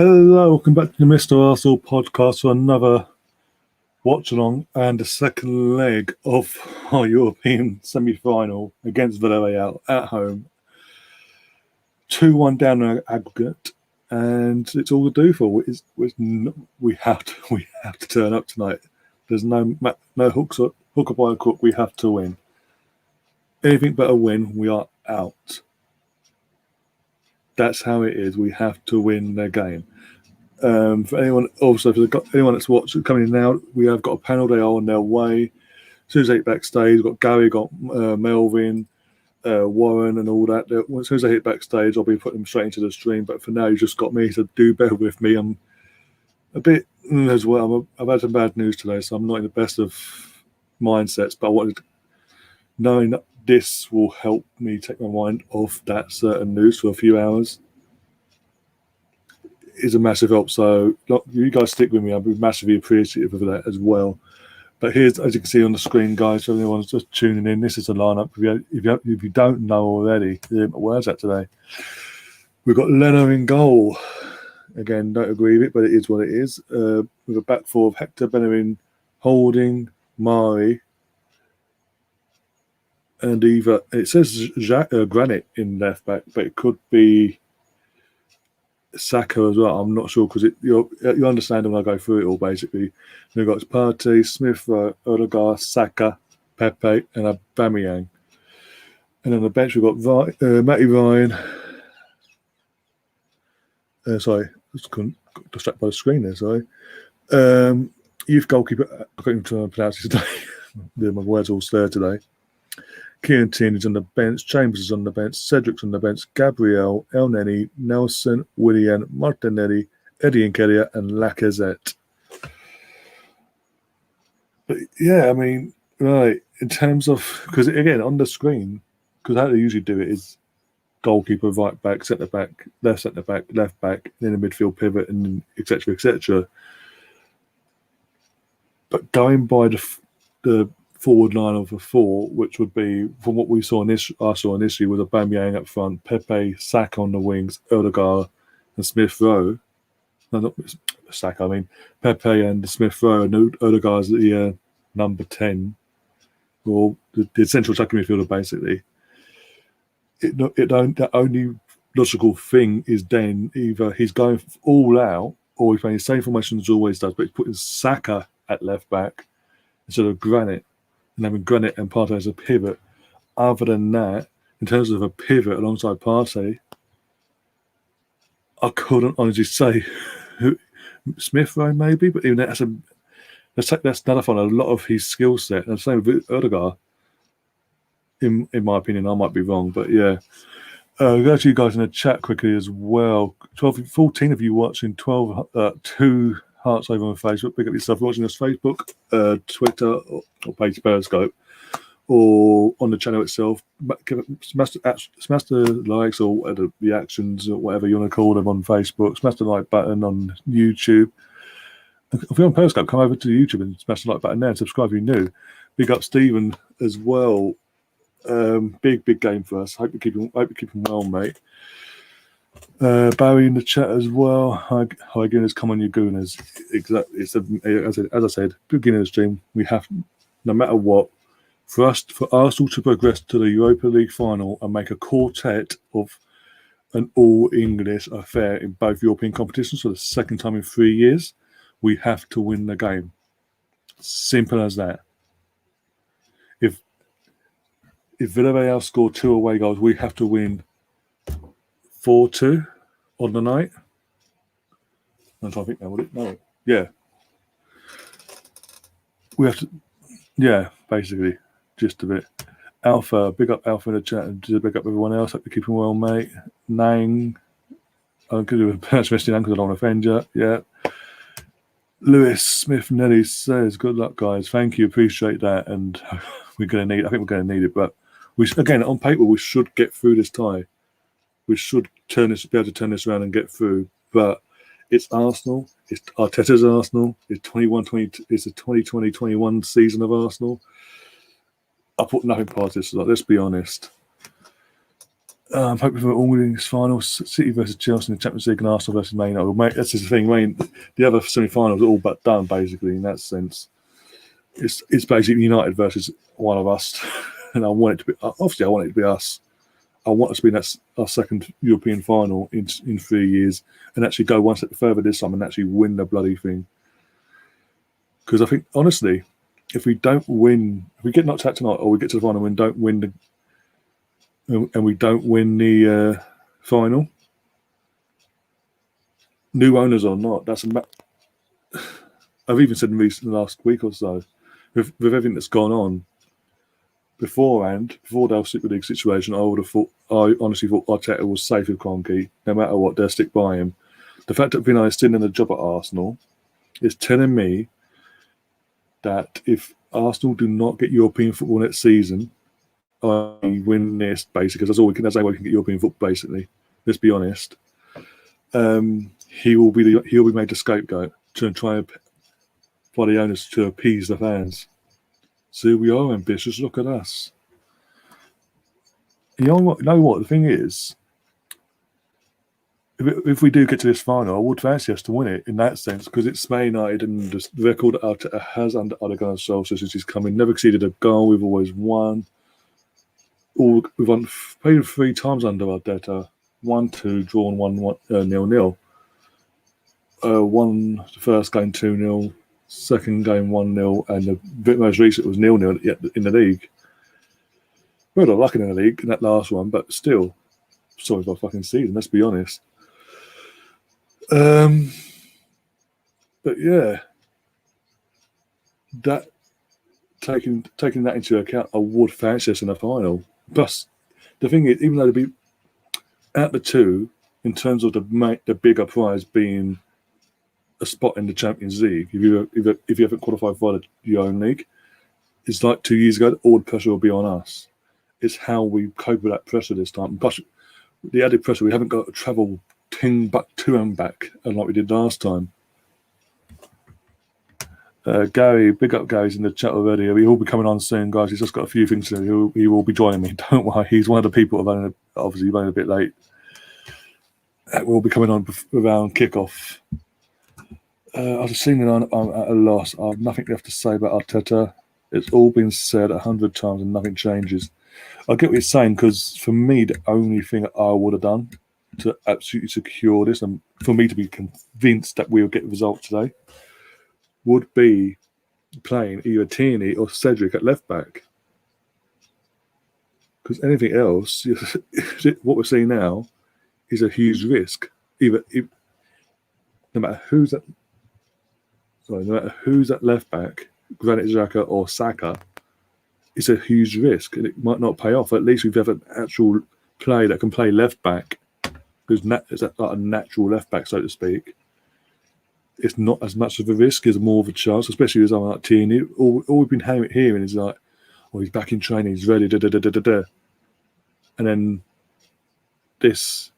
Hello, welcome back to the Mr. Arsenal podcast for another watch-along and the second leg of our European semi-final against Villarreal at home. 2-1 down in aggregate, and it's all to do for. We have to turn up tonight. There's no hook up by a crook. We have to win. Anything but a win, we are out. That's how it is. We have to win the game. For anyone that's watching coming in now, we have got a panel. They are on their way. As soon as they hit backstage, we've got Gary, got Melvin, Warren, and all that. As soon as they hit backstage, I'll be putting them straight into the stream. But for now, you just got me, so do bear with me. I'm a bit as well. I've had some bad news today, so I'm not in the best of mindsets. But I wanted knowing that this will help me take my mind off that certain news for a few hours is a massive help. So you guys stick with me. I'll be massively appreciative of that as well. But here's, as you can see on the screen, guys, for everyone's just tuning in, this is the lineup. If you don't know already, where's that today? We've got Leno in goal. Again, don't agree with it, but it is what it is. With a back four of Hector, Bellerin, Holding, Mari, and it says Granit in left back, but it could be Saka as well. I'm not sure because you understand when I go through it all. Basically, we've got Partey, Smith, Odegaard, Saka, Pepe, and Aubameyang. And on the bench we've got Matty Ryan. Sorry, just got distracted by the screen there. Sorry. Youth goalkeeper. I can't even pronounce his name. My words all slurred today. Kieran Tierney is on the bench, Chambers is on the bench, Cedric's on the bench, Gabriel, El Neni, Nelson, Willian, Martinelli, Eddie Nketiah, and Lacazette. But yeah, I mean, right, in terms of, because again, on the screen, because how they usually do it is goalkeeper, right back, centre back, left back, then a midfield pivot, and etc., etc. But going by the forward line of a four, which would be from what I saw initially with Aubameyang up front, Pepe, Saka on the wings, Odegaard and Smith Rowe. No, not Saka. I mean Pepe and Smith Rowe, and Odegaard's the number 10, or the central attacking midfielder. Basically, the only logical thing is then either he's going all out or he's playing the same formation as always does, but he's putting Saka at left back instead of Granit, and having Granit and Partey as a pivot. Other than that, in terms of a pivot alongside Partey, I couldn't honestly say who, Smith Rowe maybe, but even that's another fun. A lot of his skill set, and the same with Odegaard. In my opinion, I might be wrong, but yeah. Go to you guys in the chat quickly as well. 14 of you watching, 2 hearts over on Facebook. Pick up yourself watching us Facebook, Twitter, or page Periscope, or on the channel itself. Smash the likes or the reactions or whatever you want to call them on Facebook. Smash the like button on YouTube. If you're on Periscope, come over to YouTube and smash the like button there and subscribe if you're new. Big up Stephen as well. Big game for us. Hope you're keeping well, mate. Barry in the chat as well. Hi Gooners, come on, you Gooners. Exactly. As I said, beginning of the stream, we have, no matter what, for Arsenal to progress to the Europa League final and make a quartet of an all-English affair in both European competitions for the second time in 3 years, we have to win the game. Simple as that. If Villarreal score 2 away goals, we have to win 4-2 on the night. I'm trying to think now, would it? No. Yeah. We have to, yeah, basically, just a bit. Alpha, big up Alpha in the chat, and just big up everyone else. Hope you're keeping well, mate. Nang, I'm going to do a pronunciation because I don't want to offend you. Yeah. Lewis Smith Nelly says, good luck, guys. Thank you, appreciate that. And I think we're going to need it, but again, on paper, we should get through this tie. We should be able to turn this around and get through. But it's Arsenal. It's Arteta's Arsenal. It's the 2020-21 season of Arsenal. I put nothing past this. Let's be honest. I'm hoping for all winning this final. City versus Chelsea in the Champions League and Arsenal versus Man United. Well, that's just the thing. The other semi-finals are all but done, basically, in that sense. It's basically United versus one of us. And I want it to be, obviously, I want it to be us. I want us to be in our second European final in 3 years and actually go one step further this time and actually win the bloody thing. Because I think, honestly, if we don't win, if we get knocked out tonight or we get to the final and don't win the final, new owners or not, I've even said in the last week or so, with everything that's gone on beforehand, before the Super League situation, I honestly thought Arteta was safe with Kroenke. No matter what, they'll stick by him. The fact that Vinay is still in the job at Arsenal is telling me that if Arsenal do not get European football next season, I win this basically, because that's how we can get European football. Basically, let's be honest. He'll be made the scapegoat to try and by the owners to appease the fans. So we are ambitious. Look at us. You know what? The thing is, if we do get to this final, I would fancy us to win it in that sense because it's Man United and the record that Arteta has under Ole Gunnar Solskjaer since he's come in. Never exceeded a goal. We've always won. We've played 3 times under Arteta. 1-2, drawn 1-1, 0-0. Won the first game 2-0, second game 1-0, and the most recent was 0-0 in the league. We got lucky in the league in that last one, but still, sorry for fucking season. Let's be honest. But yeah, that taking that into account, I would fancy us in the final. Plus, the thing is, even though they'd be at the 2, in terms of the bigger prize being a spot in the Champions League, if you haven't qualified for your own league, it's like 2 years ago. All the pressure will be on us. It's how we cope with that pressure this time. Plus, the added pressure, we haven't got to travel to and back like we did last time. Gary, big up Gary's in the chat already. He will be coming on soon, guys. He's just got a few things to do. He will be joining me. Don't worry. He's one of the people who have obviously running a bit late. Will be coming on around kickoff. I've just seen it on at a loss. I have nothing left to say about Arteta. It's all been said 100 times and nothing changes. I get what you're saying, because for me, the only thing I would have done to absolutely secure this and for me to be convinced that we'll get the result today would be playing either Tierney or Cedric at left back. Because anything else, what we're seeing now is a huge risk. No matter who's at left back, Granit Xhaka or Saka, it's a huge risk and it might not pay off. At least we have an actual player that can play left back, because it's like a natural left back, so to speak. It's not as much of a risk, it's more of a chance, especially with someone like Tierney. All we've been hearing is like, oh, he's back in training, he's ready, and then this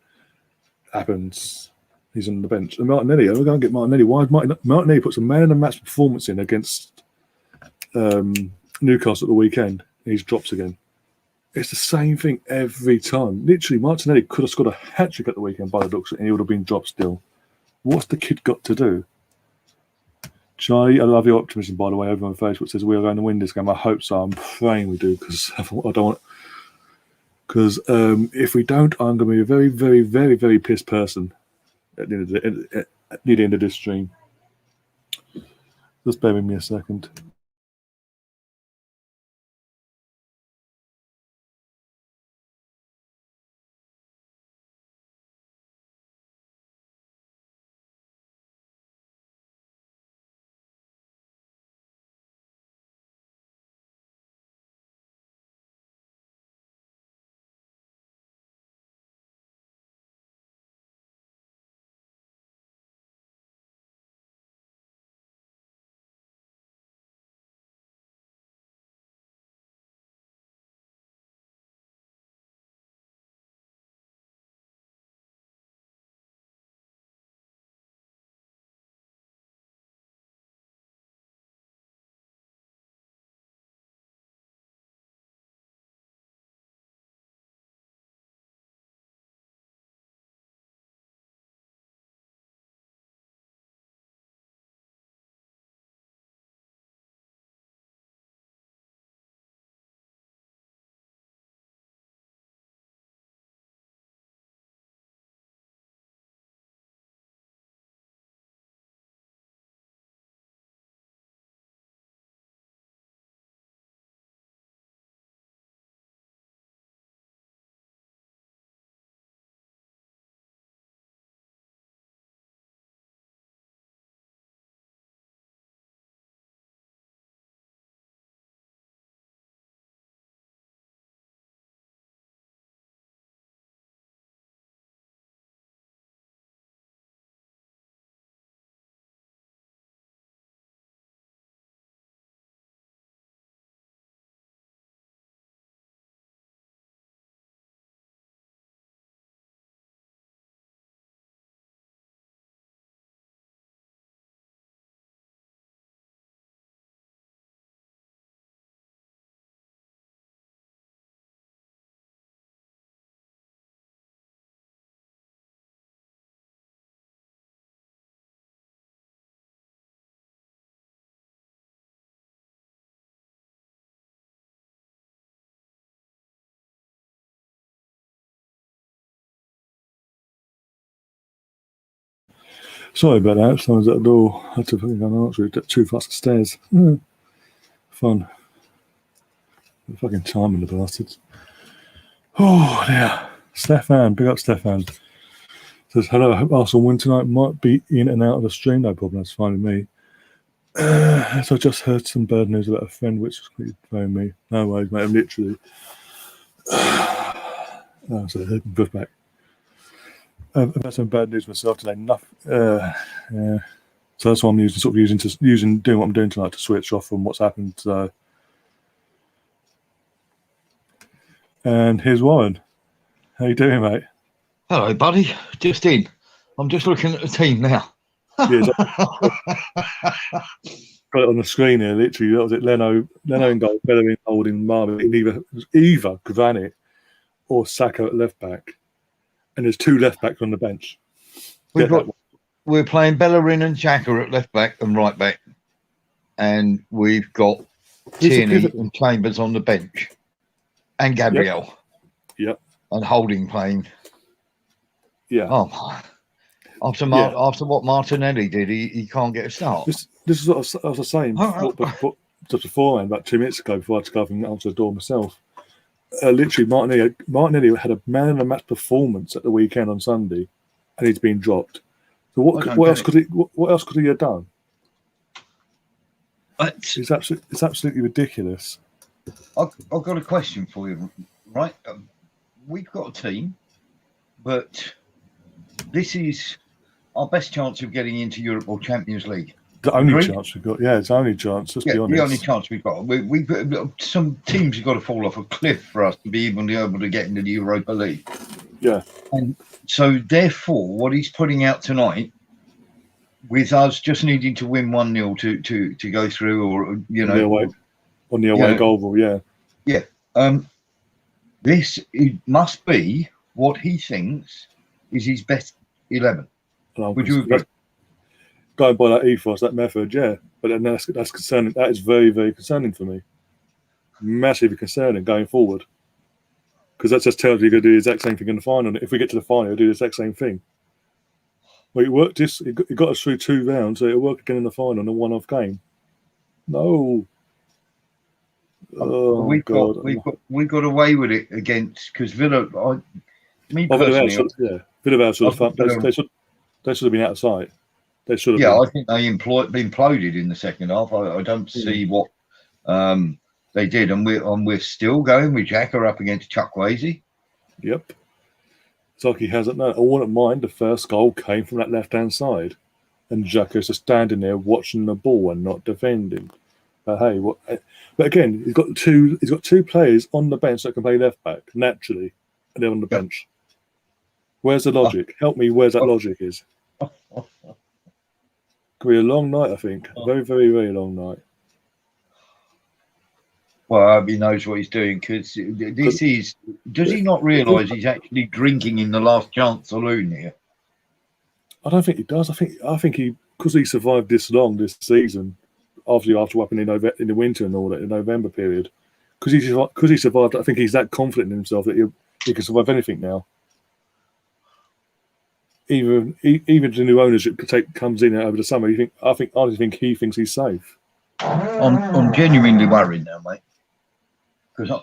happens. He's on the bench. And Martinelli, we're going to get Martinelli. Why Martinelli puts a man of the match performance in against Newcastle at the weekend, and he drops again. It's the same thing every time. Literally, Martinelli could have scored a hat-trick at the weekend by the looks, and he would have been dropped still. What's the kid got to do? Charlie, I love your optimism, by the way, over on Facebook. Says we are going to win this game. I hope so. I'm praying we do, because I don't want. Because if we don't, I'm going to be a very, very, very, very pissed person at the end of this stream. Just bear with me a second. Sorry about that. Someone's at the door. I had to fucking go and answer it. 2 flights of stairs. Fun. The fucking timing, the bastards. Oh, yeah. Stefan. Big up, Stefan. Says, hello, I hope Arsenal win tonight. Might be in and out of the stream, no problem. That's fine with me. So I just heard some bad news about a friend, which is completely throwing me. No worries, mate. I'm literally. Oh, so push back. I've had some bad news myself today. Nothing. Yeah. So that's why I'm doing what I'm doing tonight to switch off from what's happened. And here's Warren. How you doing, mate? Hello, buddy. Just in. I'm just looking at the team now. Yeah, got it on the screen here. Literally, that was it. Leno in goal, Bellerin holding Marvin. It was either Granit or Saka at left back, and there's 2 left backs on the bench. We're playing Bellerin and Xhaka at left back and right back, and we've got Tierney and Chambers on the bench, and Gabriel. Yep. And Holding playing. Yeah. Oh, after what Martinelli did, he can't get a start. This is what I was saying just beforehand, about 2 minutes ago, before I had to go and answer the door myself. Literally, Martinelli had a man of the match performance at the weekend on Sunday, and he's been dropped. So what else could he have done? It's absolutely ridiculous. I've got a question for you, right? We've got a team, but this is our best chance of getting into Europe or Champions League. The only chance we've got. Yeah, it's the only chance. Let's be honest. The only chance we've got. We've some teams have got to fall off a cliff for us to be even able to get into the Europa League. Yeah. And so, therefore, what he's putting out tonight, with us just needing to win 1-0 to go through, or on the away goal rule, yeah. Yeah. This must be what he thinks is his best 11. Would you agree? Going by that ethos, that method, yeah. But then that's concerning. That is very, very concerning for me. Massively concerning going forward. Because that just tells you you're going to do the exact same thing in the final. If we get to the final, you'll do the exact same thing. Well, it got us through 2 rounds, so it'll work again in the final in a one-off game. No. Oh, we got away with it against, because Villarreal they should have been out of sight. They should have. Yeah, I think they imploded in the second half. I don't see what they did, and we're still going with Xhaka up against Chukwueze. Yep. It's like he hasn't known. I wouldn't mind the first goal came from that left-hand side, and Xhaka's just standing there watching the ball and not defending. But hey, but again, he's got two players on the bench that can play left back naturally, and they're on the bench. Where's the logic? Help me. Where's that logic is? Could be a long night, I think. A very, very, very long night. Well, he knows what he's doing, because this is. Does he not realise he's actually drinking in the last chance saloon here? I don't think he does. I think he, because he survived this long this season, after what happened in the winter and all that, in the November period, because he survived. I think he's that confident in himself that he can survive anything now. Even the new ownership comes in over the summer. I think he thinks he's safe. I'm genuinely worried now, mate. Because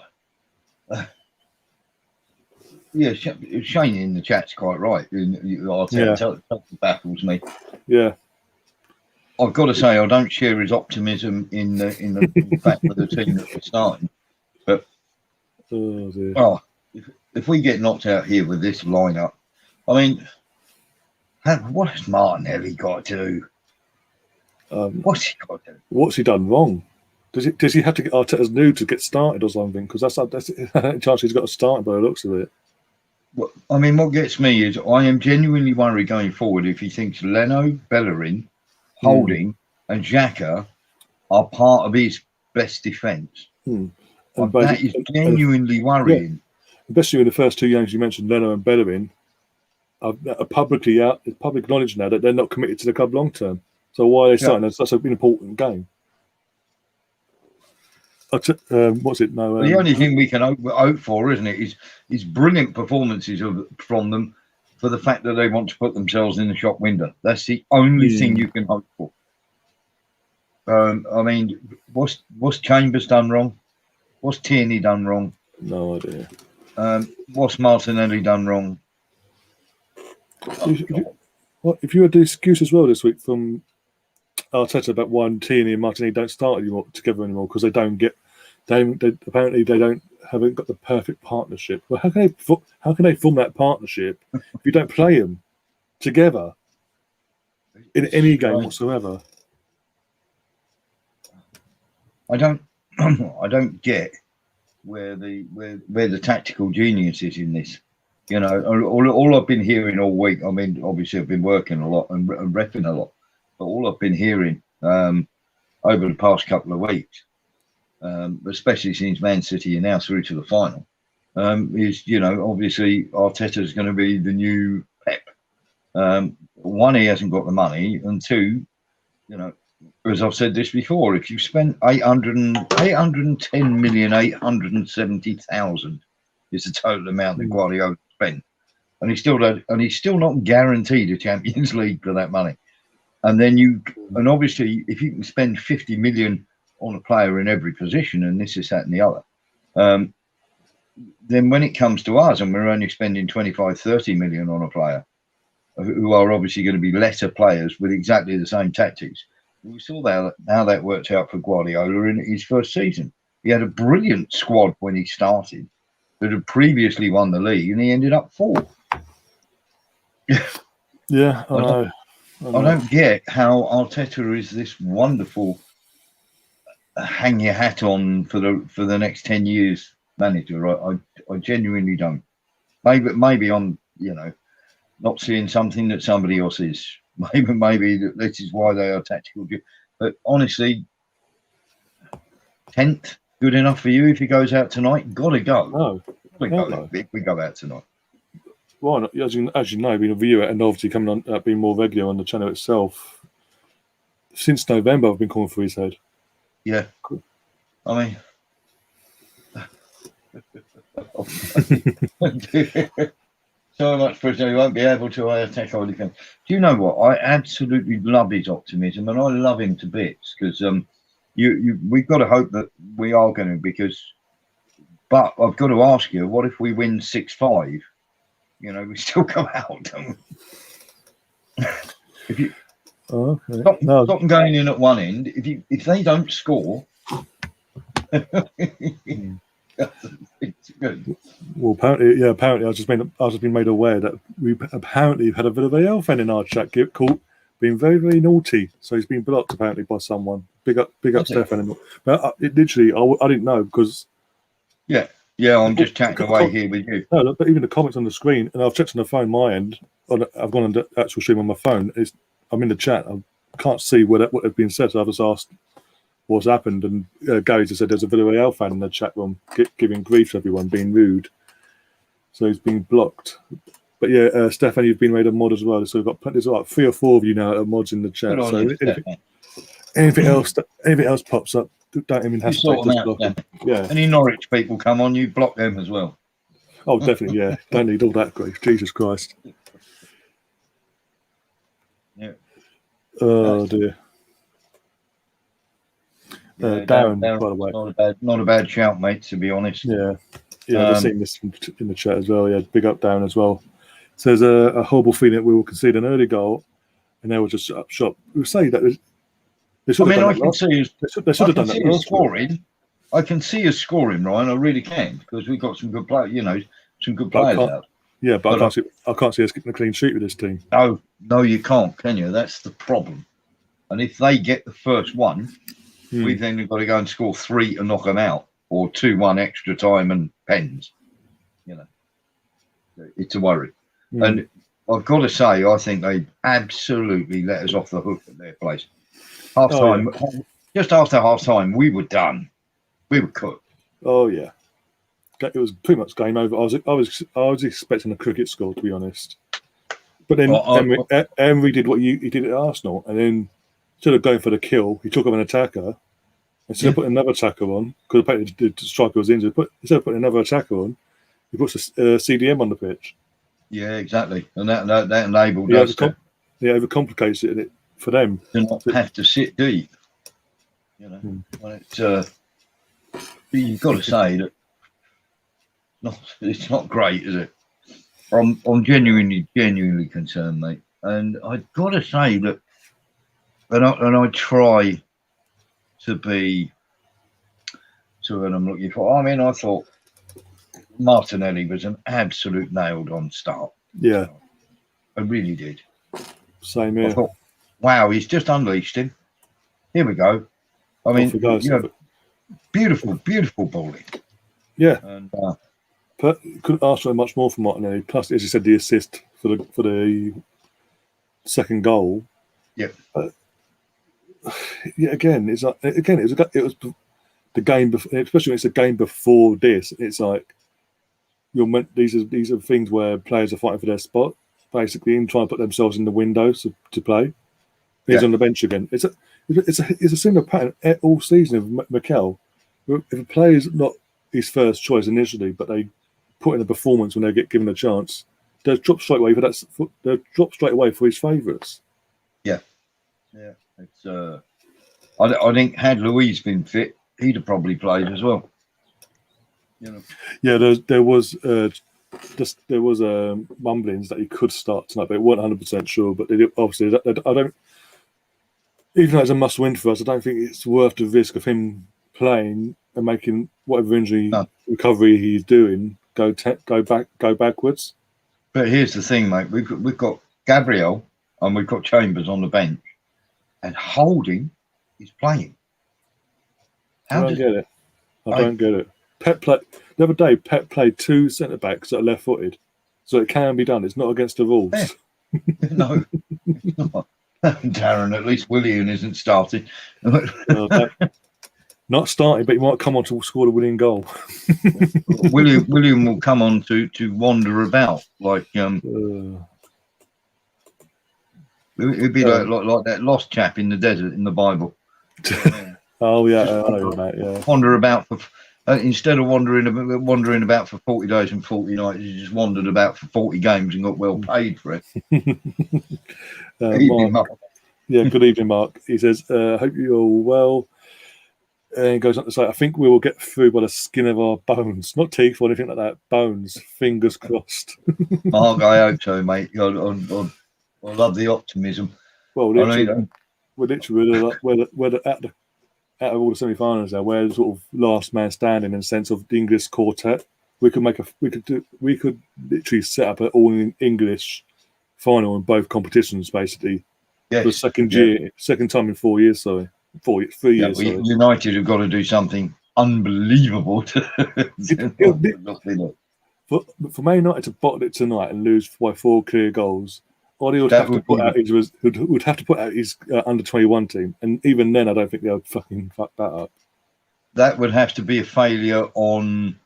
Shane in the chat's quite right. It baffles me. Yeah. I've got to say, I don't share his optimism in the fact of the team that we're starting. But if we get knocked out here with this lineup, I mean, what has Martinelli got to do? What's he got to do? What's he done wrong? Does he have to get Arteta's new to get started or something? Because that's a chance he's got to start by the looks of it. Well, I mean, what gets me is I am genuinely worried going forward if he thinks Leno, Bellerin, Holding, and Xhaka are part of his best defence. That is genuinely worrying. Yeah. Especially in the first 2 games you mentioned, Leno and Bellerin are public knowledge now that they're not committed to the club long term. So why are they starting? That's such an important game. What's it? No. The only thing we can hope for, isn't it, is brilliant performances from them for the fact that they want to put themselves in the shop window. That's the only thing you can hope for. I mean, what's Chambers done wrong? What's Tierney done wrong? No idea. What's Martinelli done wrong? If you had the excuse as well this week from Arteta about why Tierney and Martinelli don't start together anymore because apparently they haven't got the perfect partnership. Well, how can they form that partnership if you don't play them together in any game whatsoever? I don't get where the tactical genius is in this. You know, all I've been hearing all week. I mean, obviously I've been working a lot and repping a lot, but all I've been hearing over the past couple of weeks, especially since Man City are now through to the final, is, you know, obviously Arteta is going to be the new Pep. One, he hasn't got the money, and two, you know, as I've said this before, if you spend 810,870,000 is the total amount that Guardiola spent, and he's still not guaranteed a Champions League for that money. And then obviously if you can spend 50 million on a player in every position, and this is that and the other, then when it comes to us and we're only spending 25, 30 million on a player who are obviously going to be lesser players with exactly the same tactics. We saw how that worked out for Guardiola in his first season. He had a brilliant squad when he started that had previously won the league, and he ended up fourth. Yeah, I don't get how Arteta is this wonderful hang your hat on for the next 10 years manager. I genuinely don't. Maybe I'm, you know, not seeing something that somebody else is. Maybe this is why they are tactical. But honestly, 10th, good enough for you if he goes out tonight? Got to go. No. If we go out tonight. Why not? As you know, being a viewer and obviously coming on, being more regular on the channel itself, since November I've been calling for his head. Yeah. Cool. I mean... So much pressure, he won't be able to attack or defend. Do you know what? I absolutely love his optimism, and I love him to bits because we've got to hope that we are going to. But I've got to ask you, what if we win 6-5? You know, we still go out, don't we? If you stop them going in at one end, if they don't score. Well, apparently I've just been made aware that we apparently had a Villarreal fan in our chat caught being very, very naughty. So he's been blocked apparently by someone. Big up, Stefan. But I didn't know because yeah, I'm just chatting away here with you. No, but even the comments on the screen, and I've checked on the phone my end. I've gone on the actual stream on my phone. I'm in the chat. I can't see what has been said. So I've just asked what's happened, and Gary just said there's a Villarreal fan in the chat room giving grief to everyone, being rude. So he's been blocked. But yeah, Stefan, you've been made a mod as well. So there's like 3 or 4 of you now that are mods in the chat. So anything else pops up, don't even have to take this block. Yeah. Any Norwich people come on, you block them as well. Oh, definitely, yeah. Don't need all that grief. Jesus Christ. Yeah. Oh dear. Darren, by the way, not a bad shout, mate. To be honest. Yeah. I've seen this in the chat as well. Yeah, big up, Darren as well. So there's a horrible feeling that we will concede an early goal, and they will just shut up shop. We say that they should have done that. They should have done that last scoring. I can see us scoring, Ryan. I really can because we've got some good players. You know, some good players out. Yeah, but I can't see us getting a clean sheet with this team. No, you can't, can you? That's the problem. And if they get the first one, we've then got to go and score 3 and knock them out, or 2-1 extra time and pens. You know, it's a worry. And I've got to say, I think they absolutely let us off the hook at their place. Just after half time, we were done. We were cooked. Oh yeah, it was pretty much game over. I was expecting a cricket score, to be honest. But then Emery did what he did at Arsenal, and then instead of going for the kill, he took up an attacker. Instead of putting another attacker on, because the striker was injured, instead of putting another attacker on, he puts a CDM on the pitch. Yeah, exactly, and that enabled us to overcomplicates it for them to not have to sit deep. You know, when you've got to say that it's not great, is it? I'm genuinely concerned, mate, and I've got to say that, and I try to be to what I'm looking for. I mean, I thought Martinelli was an absolute nailed-on start. Yeah, I really did. Same here. I thought, wow, he's just unleashed him. Here we go. I mean, beautiful bowling. Yeah, and but couldn't ask for much more from Martinelli. Plus, as you said, the assist for the second goal. Yeah. Yeah, again, it was the game before, especially when it's a game before this. It's like these are things where players are fighting for their spot, basically, and trying to put themselves in the windows to play. He's on the bench again. It's a similar pattern all season of Mikel. If a player is not his first choice initially, but they put in a performance when they get given a chance, they'll drop straight away for his favourites. Yeah. It's I think had Louise been fit, he'd have probably played as well. You know. Yeah, there was mumblings that he could start tonight, but it weren't 100% sure. But obviously, I don't. Even though it's a must-win for us, I don't think it's worth the risk of him playing and making whatever injury recovery he's doing go backwards. But here's the thing, mate. We've got Gabriel and we've got Chambers on the bench, and Holding is playing. I don't get it. The other day, Pep played 2 centre backs that are left-footed, so it can be done. It's not against the rules. Yeah. No, it's not. Darren, at least William isn't starting. Not starting, but he might come on to score the winning goal. William will come on to wander about like it'd be like that lost chap in the desert in the Bible. Oh yeah, I know that. Yeah, wander about for instead of wandering about for 40 days and 40 nights, he just wandered about for 40 games and got well paid for it. Mark. Yeah, good evening, Mark. He says, hope you're all well. And he goes on to say, I think we will get through by the skin of our bones. Not teeth or anything like that. Bones. Fingers crossed. Mark, I hope so, mate. I love the optimism. Well, literally, we're out of all the semi-finals now, we're the sort of last man standing in the sense of the English quartet. We could literally set up an all English final in both competitions, basically. Yes. For the second time in 4 years. Sorry, 3 years. Sorry. United have got to do something unbelievable for Man United to bottle it tonight and lose by 4 clear goals. All he would have to put out his under 21 team, and even then, I don't think they'll fucking fuck that up. That would have to be a failure on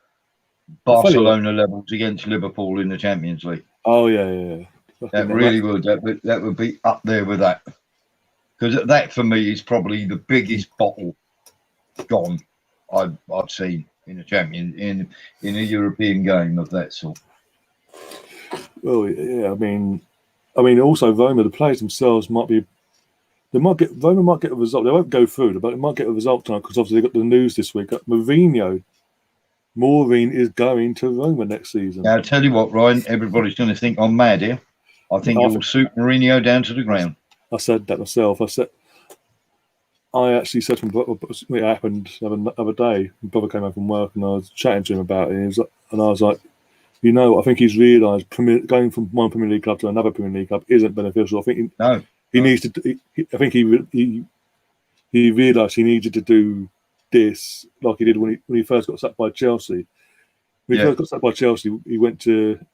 Barcelona levels against Liverpool in the Champions League. Oh yeah. That really would. That would be up there with that, because that for me is probably the biggest bottle gone I've seen in a in a European game of that sort. Well, yeah, I mean, also Roma, the players themselves might get a result. They won't go through, but they might get a result tonight because obviously they got the news this week. Maureen is going to Roma next season. Now, I'll tell you what, Ryan, everybody's going to think I'm mad here. I think it will suit Mourinho down to the ground. I said that myself. I actually said to him, it happened the other day. My brother came home from work and I was chatting to him about it. And I was like, I think he's realised going from one Premier League club to another Premier League club isn't beneficial. I think he needs to. I think he realised he needed to do this like he did when he first got sacked by Chelsea. When he first got sacked by Chelsea,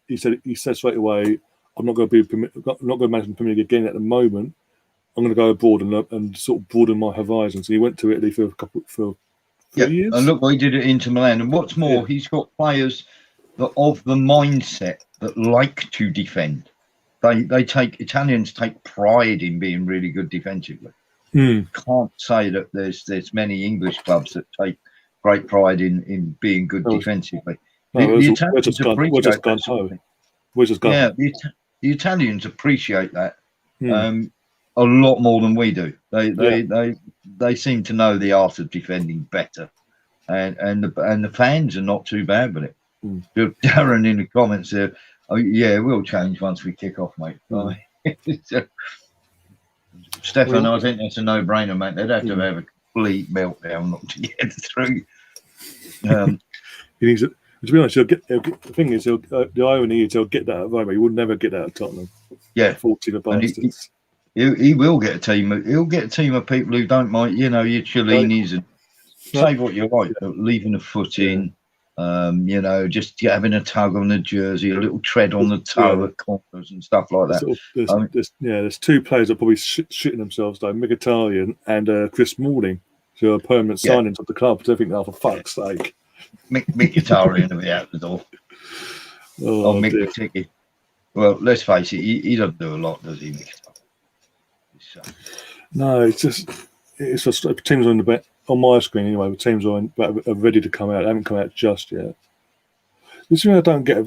he said straight away, I'm not going to manage the Premier League again at the moment. I'm going to go abroad and sort of broaden my horizons. So he went to Italy for 3 years. And look what he did at Inter Milan. And what's more, he's got players of the mindset that like to defend. Italians take pride in being really good defensively. Can't say that there's many English clubs that take great pride in being good defensively. The Italians appreciate that sort of thing. Which is good. Yeah, the Italians appreciate that a lot more than we do. They seem to know the art of defending better, and the fans are not too bad with it. Darren in the comments there, oh yeah, we'll change once we kick off, mate. Stefan, I think that's a no-brainer, mate. They'd have to have a complete meltdown not to get through. He needs it. To be honest, the thing is, the irony is he'll get that at Roma. He would never get that at Tottenham. Yeah, 14 of bastards. He will get a team. He'll get a team of people who don't mind, your Cellinis and say what you like, but leaving a foot in, just having a tug on the jersey, a little tread on the toe at corners and stuff like that. There's two players that are probably shitting themselves though, Mkhitaryan and Chris Smalling, who are permanent signings of the club. So I think, for fuck's sake. Mkhitaryan will be out the door. Oh, Mkhitaryan. Well, let's face it, he doesn't do a lot, does he, Mkhitaryan? No, it's just teams on the bet on my screen anyway. The teams are ready to come out. They haven't come out just yet. The thing I don't get,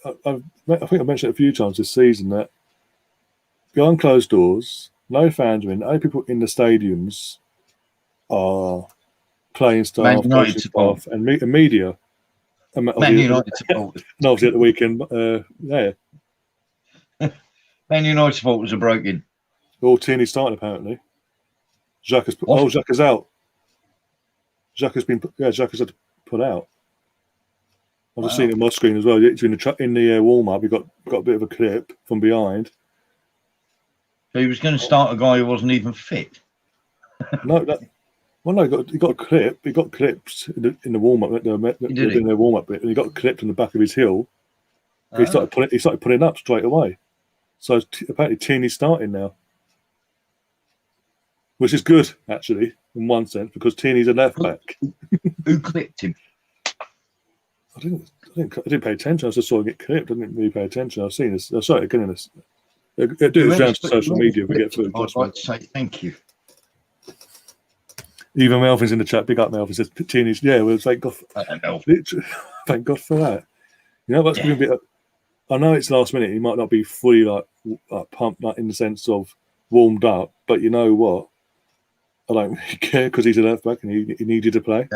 I think I mentioned it a few times this season that behind closed doors, no fans are in. Only people in the stadiums are playing staff, coaching staff, and media. Man United supporters. And obviously at the weekend, Man United supporters are broken. All Tierney starting apparently. Xhaka's out. Xhaka's had to put out. I've just seen it on my screen as well. In the warm up, he got a bit of a clip from behind. So he was going to start a guy who wasn't even fit. He got a clip. He got clipped in the warm up. In their warm up bit, and he got clipped on the back of his heel. He started putting up straight away. So apparently Tierney's starting now. Which is good, actually, in one sense, because Tierney's a left back. Who clipped him? I didn't pay attention. I just saw him get clipped. I didn't really pay attention. I've seen this. I saw it again in this. Do it around social media. We get through. I'd like to say thank you. Even Melvin's in the chat. Big up, Melvin says Tierney's. Yeah, well, thank God. Thank God for that. That's going to be. I know it's last minute. He might not be fully like pumped, like in the sense of warmed up. But you know what? I don't really care because he's a left back and he needed to play.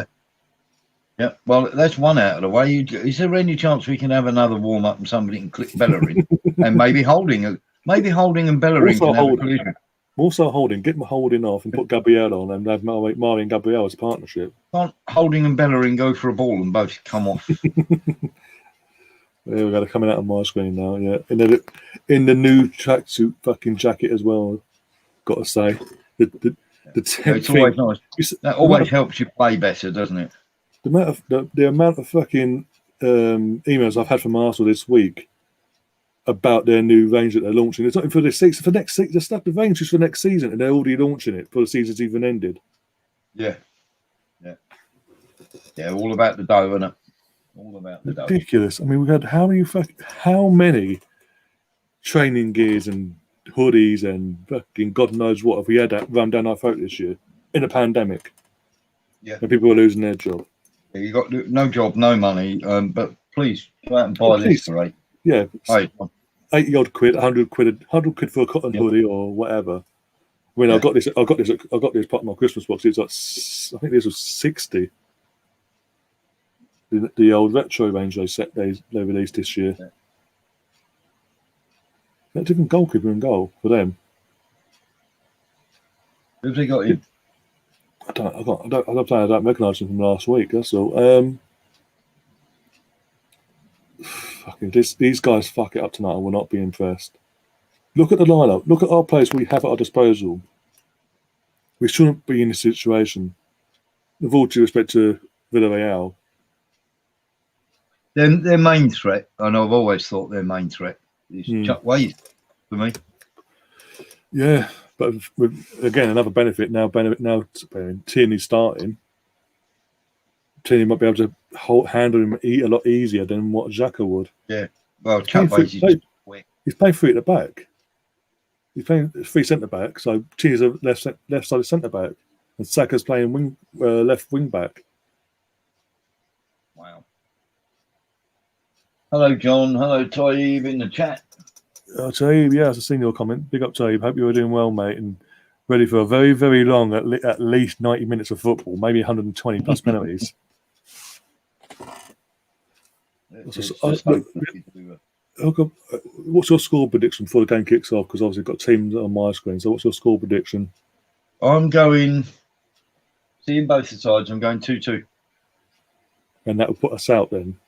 Yeah. Well, that's one out of the way. Is there any chance we can have another warm up and somebody can click Bellerin and maybe Holding and Bellerin can have a collision? Also Holding, get my Holding off and put Gabriel on and have Mari and Gabriel as a partnership. Can't Holding and Bellerin go for a ball and both come off? Yeah, we've got it coming out on my screen now. Yeah, in the new tracksuit fucking jacket as well. Got to say it's always nice. That always helps you play better, doesn't it? The amount of fucking emails I've had from Arsenal this week about their new range that they're launching. It's not for this season. For next season, the stuff the range is for next season, and they're already launching it for the season's even ended. Yeah. All about the dough, isn't it? All about the dough. Ridiculous. I mean, we've had how many training gears and hoodies and fucking God knows what have we had that run down our throat this year in a pandemic? Yeah, and people are losing their job. Yeah, you got no job, no money. But please go out and buy this for $8. Yeah, 80 odd quid, 100 quid for a cotton hoodie or whatever. When I got this part of my Christmas box. It's like I think this was 60. The old retro range they released this year. Yeah. That different goalkeeper in goal for them. Who've they got in? I don't recognise them from last week. That's all. Fucking these guys fuck it up tonight. I will not be impressed. Look at the lineup. Look at our players we have at our disposal. We shouldn't be in this situation. With all due respect to Villarreal. Their main threat, and I've always thought their main threat is Chuck Wade for me. Yeah, but again, another benefit now. Tierney's starting. Tierney might be able to handle him a lot easier than what Xhaka would. Yeah, well, Chuck Wade is quick. He's playing three at the back. He's playing three centre back. So Tierney's a left side centre back, and Saka's playing left wing back. Wow. Hello, John. Hello, Taib in the chat. Taib, yeah, I've seen your comment. Big up, Taib. Hope you're doing well, mate, and ready for a very, very long, at least 90 minutes of football, maybe 120 plus penalties. What's your score prediction before the game kicks off? Because obviously I've got teams on my screen. So what's your score prediction? I'm going, seeing both the sides, I'm going 2-2. And that will put us out then.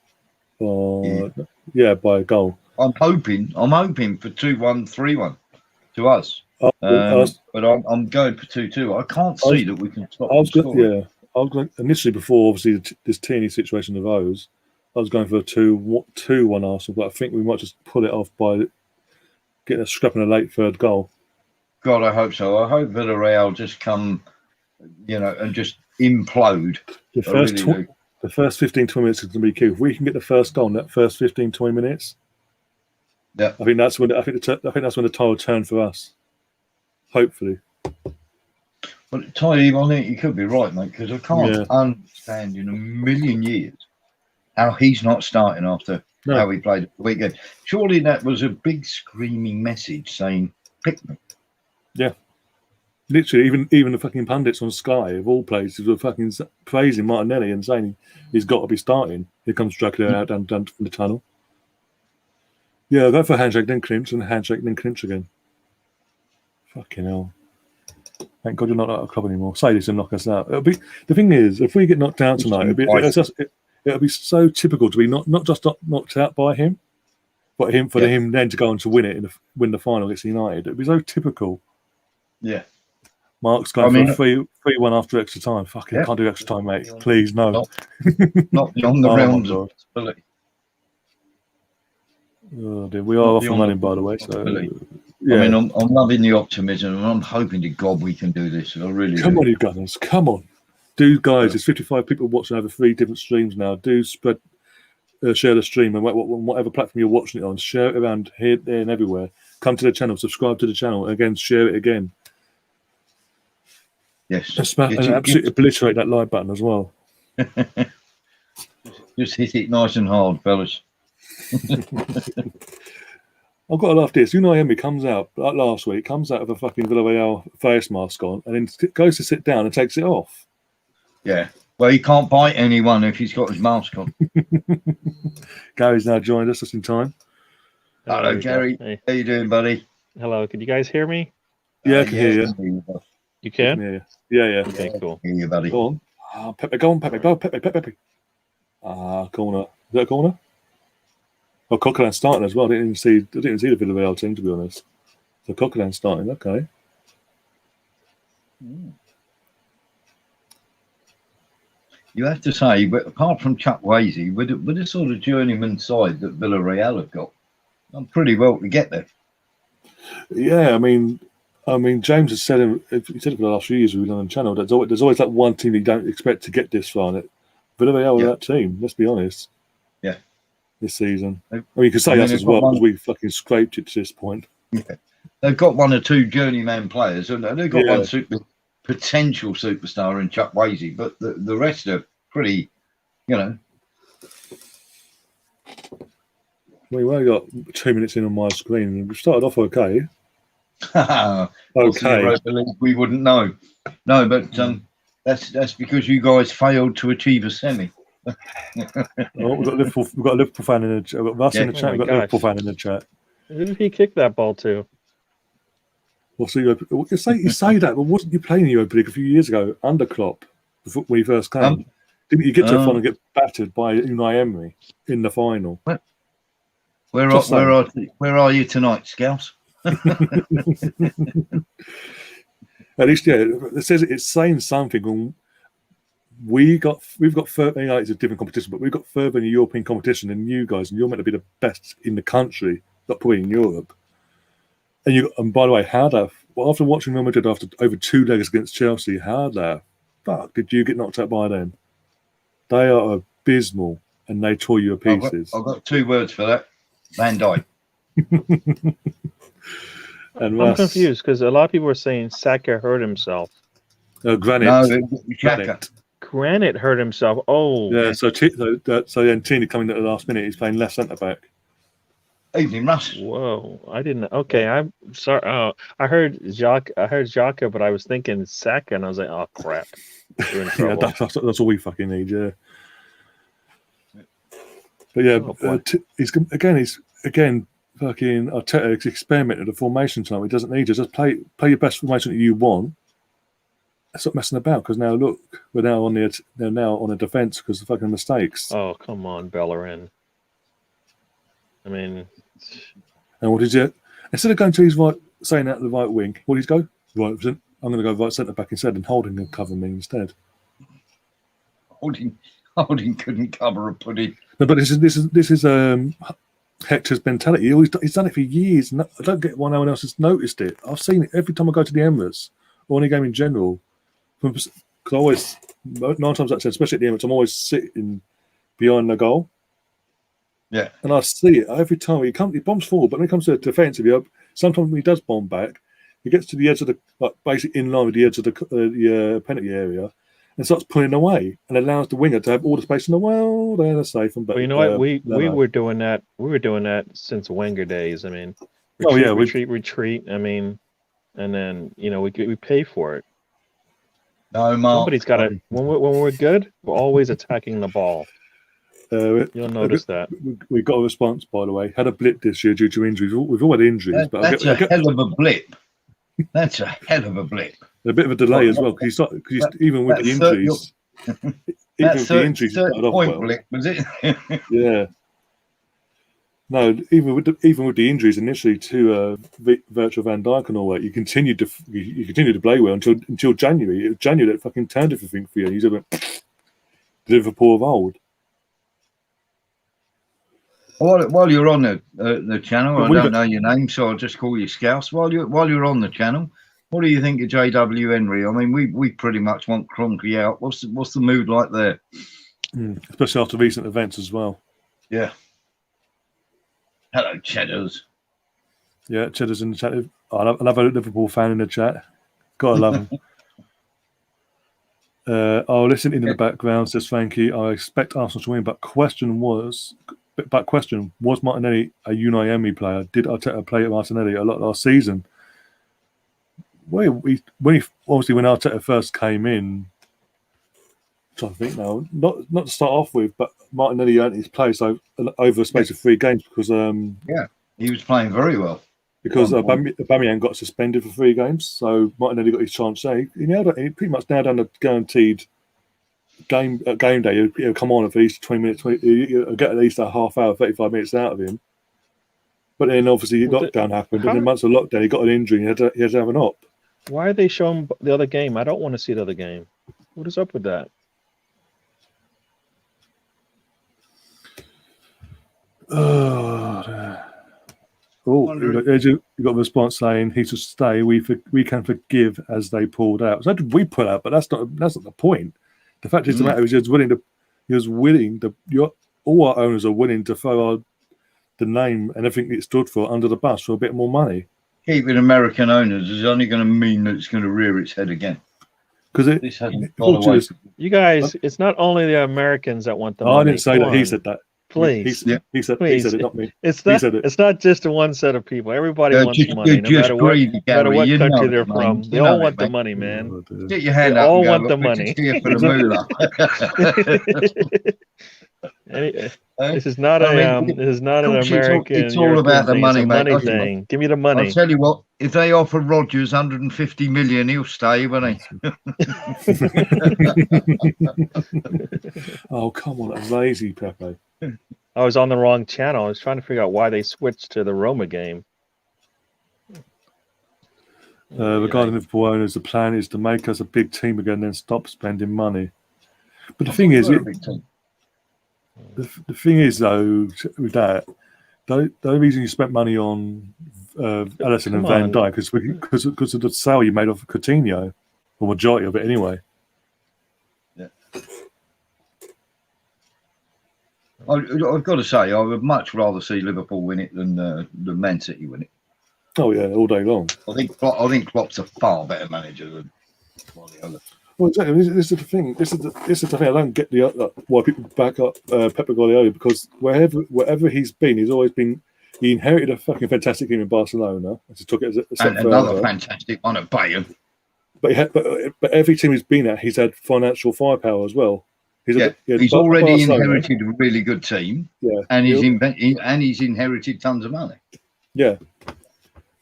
Yeah, by a goal. I'm hoping for 2-1, 3-1 to us. But I'm going for 2-2. I can't see that we can stop scoring. I was going initially, before obviously this teeny situation arose, I was going for a 2-1 Arsenal, but I think we might just pull it off by getting a scrap and a late third goal. God, I hope so. I hope Villarreal just come, and just implode. The first 15, 20 minutes is going to be key. If we can get the first goal in that first 15, 20 minutes, yeah, I think that's when the tide will turn for us. Hopefully. But Taib, I think you could be right, mate, because I can't understand in a million years how he's not starting after how he played the weekend. Surely that was a big screaming message saying, pick me. Yeah. Literally, even the fucking pundits on Sky, of all places, were fucking praising Martinelli and saying he's got to be starting. Here comes Dracula out down from the tunnel. Yeah, I'll go for a handshake, then clinch, and a handshake, then clinch again. Fucking hell. Thank God you're not at a club anymore. Say this and knock us out. The thing is, if we get knocked out tonight, it'll be so typical to be not just knocked out by him, but him then to go on to win the final against United. It'd be so typical. Yeah. Mark's going for 3-1 after extra time. Fucking can't do extra time, mate. Please, no. Not beyond the realms of possibility. Oh dear, we are off and running, by the way. So, yeah. I mean, I'm loving the optimism, and I'm hoping to God we can do this. I really Come on, you Gunners. Come on. Guys, there's 55 people watching over 3 different streams now. Spread, share the stream, and whatever platform you're watching it on, share it around here, there, and everywhere. Come to the channel, subscribe to the channel, and again, share it again. Yes. And absolutely obliterate that like button as well. Just hit it nice and hard, fellas. I've got to laugh this. Unai comes out, like last week, with a fucking Villarreal face mask on and then goes to sit down and takes it off. Yeah. Well, he can't bite anyone if he's got his mask on. Gary's now joined us just in time. Hello, Gary. Hey. How you doing, buddy? Hello. Can you guys hear me? Yeah, I can hear you. You can? Yeah. Okay, cool. Hear you, buddy. Go on. Pepe, go on, Pepe. Go, Pepe. Corner. Is that a corner? Oh, Coquelin's starting as well. I didn't even see the Villarreal team, to be honest. So Coquelin's starting. Okay. You have to say, but apart from Chuck Wasey, with the sort of journeyman side that Villarreal have got, I'm pretty well to get there. Yeah, I mean, James has said it for the last few years we've been on the channel. There's always that one team you don't expect to get this far. Villarreal are that team. Let's be honest. Yeah. This season, you can say us as well because we fucking scraped it to this point. Yeah. They've got 1 or 2 journeyman players, and they've got one potential superstar in Chuck Wasey, but the rest are pretty, We've only got 2 minutes in on my screen, and we've started off okay. Okay. We wouldn't know. No, but that's because you guys failed to achieve a semi. We've got a Liverpool fan in the chat. We've got Russ in the chat. We've got a Liverpool fan in the chat. Who did he kick that ball to? Well, so you say that, but wasn't you playing the Europa League a few years ago under Klopp when he first came? Didn't you get to a final and get battered by Unai Emery in the final? Where are you tonight, Scouse? At least, it says it's saying something. We've got further. It's a different competition, but we've got further in the European competition than you guys, and you're meant to be the best in the country, not probably in Europe. And by the way, after watching Real Madrid after over 2 legs against Chelsea, how the fuck did you get knocked out by them? They are abysmal, and they tore you to pieces. I've got 2 words for that: Van Dijk. And I'm confused because a lot of people were saying Saka hurt himself. Granite. No, Xhaka. Granite hurt himself. Oh, yeah. So then Tierney coming at the last minute. He's playing left centre back. Evening, Russ. whoa! I didn't. Okay, I'm sorry. Oh, I heard Jacques. But I was thinking Saka, and I was like, oh crap, we're in trouble. Yeah, that's all we fucking need. Yeah. But yeah, he's again fucking Arteta experimented the formation time. He doesn't need to just play your best formation that you want. Stop messing about because now look, they're now on the defence because of fucking mistakes. Oh come on, Bellerin. I mean, and what is it? Instead of going to his right, saying out the right wing, what did he go? Right, I'm going to go right centre back instead, and Holding can cover me instead. Holding couldn't cover a pudding. No, but this is Hector's mentality. He's done it for years. I don't get why no one else has noticed it. I've seen it every time I go to the Emirates or any game in general. Because I always, 9 times out of 10, especially at the Emirates, I'm always sitting behind the goal. Yeah. And I see it every time. He bombs forward, but when it comes to the defensive, sometimes when he does bomb back, he gets to the edge of the, basically in line with the edge of the penalty area and starts pulling away and allows the winger to have all the space in the world. They're safe and better. Well, you know what? We were doing that. We were doing that since Wenger days. I mean, retreat. I mean, and then we pay for it. No, Mark. Somebody's got to. When we're good, we're always attacking the ball. You'll notice that. We got a response, by the way. Had a blip this year due to injuries. We've all had injuries. That's a hell of a blip. That's a hell of a blip. A bit of a delay as well, because even with the injuries, he started off well. Blip, was it? Yeah. No, even with the injuries initially to Virgil van Dijk and all that, you continued to play well until January. It was January that fucking turned everything for you. You said, the Liverpool of old. While you're on the channel, I don't know your name, so I'll just call you Scouse. While you're on the channel, what do you think of JW Henry? I mean, we pretty much want Kroenke out. What's the mood like there? Especially after recent events as well. Yeah. Hello, Cheddars. Yeah, Cheddars in the chat. Another Liverpool fan in the chat. Gotta love him. Listen in the background, says Frankie. I expect Arsenal to win, but question was Martinelli a Unai Emery player? Did Arteta play at Martinelli a lot last season? When Arteta first came in, I'm trying to think now, not to start off with, but Martinelli earned his place over a space of 3 games because he was playing very well. Because Aubameyang got suspended for 3 games, so Martinelli got his chance there. He pretty much nailed down the guaranteed game day. He'll come on for at least 20 minutes. He'll get at least a half hour, 35 minutes out of him. But then obviously lockdown happened, and in months of lockdown, he got an injury. He had to have an op. Why are they showing the other game? I don't want to see the other game. What is up with that? You got a response saying he should stay. We can forgive as they pulled out. So that we put out, but that's not the point. The fact is, the matter is, all our owners are willing to throw the name and everything it stood for under the bus for a bit more money. Keeping American owners is only going to mean that it's going to rear its head again. Because you guys, it's not only the Americans that want the money. I didn't say that. He said that. Please. He said it, not me. It's not just one set of people. Everybody wants money, no matter what country they're from. They all want the money, man. Get your hand up. They all want the money. This is not an American. It's all about the money, mate. Money thing. Give me the money. I'll tell you what. If they offer Rodgers 150 million, he'll stay, won't he? Oh, come on, that's lazy, Pepe. I was on the wrong channel. I was trying to figure out why they switched to the Roma game. Regarding Liverpool owners, the plan is to make us a big team again, then stop spending money. But the thing is, the thing is though, with that, the only reason you spent money on Alisson and Van Dijk is because of the sale you made off Coutinho, or majority of it anyway. Yeah. I've got to say, I would much rather see Liverpool win it than Man City win it. Oh yeah, all day long. I think Klopp's a far better manager than Guardiola. Well, exactly. This is the thing. This is the thing. I don't get why people back up Pep Guardiola, because wherever he's been, he's always been. He inherited a fucking fantastic team in Barcelona, and he took it a step and further. Another fantastic one at Bayern. But every team he's been at, he's had financial firepower as well. He's already inherited a really good team. Yeah, and he's inherited tons of money. Yeah.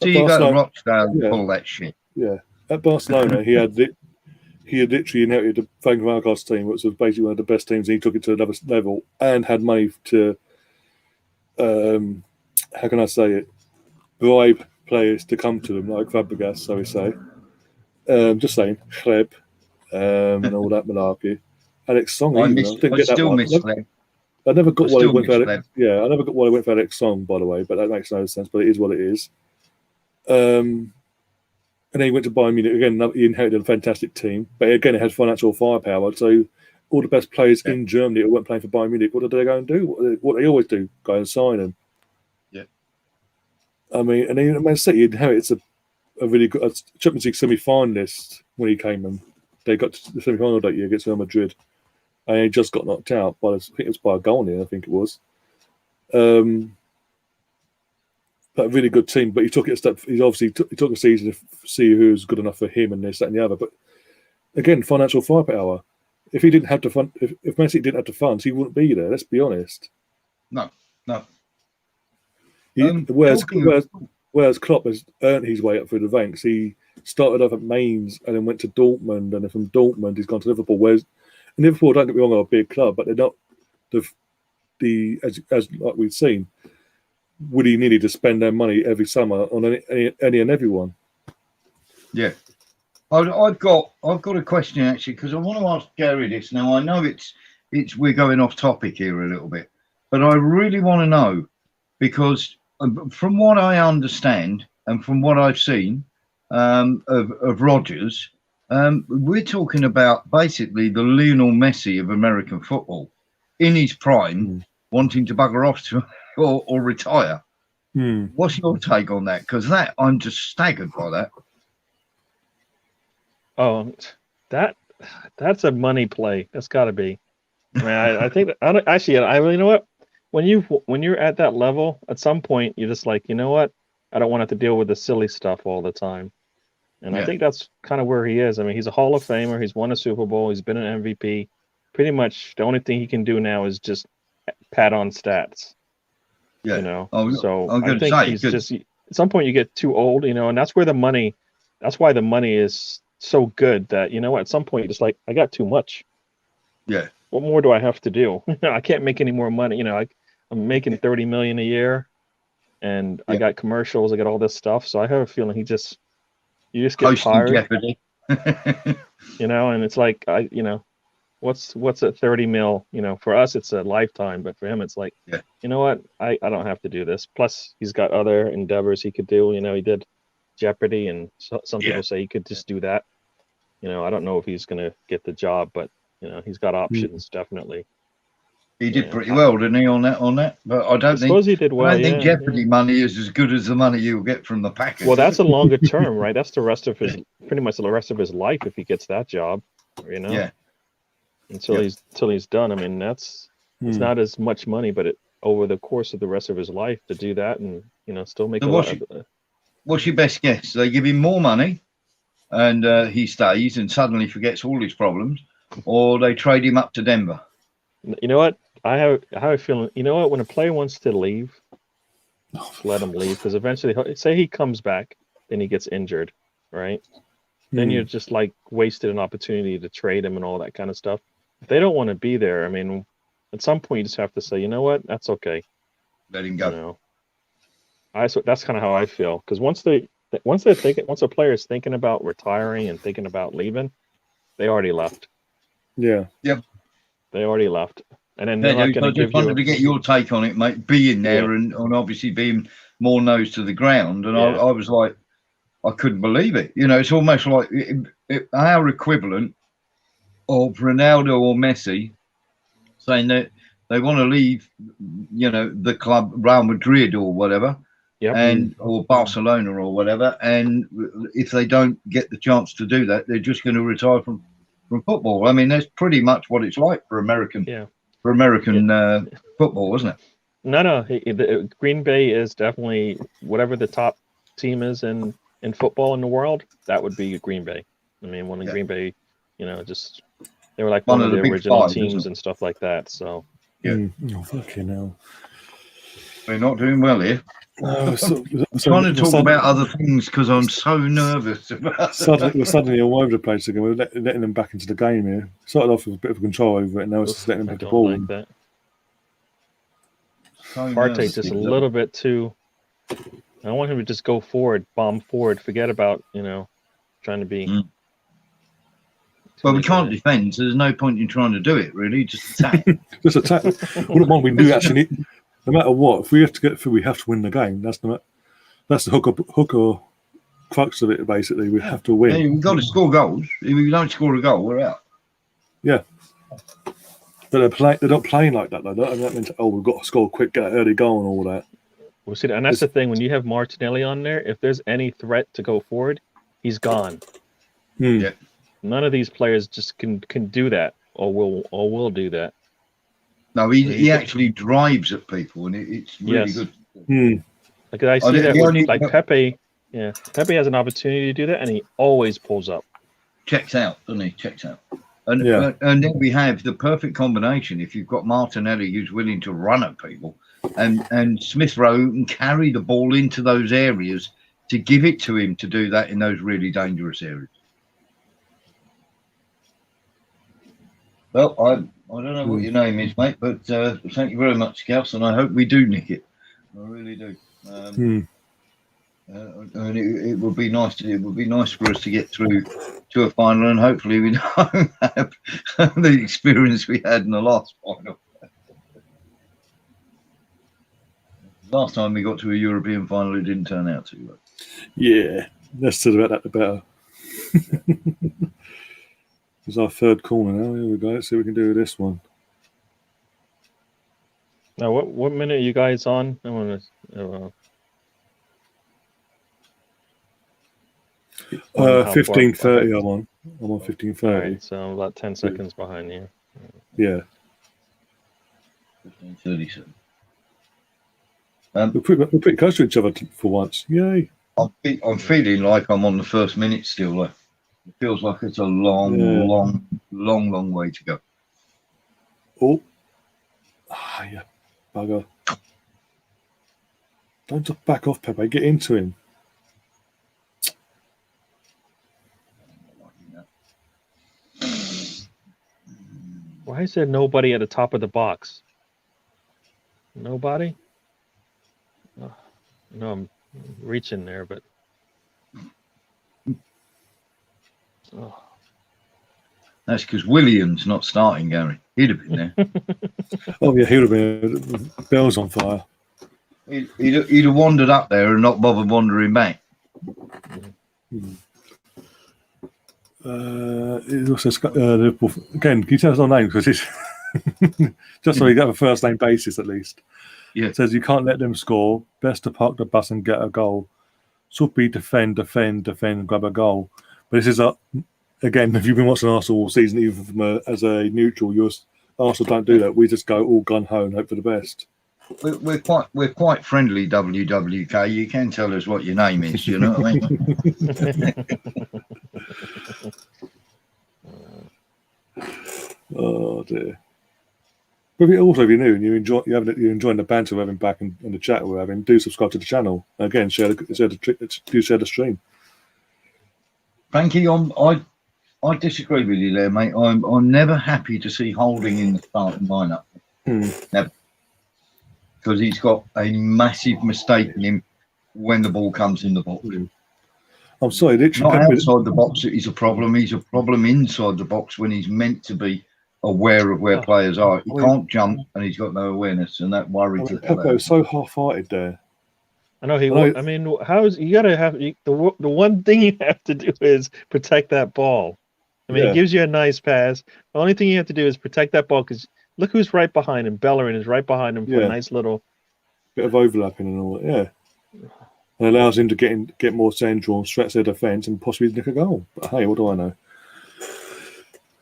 So you go to Rochdale and pull that shit. Yeah. At Barcelona, he had literally inherited the Frank Marcos team, which was basically one of the best teams. And he took it to another level and had money to, how can I say it, bribe players to come to them, like Fabregas, so we say. Just saying, Hreb, and all that malarkey. Alex Song, I didn't get that one. I never got why he went for Alex. Yeah, I never got why he went for Alex Song, by the way, but that makes no sense. But it is what it is. And then he went to Bayern Munich again. He inherited a fantastic team, but again, it had financial firepower. So all the best players in Germany who weren't playing for Bayern Munich, what did they go and do? What they always do, go and sign them. Yeah. I mean, and then Man City inherits a really good Champions League semi-finalist when he came in. They got to the semi-final that year against Real Madrid, and he just got knocked out by, I think it was by a goal in, I think it was. But a really good team. But he took it a step. He obviously took a season to see who's good enough for him and this, that, and the other. But again, financial firepower. If he didn't have the fund, if Man City didn't have the funds, he wouldn't be there. Let's be honest. No. Whereas Klopp has earned his way up through the ranks. He started off at Mainz and then went to Dortmund, and then from Dortmund he's gone to Liverpool. Whereas Liverpool, don't get me wrong, are a big club, but they're not as like we've seen. Would he needed to spend their money every summer on any and everyone? Yeah, I've got a question actually, because I want to ask Gary this. Now I know it's we're going off topic here a little bit, but I really want to know, because from what I understand and from what I've seen of Rodgers, we're talking about basically the Lionel Messi of American football, in his prime, wanting to bugger off to or retire. What's your take on that? Because I'm just staggered by that. Oh, that's a money play. That's got to be. I mean, I think you know what? When you're at that level, at some point you're just like, you know what? I don't want to have to deal with the silly stuff all the time. And I think that's kind of where he is. I mean, he's a Hall of Famer. He's won a Super Bowl. He's been an MVP. Pretty much the only thing he can do now is just pat on stats. Yeah. You know. So I think he's just at some point you get too old, you know, and that's why the money is so good that, you know, at some point you're just like, I got too much. Yeah. What more do I have to do? I can't make any more money. You know, I'm making $30 million a year, and I got commercials. I got all this stuff. So I have a feeling you just get tired. Jeopardy. You know, and it's like what's at 30 mil? You know, for us it's a lifetime, but for him it's like, you know what? I don't have to do this. Plus he's got other endeavors he could do. You know, he did Jeopardy, and some people say he could just do that. You know, I don't know if he's gonna get the job, but you know, he's got options definitely. He did pretty well, didn't he, on that? But I suppose he did well. I don't think Jeopardy money is as good as the money you'll get from the Packers. Well, that's a longer term, right? That's pretty much the rest of his life if he gets that job, you know. Yeah. Until he's done. I mean, it's not as much money, but over the course of the rest of his life to do that, and you know, still make what's your best guess? They give him more money, and he stays and suddenly forgets all his problems, or they trade him up to Denver? You know what? I have a feeling. You know what? When a player wants to leave, let him leave, because eventually, say he comes back, then he gets injured, right? Then you're just like wasted an opportunity to trade him and all that kind of stuff. If they don't want to be there, I mean, at some point you just have to say, you know what? That's okay. Let him go. You know? That's kind of how I feel, because once a player is thinking about retiring and thinking about leaving, they already left. Yeah. Yep. They already left. And then I just wanted to get your take on it, mate. Being there and obviously being more nose to the ground, and I was like, I couldn't believe it. You know, it's almost like our equivalent of Ronaldo or Messi saying that they want to leave, you know, the club, Real Madrid or whatever, or Barcelona or whatever, and if they don't get the chance to do that, they're just going to retire from from football. I mean, that's pretty much what it's like for American football, isn't it? No. Green Bay is definitely whatever the top team is in football in the world. That would be Green Bay. I mean, when Green Bay, just they were like one of the original teams and stuff like that. So yeah, oh fucking hell, we're not doing well here. I'm trying to talk about other things because I'm so nervous about we're suddenly all over the place again. We're letting them back into the game here. Started off with a bit of control over it, now it's just letting them hit the ball. Like that. Partey just a little bit too. I want him to just go forward, bomb forward, forget about trying to be. Well, we can't defend, so there's no point in trying to do it. Really, just attack. Just attack. Wouldn't mind we do actually. No matter what, if we have to get through, we have to win the game. That's the hook or crux of it. Basically, we have to win. Yeah, we've got to score goals. If we don't score a goal, we're out. Yeah, but they're not playing like that though. That means we've got to score quick, get an early goal, and all that. Well, see, and that's the thing. When you have Martinelli on there, if there's any threat to go forward, he's gone. Yeah. None of these players just can do that, or will do that. No, he actually drives at people, and it's really good. Like I see that with, Pepe. Yeah, Pepe has an opportunity to do that, and he always pulls up. Checks out, doesn't he? Checks out. And then we have the perfect combination. If you've got Martinelli who's willing to run at people, and Smith Rowe can carry the ball into those areas to give it to him to do that in those really dangerous areas. Well, I don't know what your name is, mate, but thank you very much, Scouse, and I hope we do nick it. I really do. And it would be nice. It would be nice for us to get through to a final, and hopefully we don't have the experience we had in the last final. Last time we got to a European final, it didn't turn out too well. Yeah, less said about that, the better. It's our third corner now. Here we go. Let's see what we can do with this one. Now, what minute are you guys on? I want to. 15:30. I'm on 15:30. Right, so I'm about 10 seconds behind you. Yeah. 15:37. We're pretty close to each other for once. Yay! I'm feeling like I'm on the first minute still. Like, it feels like it's a long way to go. Oh, yeah, bugger! Don't just back off, Pepe. Get into him. Why is there nobody at the top of the box? Nobody? Oh, no, I'm reaching there, but. Oh. That's because William's not starting, Gary. He'd have been there. Oh yeah, he would have been. Bells on fire. He'd have wandered up there and not bothered wandering back. It also Liverpool again. Can you tell us our name because it's just so we get a first name basis at least. Yeah. It says you can't let them score. Best to park the bus and get a goal. Should be defend, grab a goal. But this is again, if you've been watching Arsenal all season, even from as a neutral, Arsenal don't do that. We just go all gun ho and hope for the best. We're quite friendly, WWK. You can tell us what your name is. You know what I mean? Oh dear. But also, if you're new and you're enjoying the banter we're having back and the chat we're having, do subscribe to the channel. Again, share the stream. Frankie, I disagree with you there, mate. I'm never happy to see Holding in the starting lineup. Never. Because he's got a massive mistake in him when the ball comes in the box. I'm sorry, literally. Not outside the box he's a problem. He's a problem inside the box when he's meant to be aware of where players are. He can't jump and he's got no awareness, and that worries me. Pepe was so half-hearted there. I know he. I mean, you gotta have the one thing you have to do is protect that ball. I mean, it gives you a nice pass. The only thing you have to do is protect that ball because look who's right behind him. Bellerin is right behind him for a nice little bit of overlapping and all that. Yeah, and allows him to get more central and stretch their defence and possibly nick a goal. But hey, what do I know?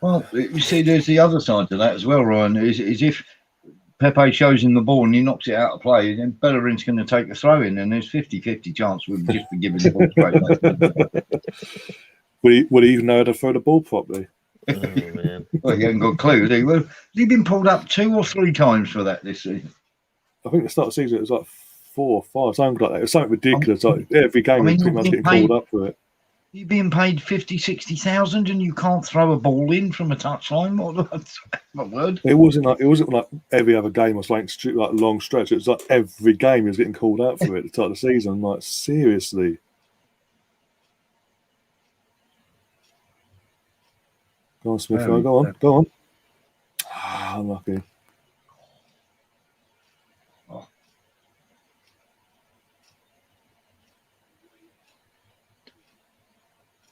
Well, you see, there's the other side to that as well, Ryan. Is if Pepe shows him the ball and he knocks it out of play, then Bellerin's going to take a throw in, and there's 50-50 chance we'll just be giving the ball straight back. Would he even know how to throw the ball properly? Oh man! Well, he hasn't got a clue. Has he been pulled up 2 or 3 times for that this season? I think the start of the season it was like 4 or 5, something like that. It was something ridiculous. Like every game, he was pretty much getting called up for it. You're being paid 50,000-60,000, and you can't throw a ball in from a touchline. What word? It wasn't like every other game was like long stretch. It was like every game he was getting called out for it at the start of the season. Like seriously. Go on, Smith. Go on. Ah, unlucky.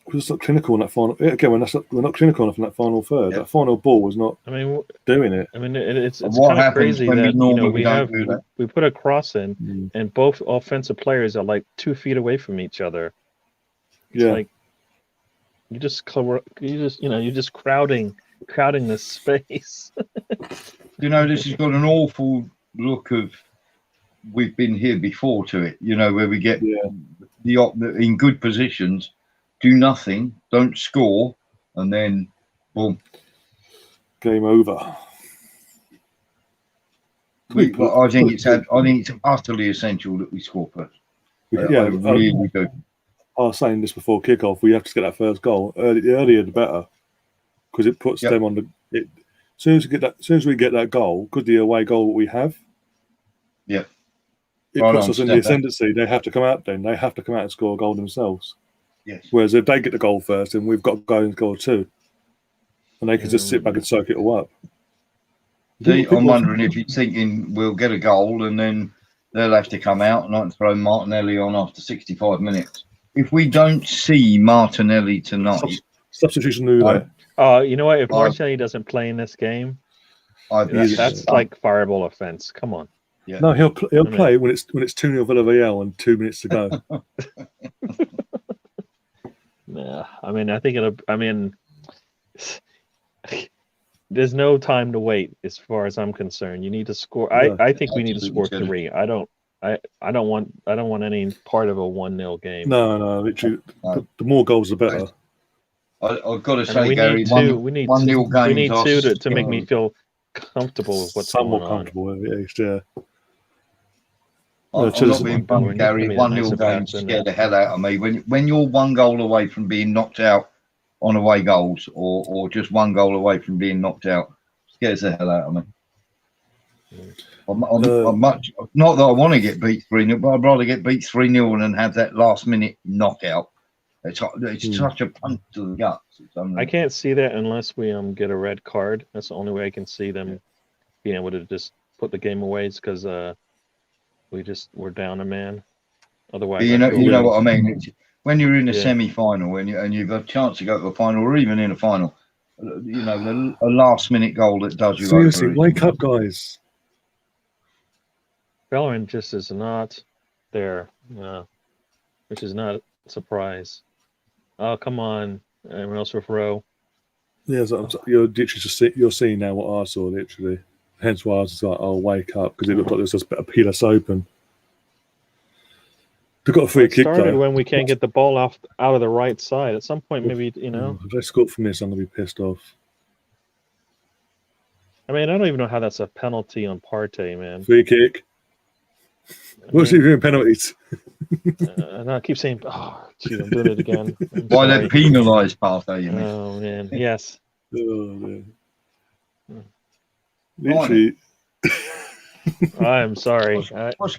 We're just not clinical in that final. Again, we're not clinical enough in that final third. That final ball was not. Doing it. I mean, it's kind of crazy that we put a cross in, and both offensive players are like 2 feet away from each other. It's like you're just crowding this space. This has got an awful look of we've been here before to it. Where we get in good positions. Do nothing, don't score, and then boom, game over. I think it's utterly essential that we score first. I really do. I was saying this before kickoff. We have to get that first goal. The earlier the better, because it puts them on the. As soon as we get that goal, because the away goal that we have, it puts us in the ascendancy. They have to come out. Then they have to come out and score a goal themselves. Yes. Whereas if they get the goal first, then we've got to go and score 2, and they can just sit back and soak it all up. I'm wondering if he's thinking we'll get a goal and then they'll have to come out and I can throw Martinelli on after 65 minutes. If we don't see Martinelli tonight, substitution there. Oh, you know what? If Martinelli doesn't play in this game, that's like fireable offense. Come on. Yeah. No, he'll play when it's 2-0 Villarreal and 2 minutes to go. Yeah, there's no time to wait as far as I'm concerned. You need to score. I think we need to score 3. I don't want any part of a 1-0 game. No, literally, the more goals the better. I've got to say, Gary, we need 1-0 games. We need 2 to make me feel comfortable with what's going on. Somewhat comfortable, at least, yeah. I'm not being funny, Gary. 1-0 games scare the hell out of me. When you're 1 goal away from being knocked out on away goals, or just 1 goal away from being knocked out, scares the hell out of me. I'm much not that I want to get beat 3-0, but I'd rather get beat 3-0 than have that last minute knockout. It's such a punch to the guts. I can't see that unless we get a red card. That's the only way I can see them being able to just put the game away. It's because we're down a man. Otherwise, you know what I mean. When you're in a semi-final and you've got a chance to go to a final or even in a final, a last-minute goal that does you seriously, over. Wake up, guys. Bellerin just is not there, which is not a surprise. Oh, come on, everyone else with row. Yeah, you're seeing now what I saw, literally. Hence why I was like, "Oh, wake up," because it looked like there was just a peel us open. They've got a free kick though. When we can't get the ball out of the right side. At some point, maybe If they score from this, I'm gonna be pissed off. I mean, I don't even know how that's a penalty on Partey, man. Free kick. What's he doing penalties? And I keep saying, "Oh, gee, I'm doing it again." Why they penalise Partey? You mean? Oh man, yes. Oh man. Literally. I'm sorry.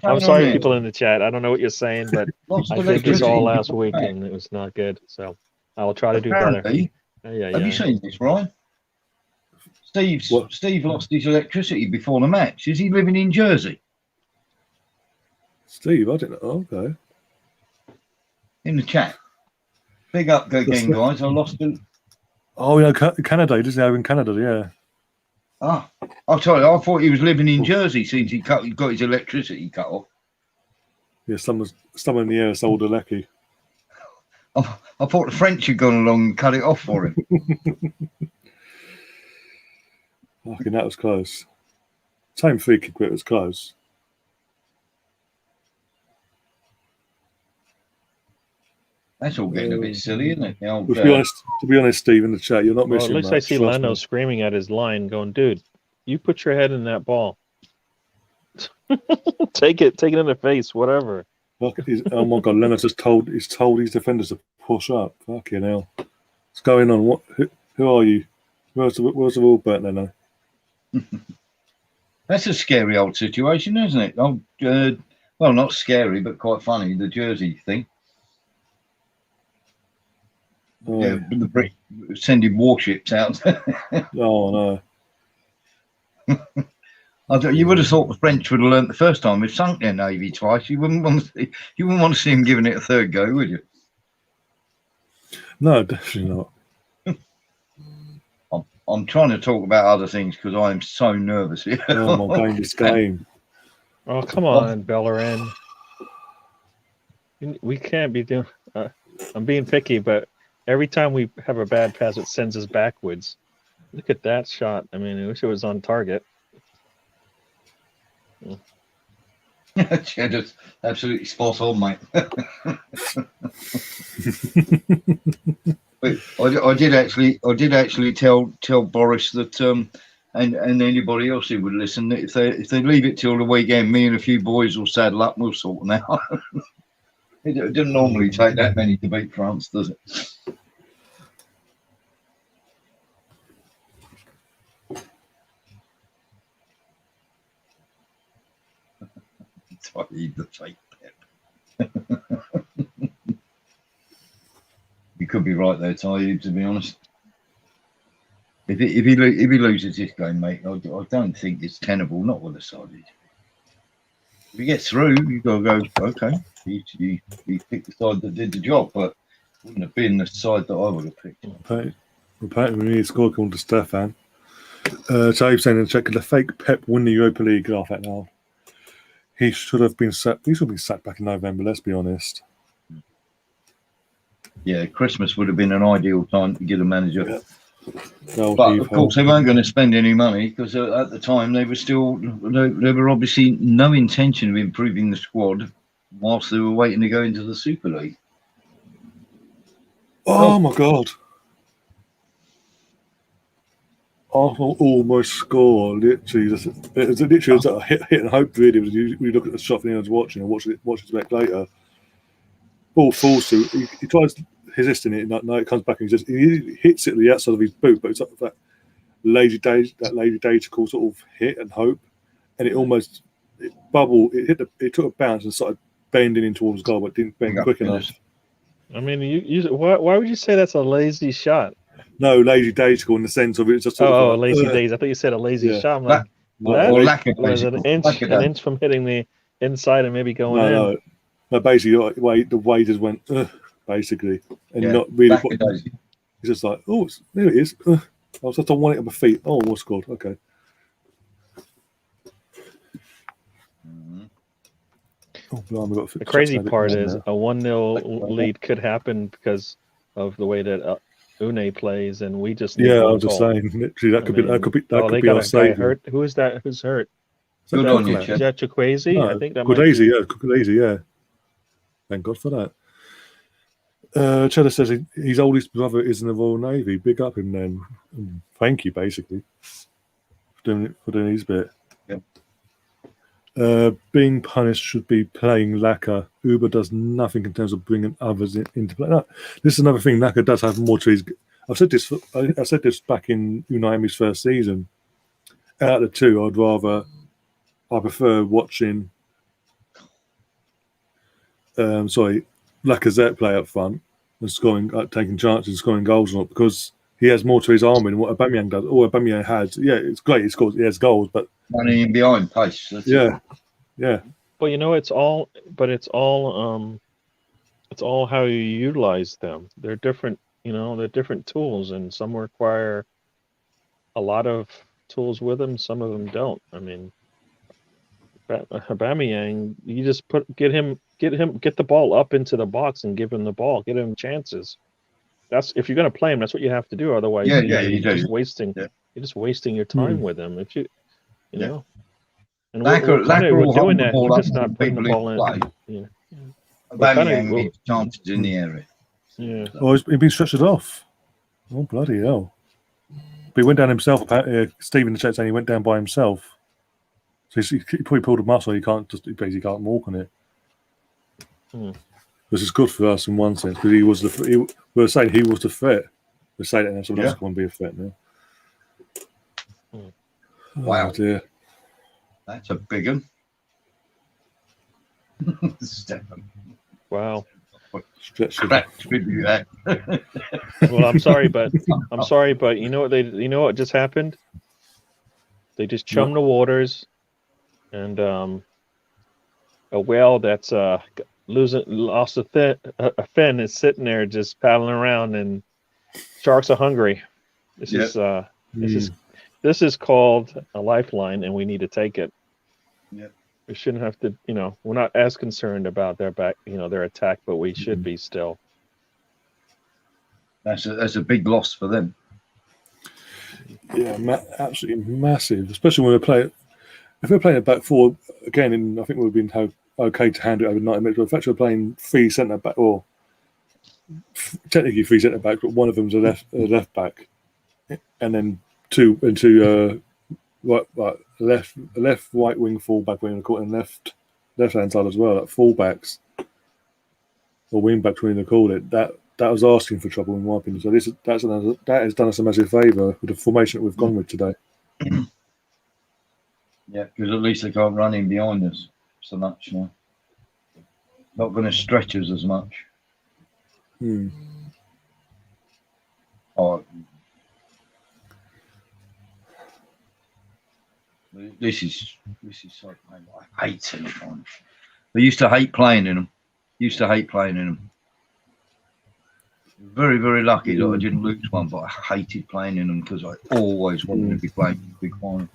I'm sorry, people in the chat. I don't know what you're saying, but I think it's all last week and it was not good. So I will try to do better. Have you seen this, Ryan? Steve lost his electricity before the match. Is he living in Jersey? Steve, I didn't know. Okay. In the chat. Big up again, guys. I lost it. Oh, yeah, Canada. Does he have in Canada? Yeah. Ah, I'll tell you, I thought he was living in Jersey since he got his electricity cut off. Yeah, someone in the air sold a lecky. I thought the French had gone along and cut it off for him. Fucking that was close. Same free kick, but it was close. That's all getting a bit silly, isn't it? To be honest, Steve, in the chat, you're not missing at least much. I see Leno screaming at his line, going, "Dude, you put your head in that ball. take it in the face, whatever." Oh my God, Leonard he's told his defenders to push up. Fucking hell, what's going on? What? Who are you? Where's the ball, Bert Leno? That's a scary old situation, isn't it? Oh, well, not scary, but quite funny. The jersey thing. Oh. Yeah, the Brit sending warships out. Oh no. You would have thought the French would have learnt the first time. They've sunk their navy twice. You wouldn't want to see them giving it a third go, would you? No, definitely not. I'm trying to talk about other things because I am so nervous here. Oh my God, this game. Oh, come on, Bellerin. We can't be doing. I'm being picky, but every time we have a bad pass, it sends us backwards. Look at that shot. I mean, I wish it was on target. Yeah, just absolutely spot on, mate. Wait, I did actually tell Boris that and anybody else who would listen that if they leave it till the weekend, me and a few boys will saddle up and we'll sort them out. It doesn't normally take that many to beat France, does it? I need the fake Pep. You could be right there, Tayyip, to be honest. If he loses this game, mate, I don't think it's tenable, not with the side. If he gets through, you've got to go, okay, he picked the side that did the job, but wouldn't have been the side that I would have picked. Apparently, we need a score called to Stefan. Tayyip saying in the chat, could the fake Pep win the Europa League? Laugh at now. He should have been sacked. He should have been sacked back in November. Let's be honest. Yeah, Christmas would have been an ideal time to get a manager. Yeah. But of course, they weren't going to spend any money because at the time there were obviously no intention of improving the squad whilst they were waiting to go into the Super League. Oh my God! Arsenal almost scored. Literally, it was a hit and hope video. We look at the shot and I was watching and watch it back later. Ball falls to. He tries resisting it. No, it comes back and he hits it at the outside of his boot. But it's like that Lady Data-call sort of hit and hope, and it almost bubbled. It took a bounce and started bending in towards goal, but didn't bend quick enough. I mean, why would you say that's a lazy shot? No, lazy Data-call in the sense of it's just sort of like, lazy days. I thought you said a lazy shot. I'm like, that was an inch from hitting the inside and maybe going in. No, basically, the way just went, basically, and not really. It's just like, there it is. I was just on one at my feet. Oh, what scored? Okay. The crazy part is a 1-0 lead could happen because of the way that Une plays, and we just I was just saying, literally, that could be our saving. Hurt. Who is that? Who's hurt? Is that Chukwueze? No, I think that Chukwueze, yeah. Thank God for that. Cheddar says his oldest brother is in the Royal Navy. Big up him then. Thank you, basically, for doing his bit. Yeah. Being punished should be playing Laka. Uber does nothing in terms of bringing others into play. No, this is another thing. Laka does have more to his. I said this back in Unai's first season. Out of the two, I prefer watching. Lacazette play up front and scoring, taking chances, scoring goals, not because he has more to his arm than what Aubameyang does. All Aubameyang has, it's great. He has goals, but running in behind pace. Yeah. Well, it's all how you utilize them. They're different. They're different tools, and some require a lot of tools with them. Some of them don't. I mean, Aubameyang, you just get the ball up into the box and give him the ball, get him chances. That's if you're going to play him, that's what you have to do. Otherwise, you do. Just wasting You're just wasting your time with them if you know. And Lacquer we're doing that. ball We're up just not putting the ball in. Yeah. Aubameyang chances in the area. Yeah. Oh, he's been stretched off. Oh, bloody hell. But he went down himself. Steve in the chat saying he went down by himself. So he probably pulled a muscle. He basically can't walk on it. This is good for us in one sense because he was we're saying he was the threat. We're saying that now, someone else can be a threat now. Wow. Oh, dear. That's a big one. Stefan. Wow. Well, I'm sorry, but you know what just happened? They just chummed the waters, and a whale that's lost a fin is sitting there just paddling around, and sharks are hungry. This is called a lifeline, and we need to take it. Yep. We shouldn't have to, we're not as concerned about their attack, but we should be still. That's a big loss for them. Yeah, absolutely massive, especially when if we're playing a back four again, and I think we've been okay to handle it over 90 minutes. But in fact, we're playing three centre back, or technically three centre back, but one of them's a left back, and then two left right wing full back wing and left hand side as well, like full backs or wing backs when you call it. That was asking for trouble in my opinion. So that has done us a massive favour with the formation that we've gone with today. Yeah, because at least they can't run in behind us so much now. Not going to stretch us as much. Oh, this is so painful. I hate semi-finals. I used to hate playing in them. Very, very lucky that I didn't lose one, but I hated playing in them because I always wanted to be playing in the big final.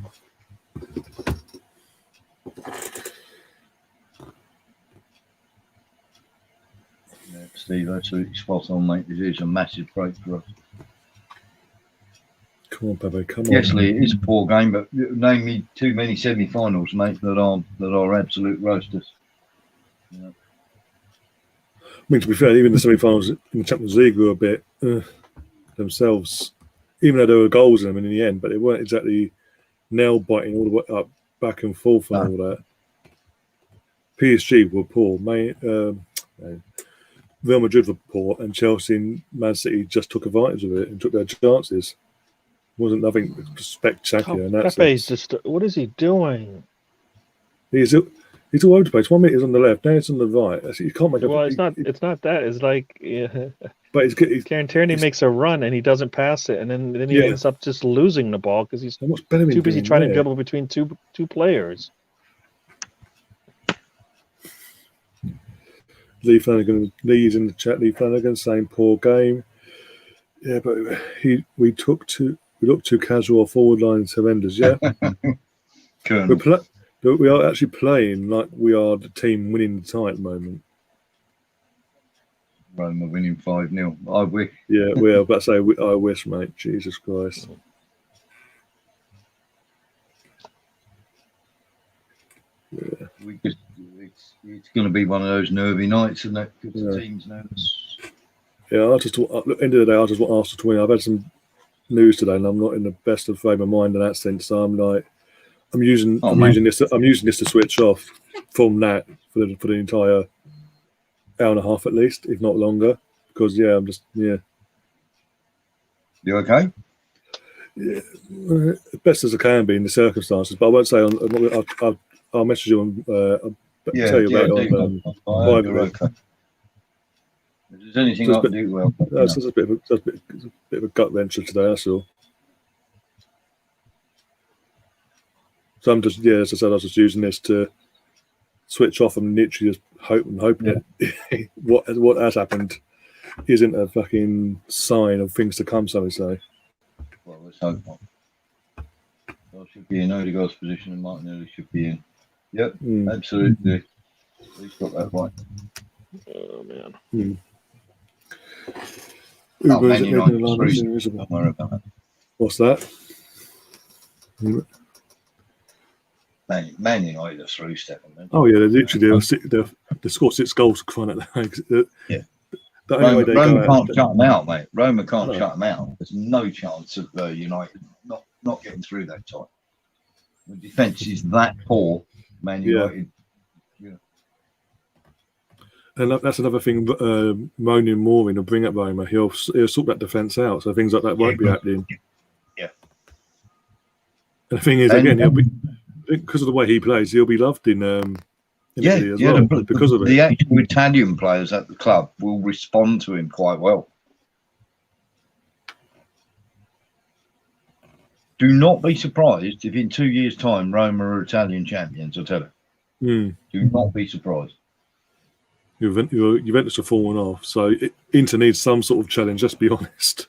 Yeah, Steve, absolutely spot on, mate. This is a massive break for us. Come on, Pepe, come on. Yes, Lee, it is a poor game, but name me too many semi-finals, mate, that are absolute roasters. Yeah. I mean, to be fair, even the semi-finals in the Champions League were a bit themselves, even though there were goals in them in the end, but they weren't exactly nail-biting all the way up, back and forth and all that. PSG were poor. Real Madrid were poor, and Chelsea and Man City just took advantage of it and took their chances. Wasn't nothing spectacular. Pepe's just, what is he doing? He's all over the place. 1 minute is on the left, now it's on the right. You can't make. Well, it's not that. It's like, but Kieran Tierney makes a run and he doesn't pass it, and then he ends up just losing the ball because he's too busy trying to dribble between two players. Lee Flanagan, Lee's in the chat. Lee Flanagan saying poor game. Yeah, but we looked too casual. Our forward line's horrendous. Yeah, we are actually playing like we are the team winning the tie at the moment. Roma winning 5-0. I wish. Yeah, we are. But I wish, mate. Jesus Christ. Yeah. It's going to be one of those nervy nights, isn't it? Because the team's nervous. Yeah, at the end of the day, I just want Arsenal to win. I've had some news today, and I'm not in the best of frame of mind in that sense. So I'm like, I'm using this to switch off from that for the entire hour and a half at least, if not longer. Because I'm just You okay? Yeah, best as I can be in the circumstances. But I won't say I'll message you on. I'll tell you about it on you're okay. If there's anything I can do, well, that's a bit of a gut wrencher today. That's all. So I'm just, as I said, I was just using this to switch off and literally just hoping that what has happened isn't a fucking sign of things to come, so we say. Well, let's hope not. Well, should be in Odegaard's position and Martinelli should be in. Yep, absolutely. He's got that right. Oh, man. Man United, don't worry about that. What's that? Man United are through, Stefan. Oh yeah, they score 6 goals crying at the Yeah. The only way they Roma go can't out, shut them out, mate. Roma can't shut them out. There's no chance of United not getting through that time. The defence is that poor, Man United. Yeah. And that's another thing. Moaning Morin will bring up Roma. He'll sort that defence out, so things like that won't be happening. Yeah. And the thing is, again, he'll be, because of the way he plays, he'll be loved in Italy as well. Because of it, the actual Italian players at the club will respond to him quite well. Do not be surprised if in 2 years' time Roma are Italian champions. I'll tell you. Do not be surprised. Juventus are falling off, so Inter needs some sort of challenge. Let's be honest.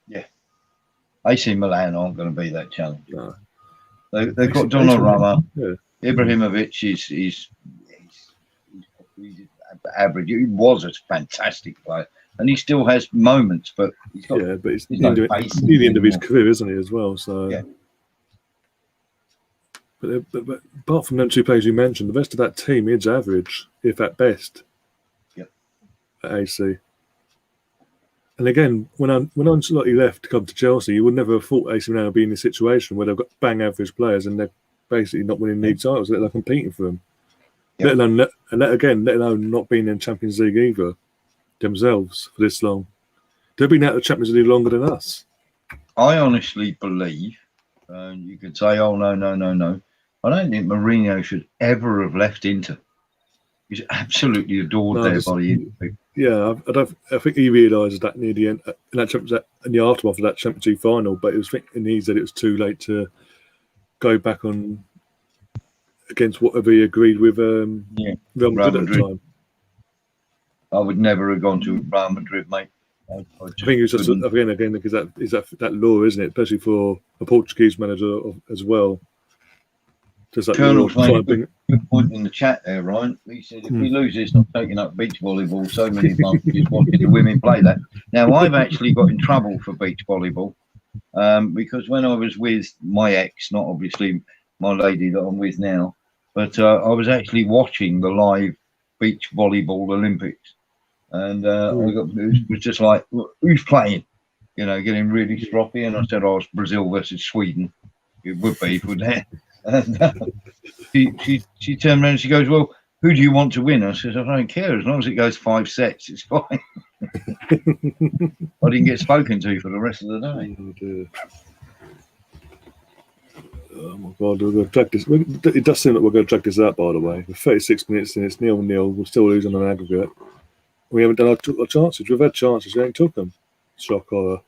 Yeah, AC Milan aren't going to be that challenge. No. They've got Donnarumma. Yeah. Ibrahimovic is average. He was a fantastic player, and he still has moments, but he's got, but he's near the end of his career, isn't he, as well? So, yeah. But apart from them 2 players you mentioned, the rest of that team is average, if at best. Yep. At AC. And again, when Ancelotti left to come to Chelsea, you would never have thought AC Milan would be in a situation where they've got bang average players and they're basically not winning league titles, let alone competing for them. Yep. Let alone not being in Champions League either themselves for this long. They've been out of the Champions League longer than us. I honestly believe, you could say, oh, no. I don't think Mourinho should ever have left Inter. He's absolutely adored there by the Inter. Yeah, I think he realised that near the end, in the aftermath of that Champions League final, but he said it was too late to go back on against whatever he agreed with Real Madrid at the time. I would never have gone to Real Madrid, mate. I think it's just again because that law, isn't it? Especially for a Portuguese manager as well. Just like Colonel's made a good point in the chat there, Ryan. He said if we lose this, not taking up beach volleyball, so many advantages watching the women play that. Now I've actually got in trouble for beach volleyball because when I was with my ex, not obviously my lady that I'm with now, but I was actually watching the live beach volleyball Olympics. And it was just like, who's playing? You know, getting really stroppy. And I said, oh, it's Brazil versus Sweden. It would be, wouldn't it? And she turned around and she goes, well, who do you want to win? I said, I don't care. As long as it goes 5 sets, it's fine. I didn't get spoken to for the rest of the day. Oh, dear. Oh my God, we're going to drag this. It does seem like we're going to drag this out, by the way. With 36 minutes and it's 0-0, we're still losing on aggregate. We haven't done our chances. We've had chances. We ain't took them. Shock horror.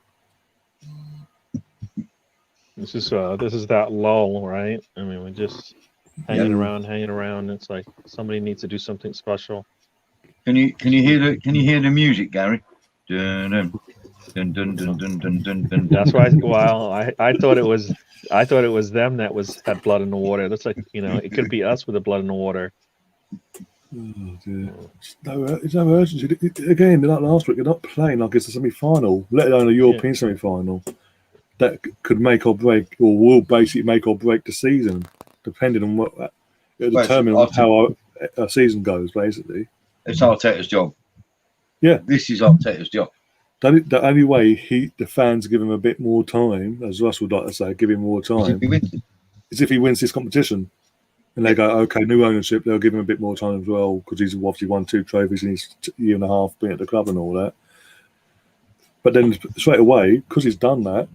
This is that lull, right? I mean, we're just hanging around. It's like somebody needs to do something special. Can you hear the music, Gary? Dun, dun, dun, dun, dun, dun, dun, dun. That's why. Well, I thought it was them that had blood in the water. That's like, it could be us with the blood in the water. Oh dear. There's no urgency. Again, like last week, you're not playing like it's a semi-final, let alone a European semi-final. That could make or break, or will basically make or break the season, depending on what it'll determine how our season goes. Basically, it's Arteta's job. Yeah, this is Arteta's job. The only way the fans give him a bit more time, as Russ would like to say, give him more time, is if he wins this competition. And they go, okay, new ownership, they'll give him a bit more time as well because he's obviously won 2 trophies in his year and a half being at the club and all that. But then straight away, because he's done that,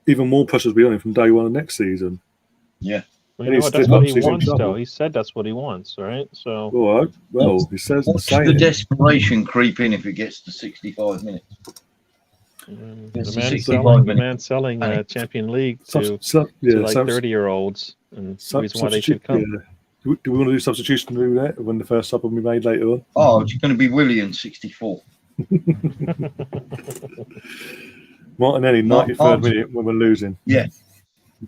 even more pressure will be on him from day one of next season. Yeah. Well, that's what he wants, though. He said that's what he wants, right? So. All right. Well, he says the desperation creep in if it gets to 65 minutes. The man selling Champion League to 30-year-olds, and the reason why they should come. Yeah. Do we want to do substitution to do that when the first sub will be made later on? Oh, it's going to be Willian, 64. Martinelli, 93rd minute when we're losing. Yeah.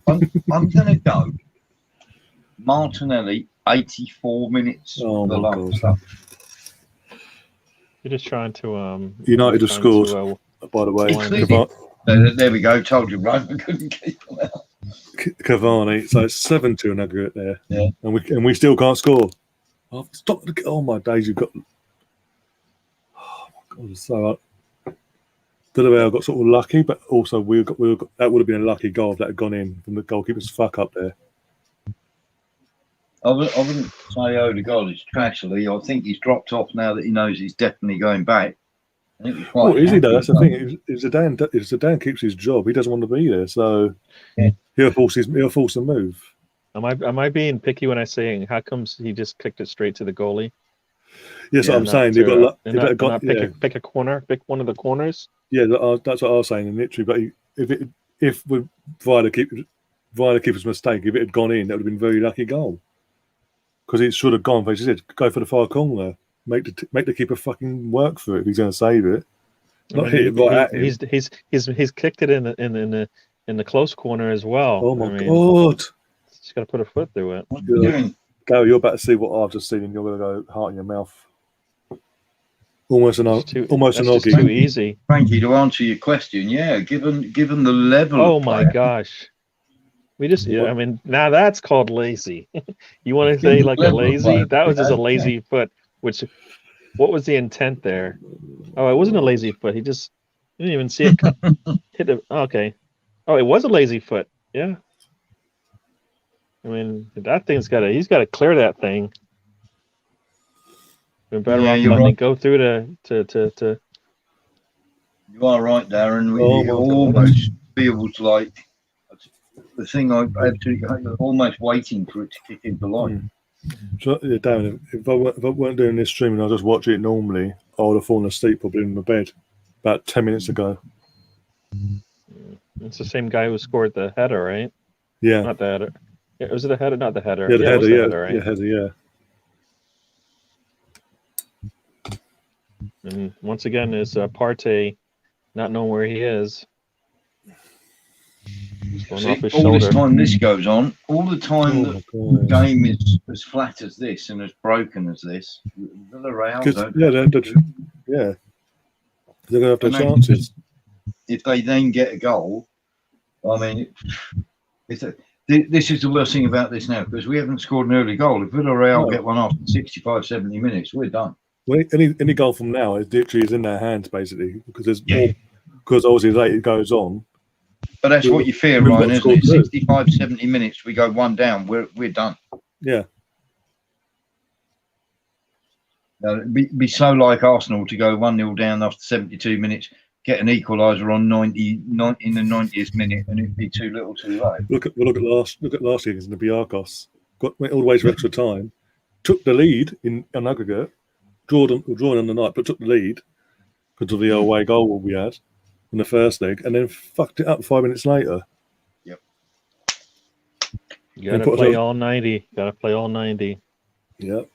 I'm going to go Martinelli, 84 minutes. Oh, my God. You're just trying to... United have scored. By the way, there we go. Told you, right? We couldn't keep them out. Cavani. So it's 7-2 in aggregate there. Yeah. And we still can't score. Oh, stop! Oh my days! You've got. Oh my God! So Villarreal got sort of lucky, but also we got that would have been a lucky goal if that had gone in from the goalkeeper's fuck up there. I wouldn't say Odegaard is trashly. I think he's dropped off now that he knows he's definitely going back. I think he's quite. Is he though? That's the thing. If Zidane keeps his job, he doesn't want to be there, so he'll force a move. Am I being picky when I say how comes he just kicked it straight to the goalie? Yes, I'm saying they've got. Pick a corner, pick one of the corners. Yeah, that's what I was saying literally. But if via the keeper's mistake, if it had gone in, that would have been a very lucky goal. Because it should have gone. But he said, go for the far corner, make the keeper fucking work for it if he's going to save it. Not hit it right at him. He's kicked it in the close corner as well. Oh my God! Just got to put a foot through it. What are you doing? Gary, you're about to see what I've just seen, and you're going to go heart in your mouth. Almost an oggy. Too easy. Frankie, to answer your question, yeah, given the level. Oh my gosh. I mean, now that's called lazy. You want to say like a lazy? That was just a lazy foot. What was the intent there? Oh, it wasn't a lazy foot. He didn't even see it hit it. Okay. Oh, it was a lazy foot. Yeah. I mean, that thing's he's got to clear that thing. Been better off letting it go through to. You are right, Darren. It almost feels like the thing I'm almost waiting for it to kick into line. So, yeah, Darren, if I weren't doing this stream and I just watch it normally, I would have fallen asleep probably in my bed about 10 minutes ago. It's the same guy who scored the header, right? Yeah. Not the header. Was it a header? Not the header. Yeah, the header, yeah. Header, right? Yeah, header, yeah. And once again, is Partey not knowing where he is. All this time this goes on, all the time the game is as flat as this and as broken as this, Villarreal they're going to have their chances. If they then get a goal, I mean, this is the worst thing about this now, because we haven't scored an early goal. If Villarreal get one after 65, 70 minutes, we're done. Well, any goal from now is literally in their hands, basically, because there's more. Because obviously, as it goes on. But that's what you fear, Ryan, isn't it? 65, 70 minutes, we go one down, we're done. Yeah. Now, it'd be so like Arsenal to go 1-0 down after 72 minutes, get an equaliser on 90 in the 90th minute, and it'd be too little, too late. Look at last year against Olympiacos. Went all the way to extra time, took the lead in an aggregate, drawn on the night, but took the lead because of the away goal we had in the first leg, and then fucked it up 5 minutes later. Yep. You gotta play all 90. Gotta play all 90. Yep.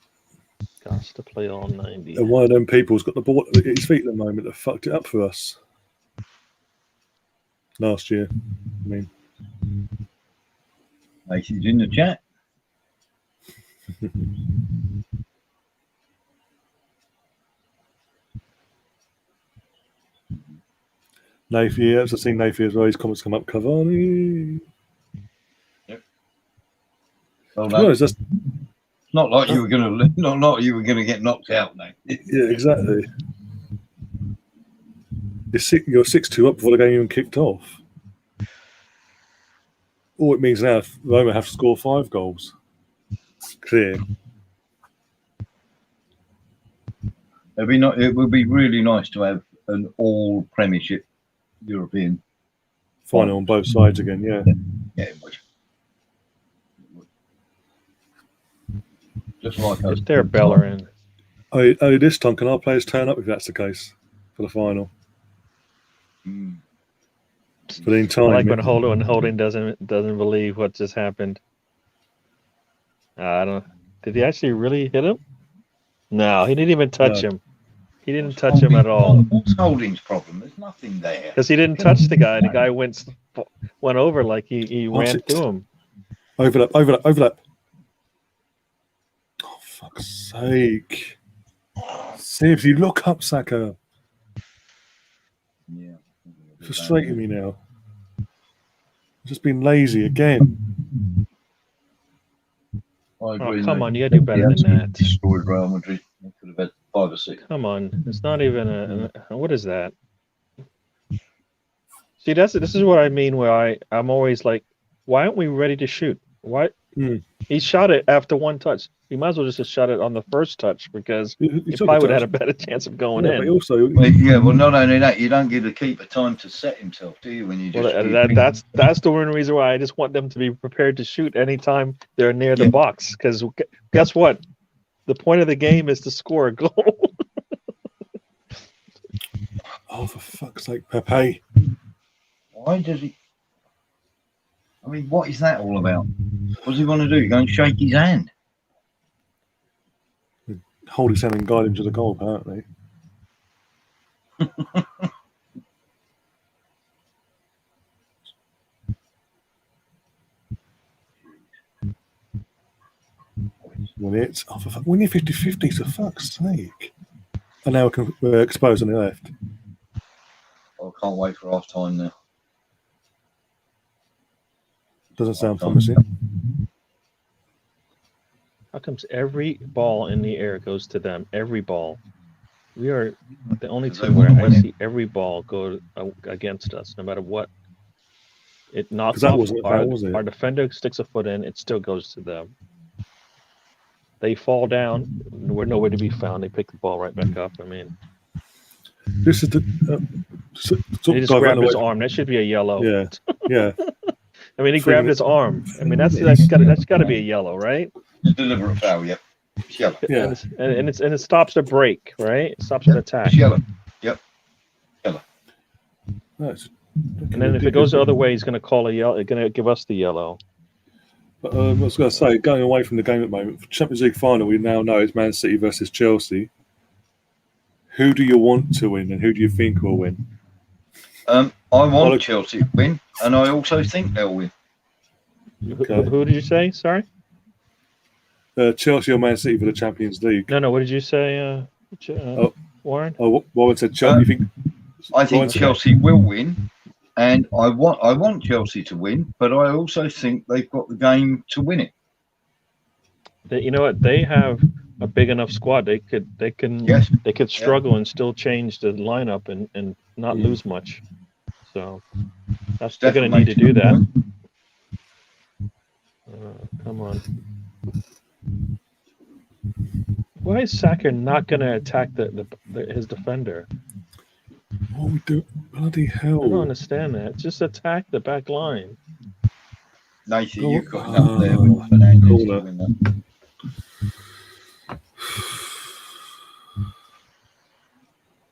Got to play all 90. And one of them people's got the ball at his feet at the moment that fucked it up for us last year. I mean, Macy's in the chat. Napier, I've seen Napier as well. His comments come up. Cavani. Yep. Well, it's not like you were gonna get knocked out, mate. Yeah, exactly. You're 6-2 up before the game even kicked off. All it means now, Roma have to score 5 goals. Clear. It would be really nice to have an all Premiership European final on both sides again. Yeah. Yeah, it would. Just like us. They're Bellerin. Oh, this time can our players turn up if that's the case for the final? For the entire. Like when Holding doesn't believe what just happened. I don't. Did he actually really hit him? No, he didn't even touch him. He didn't touch him at all. What's Holding's problem? There's nothing there. Because he didn't touch the guy. The guy went over like he ran through him. Overlap. Oh, fuck's sake. See if you look up, Saka. Yeah. Frustrating me now. Just been lazy again. I agree, come on, you gotta do better than that. Destroyed Real Madrid. They could have had 5 or 6. Come on, it's not even what is that? See, this is what I mean. Where I'm always like, why aren't we ready to shoot? Why? He shot it after one touch. He might as well just have shot it on the first touch because he probably would have had a better chance of going in. But also, well, not only that, you don't give the keeper time to set himself, do you? When you just that's the one reason why I just want them to be prepared to shoot anytime they're near the box. Because guess what? The point of the game is to score a goal. Oh, for fuck's sake, Pepe! Why does he? I mean, what is that all about? What does he want to do? Go and shake his hand? Hold his hand and guide him to the goal, apparently. We need 50-50, for fuck's sake. And now we're exposed on the left. I can't wait for half time now. Doesn't sound promising. How comes every ball in the air goes to them? Every ball. We are the only team where I see every ball go against us, no matter what. It knocks off our defender, sticks a foot in, it still goes to them. They fall down, we're nowhere to be found. They pick the ball right back up. I mean, this is the. He just grabbed his arm. That should be a yellow. Yeah, yeah. I mean, he grabbed his arm. I mean, that's got to be a yellow, right? Deliberate foul, yep. It's yellow. Yeah. And it stops a break, right? It stops an attack. It's yellow. Yep. Yellow. Nice. And then if it goes the other way, he's going to call a yellow. Going to give us the yellow. But I was going to say, going away from the game at the moment, for Champions League final, we now know it's Man City versus Chelsea. Who do you want to win, and who do you think will win? I want Chelsea to win, and I also think they'll win. Okay. Who did you say? Sorry. Chelsea or Man City for the Champions League. No. What did you say, Warren? Warren said Chelsea. I think Chelsea will win, and I want Chelsea to win, but I also think they've got the game to win it. You know what? They have a big enough squad. They could struggle and still change the lineup and not lose much. So they're going to need to do that. Come on. Why is Saka not going to attack his defender? What we do? Bloody hell! I don't understand that. Just attack the back line. Nathan, you've got enough there with Fernandes to win that.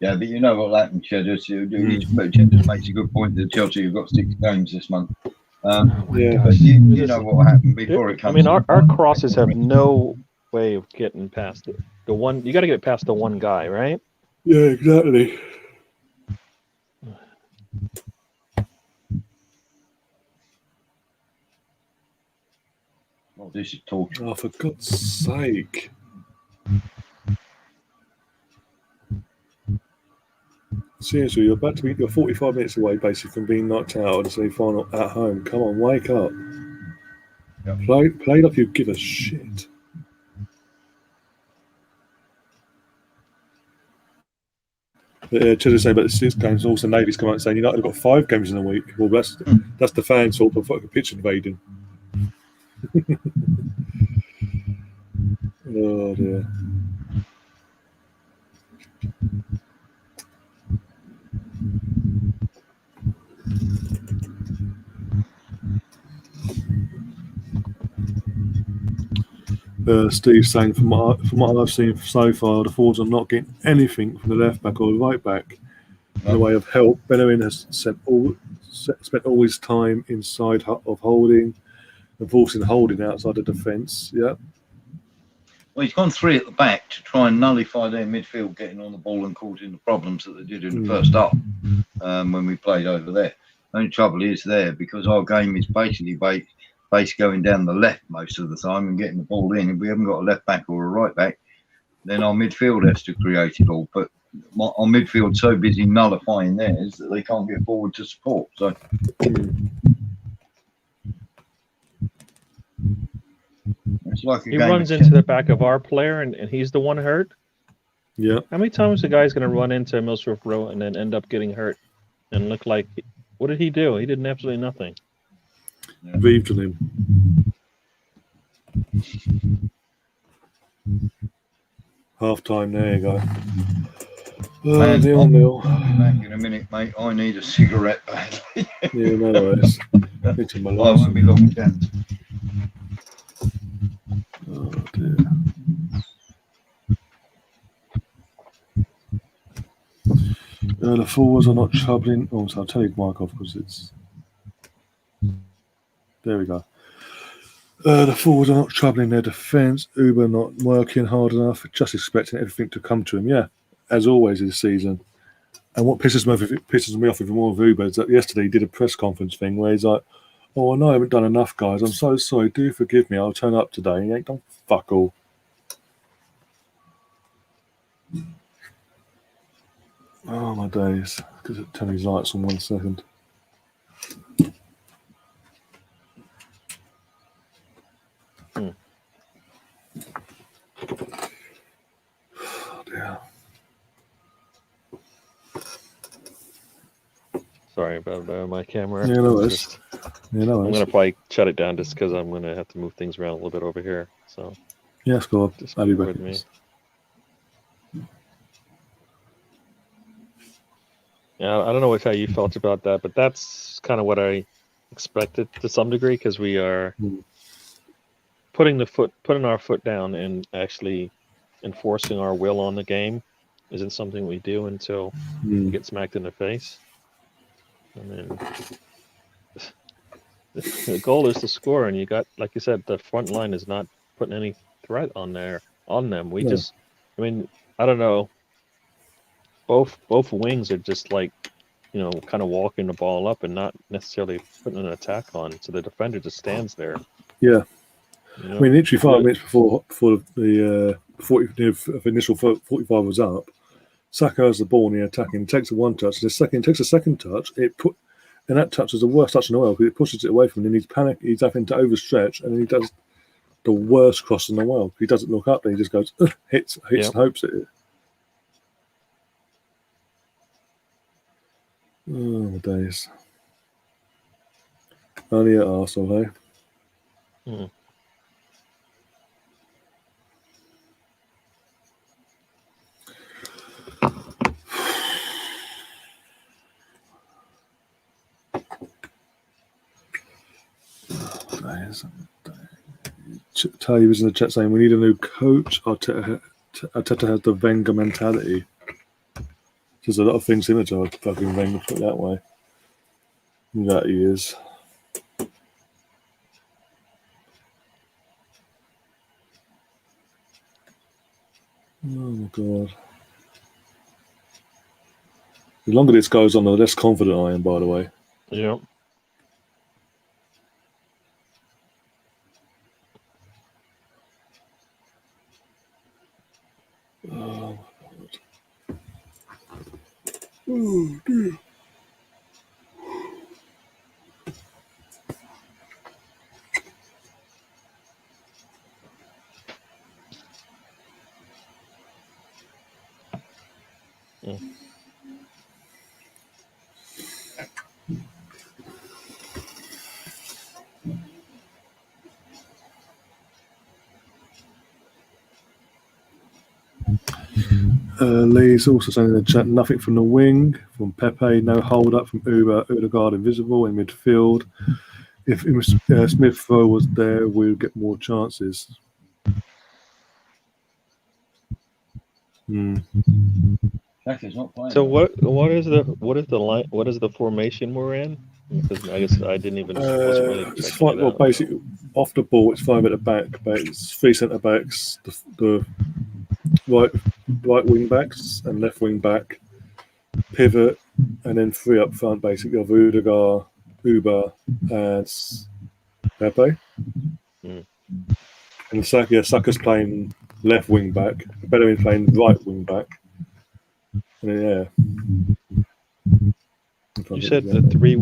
Yeah, but you know what happened, Cheddar. Cheddar makes a good point that Chelsea have got 6 games this month. But you know what happened before it comes. I mean, our crosses have no way of getting past it. The one you got to get past the one guy, right? Yeah, exactly. Oh, this is torture. Oh, for God's sake. Seriously, you're 45 minutes away basically from being knocked out of the semi-final at home. Come on, wake up. Yep. Play like you give a shit. But to say about the 6 games, also Navy's come out saying United have got 5 games in a week. Well, that's the fans sort of fucking pitch invading. Oh dear. Steve saying, from what I've seen so far, the forwards are not getting anything from the left back or the right back in the way of help. Bellerin has spent all his time inside of holding and forcing holding outside the defence. Yeah. Well, he's gone 3 at the back to try and nullify their midfield getting on the ball and causing the problems that they did in the first half when we played over there. The only trouble is there because our game is basically based going down the left most of the time and getting the ball in. If we haven't got a left back or a right back, then our midfield has to create it all. But our midfield's so busy nullifying theirs that they can't get forward to support. So It's like he runs into the back of our player, and he's the one hurt. Yeah. How many times the guy's going to run into Millsworth Row and then end up getting hurt and look like, what did he do? He did absolutely nothing. Weaved on him. Half time, there you go. Man, Nil nil. Back in a minute, mate. I need a cigarette. Yeah, no worries. I won't be long, gents. Oh dear. The forwards are not troubling. Oh, so I'll tell you mic off because it's. There we go. The forwards are not troubling their defence. Uber not working hard enough. Just expecting everything to come to him. Yeah, as always this season. And what pisses me off even more with Uber is that yesterday he did a press conference thing where he's like, "Oh, I know I haven't done enough, guys. I'm so sorry. Do forgive me. I'll turn up today." He ain't done fuck all. Oh my days! Because it turn his lights on 1 second. Oh dear. Sorry about my camera. Yeah, no worries. I'm going to probably shut it down just because I'm going to have to move things around a little bit over here. So yeah, Scott. Just I'll be bear back. with me. Yeah, I don't know how you felt about that, but that's kind of what I expected to some degree, because we are putting our foot down and actually enforcing our will on the game isn't something we do until we get smacked in the face. And then the goal is to score, and you got, like you said, the front line is not putting any threat on them. We just, I mean, I don't know. Both wings are just like, kind of walking the ball up and not necessarily putting an attack on. So the defender just stands there. Yeah. I mean, literally 5 minutes before the initial 45 was up, Saka has the ball in the attacking, takes a one touch, takes a second touch. And that touch is the worst touch in the world because it pushes it away from him. And he's panic. He's having to overstretch, and then he does the worst cross in the world. He doesn't look up. Then he just goes hits and hopes at it. Oh my days! Only at Arsenal, hey. Tally was in the chat saying we need a new coach. Arteta has the Wenger mentality. There's a lot of things similar to fucking Wenger, put it that way. That he is. Oh my god. The longer this goes on, the less confident I am, by the way. Yeah. Oh my god. Oh dear. Lee's also saying in the chat, nothing from the wing, from Pepe, no hold up from Odegaard invisible in midfield. If Smith Rowe was there, we'd get more chances. So what is the formation we're in? Because I guess I didn't even. It's fine. Well, basically, off the ball, it's 5 at the back, but it's 3 centre backs, the right wing backs and left wing back, pivot, and then 3 up front. Basically, of Odegaard, Uber, and Pepe. And Saka's playing left wing back. Bellerin's playing right wing back. And then, You said the 3.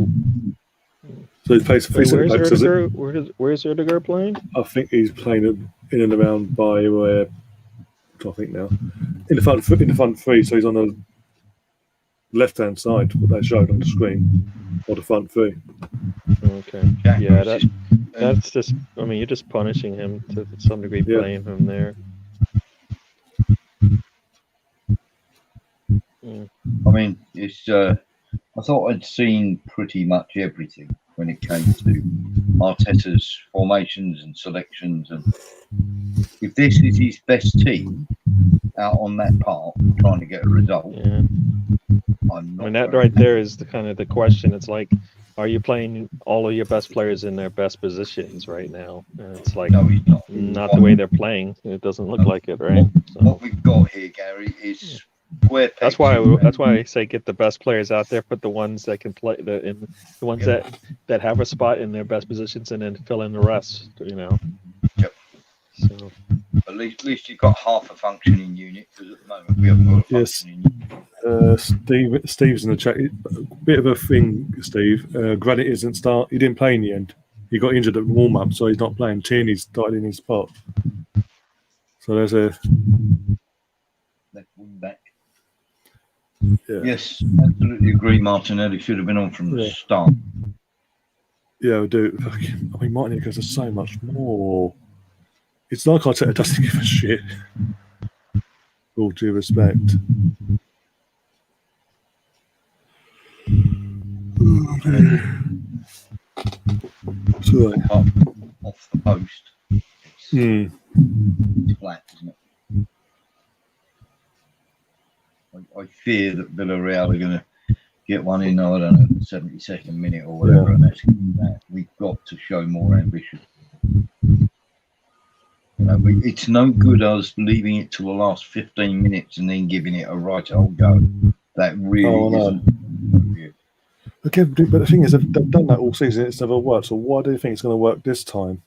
So he plays three centre backs. Where's Ødegaard playing? I think he's playing in and around by where. I think now in the front three. So he's on the left-hand side. What they showed on the screen, or the front three. Okay. Yeah, that's just. I mean, you're just punishing him to some degree, playing him there. I mean, it's. I thought I'd seen pretty much everything when it came to Arteta's formations and selections, and if this is his best team out on that part, trying to get a result, I mean, that right there is the kind of the question. It's like, are you playing all of your best players in their best positions right now? And it's like, no, he's not. Not the way they're playing. It doesn't look like it, right? What we've got here, Gary, is. That's why I say get the best players out there, put the ones that can play the ones that have a spot in their best positions, and then fill in the rest. Yep. So at least you've got half a functioning unit, because at the moment we haven't got a functioning unit. Steve's in the chat. Bit of a thing, Steve. Granit isn't start. He didn't play in the end. He got injured at warm up, so he's not playing. Tierney's started in his spot. So there's a left wing back. Yeah. Yes, absolutely agree. Martinelli should have been on from the start. Yeah, we do. I mean, Martinelli goes to so much more. It's like Arteta doesn't give a shit. All due respect. Off the post. It's flat, isn't it? I fear that Villarreal are going to get one in, I don't know, the 72nd minute or whatever, and that's that. We've got to show more ambition. It's no good us leaving it till the last 15 minutes and then giving it a right old go. That really isn't. Okay, but the thing is, they've done that all season. It's never worked. So why do you think it's going to work this time?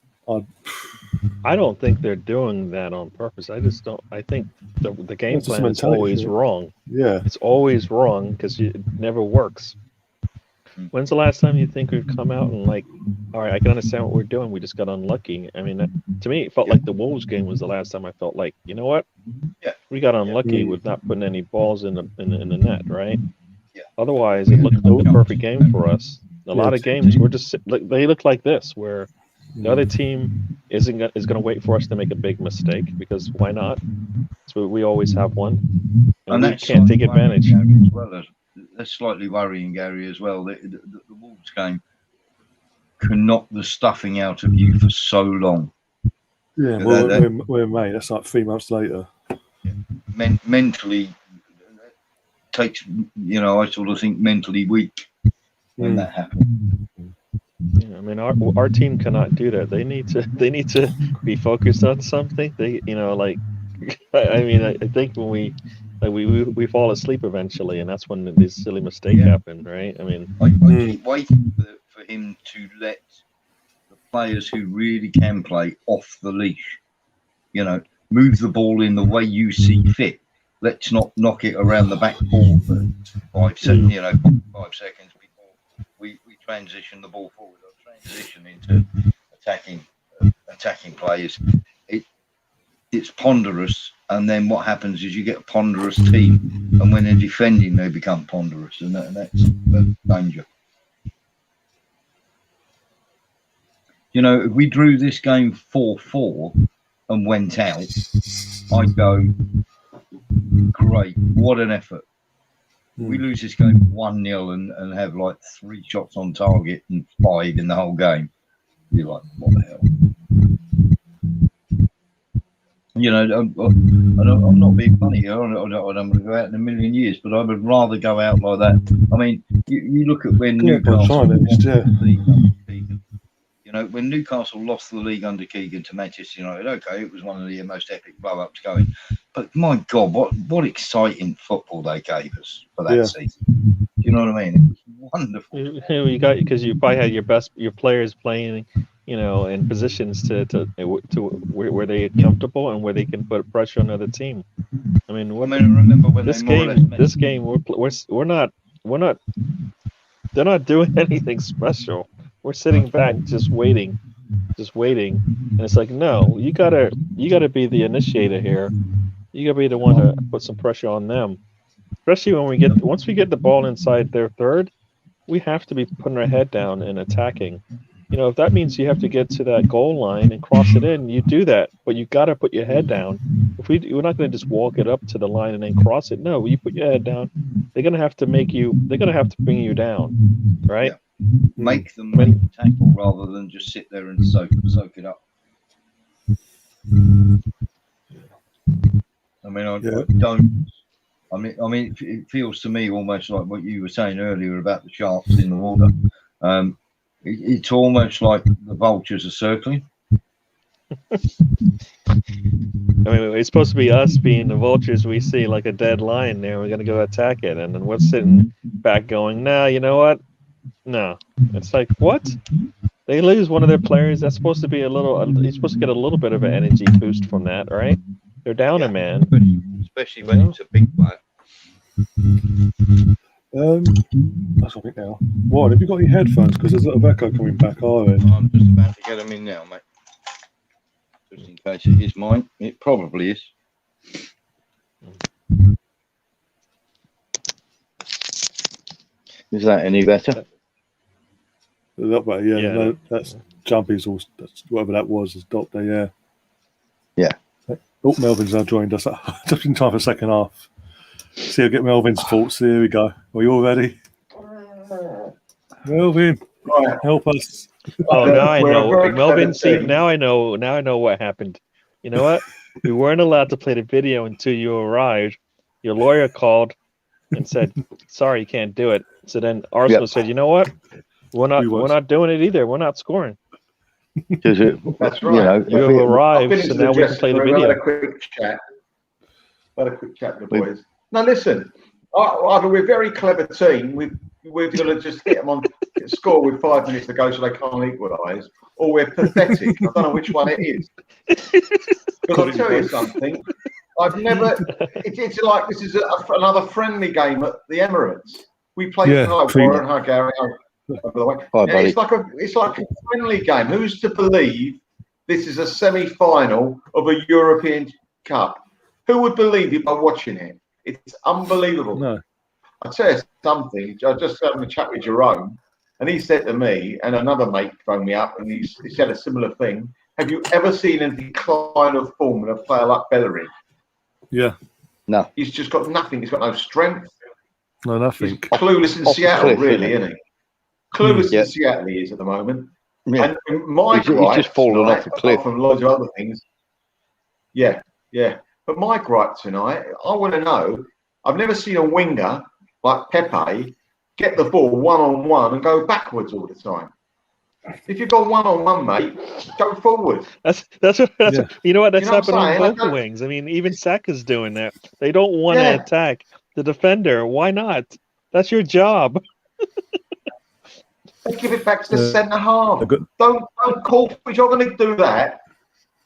I don't think they're doing that on purpose. I just don't. I think the game plan is always wrong. Yeah, it's always wrong because it never works. When's the last time you think we've come out and like, all right, I can understand what we're doing. We just got unlucky. I mean, to me, it felt like the Wolves game was the last time I felt like, you know what? Yeah, we got unlucky with not putting any balls in the net, right? Yeah. Otherwise, it looked like the perfect game for us. A lot of games were just they look like this where. The other team is going to wait for us to make a big mistake because why not? So we always have one, and we can't take advantage. As well. That's slightly worrying, Gary, as well. The Wolves game can knock the stuffing out of you for so long. Yeah, well, we're May. That's like 3 months later. Yeah. Mentally, takes I sort of think mentally weak when that happens. Yeah, I mean, our team cannot do that. They need to be focused on something. I think when we fall asleep eventually, and that's when this silly mistake happened, right? I mean, I keep waiting for him to let the players who really can play off the leash. Move the ball in the way you see fit. Let's not knock it around the back ball for 5 seconds. 5 seconds before we transition the ball forward or transition into attacking players. It's ponderous, and then what happens is you get a ponderous team, and when they're defending, they become ponderous, and that's danger. If we drew this game 4-4 and went out, I'd go, great, what an effort. We lose this game 1-0 and have like 3 shots on target and 5 in the whole game. You're like, what the hell? I'm not being funny here. I'm going to go out in a million years, but I would rather go out like that. I mean, you look at when Newcastle when Newcastle lost the league under Keegan to Manchester United, okay, it was one of the most epic blow-ups going. But my God, what exciting football they gave us for that season. Do you know what I mean? It was wonderful. You got because you probably had your players playing, in positions to where they get comfortable and where they can put pressure on another team. I remember when this game we're not. They're not doing anything special. We're sitting back, just waiting. And it's like, no, you gotta be the initiator here. You gotta be the one to put some pressure on them. Especially when once we get the ball inside their third, we have to be putting our head down and attacking. You know, if that means you have to get to that goal line and cross it in, you do that. But you got to put your head down. We're not going to just walk it up to the line and then cross it. No, you put your head down. They're going to have to bring you down, right? Yeah. Make them make the tackle rather than just sit there and soak it up. I mean, I don't. I mean, it feels to me almost like what you were saying earlier about the sharks in the water. It's almost like the vultures are circling. I mean, it's supposed to be us being the vultures. We see like a dead lion there. We're going to go attack it. And then we're sitting back going, nah, you know what? No. It's like, what? They lose one of their players. That's supposed to be you're supposed to get a little bit of an energy boost from that, right? They're down a man. Especially when it's a big player. That's what I think now. What, have you got your headphones? Because there's a lot of echo coming back, I'm just about to get them in now, mate. Just in case it is mine. It probably is. Is that any better? A lot better, yeah. Yeah. That's Jumpy's, that's whatever that was, is doctor, yeah. Yeah. Oh, Melvin's now joined us just in time for the second half. See, I'll get Melvin's thoughts. Here we go. Are you all ready? Melvin, help us. Oh, now I know. Melvin, see, now I know what happened. You know what? We weren't allowed to play the video until you arrived. Your lawyer called and said, sorry, you can't do it. So then Arsenal said, you know what? We're not doing it either. We're not scoring. That's right. You have arrived, so now we can play the video. Had a quick chat with the boys. Now listen, either we're a very clever team, we're going to just hit them on score with 5 minutes to go so they can't equalise, or we're pathetic. I don't know which one it is. Because I'll tell you something, I've never. It's like this is another friendly game at the Emirates. We played tonight, Warren, Hungary. By the way, it's like a friendly game. Who's to believe this is a semi-final of a European Cup? Who would believe it by watching it? It's unbelievable. No. I tell you something. I just having a chat with Jerome, and he said to me, and another mate phoned me up, and he said a similar thing. Have you ever seen a decline of form in a player like Bellerin? Yeah. No. He's just got nothing. He's got no strength. No, nothing. He's clueless in Seattle, really, isn't he? Clueless in Seattle he is at the moment. Yeah. And my he's just fallen off a cliff. From loads of other things. Yeah. But my gripe tonight, I want to know, I've never seen a winger like Pepe get the ball one-on-one and go backwards all the time. If you've got one-on-one, mate, go forward. That's you know what? That's happened on both wings. I mean, even Saka's doing that. They don't want to attack the defender. Why not? That's your job. Give it back to the centre half. Don't call. If you're going to do that,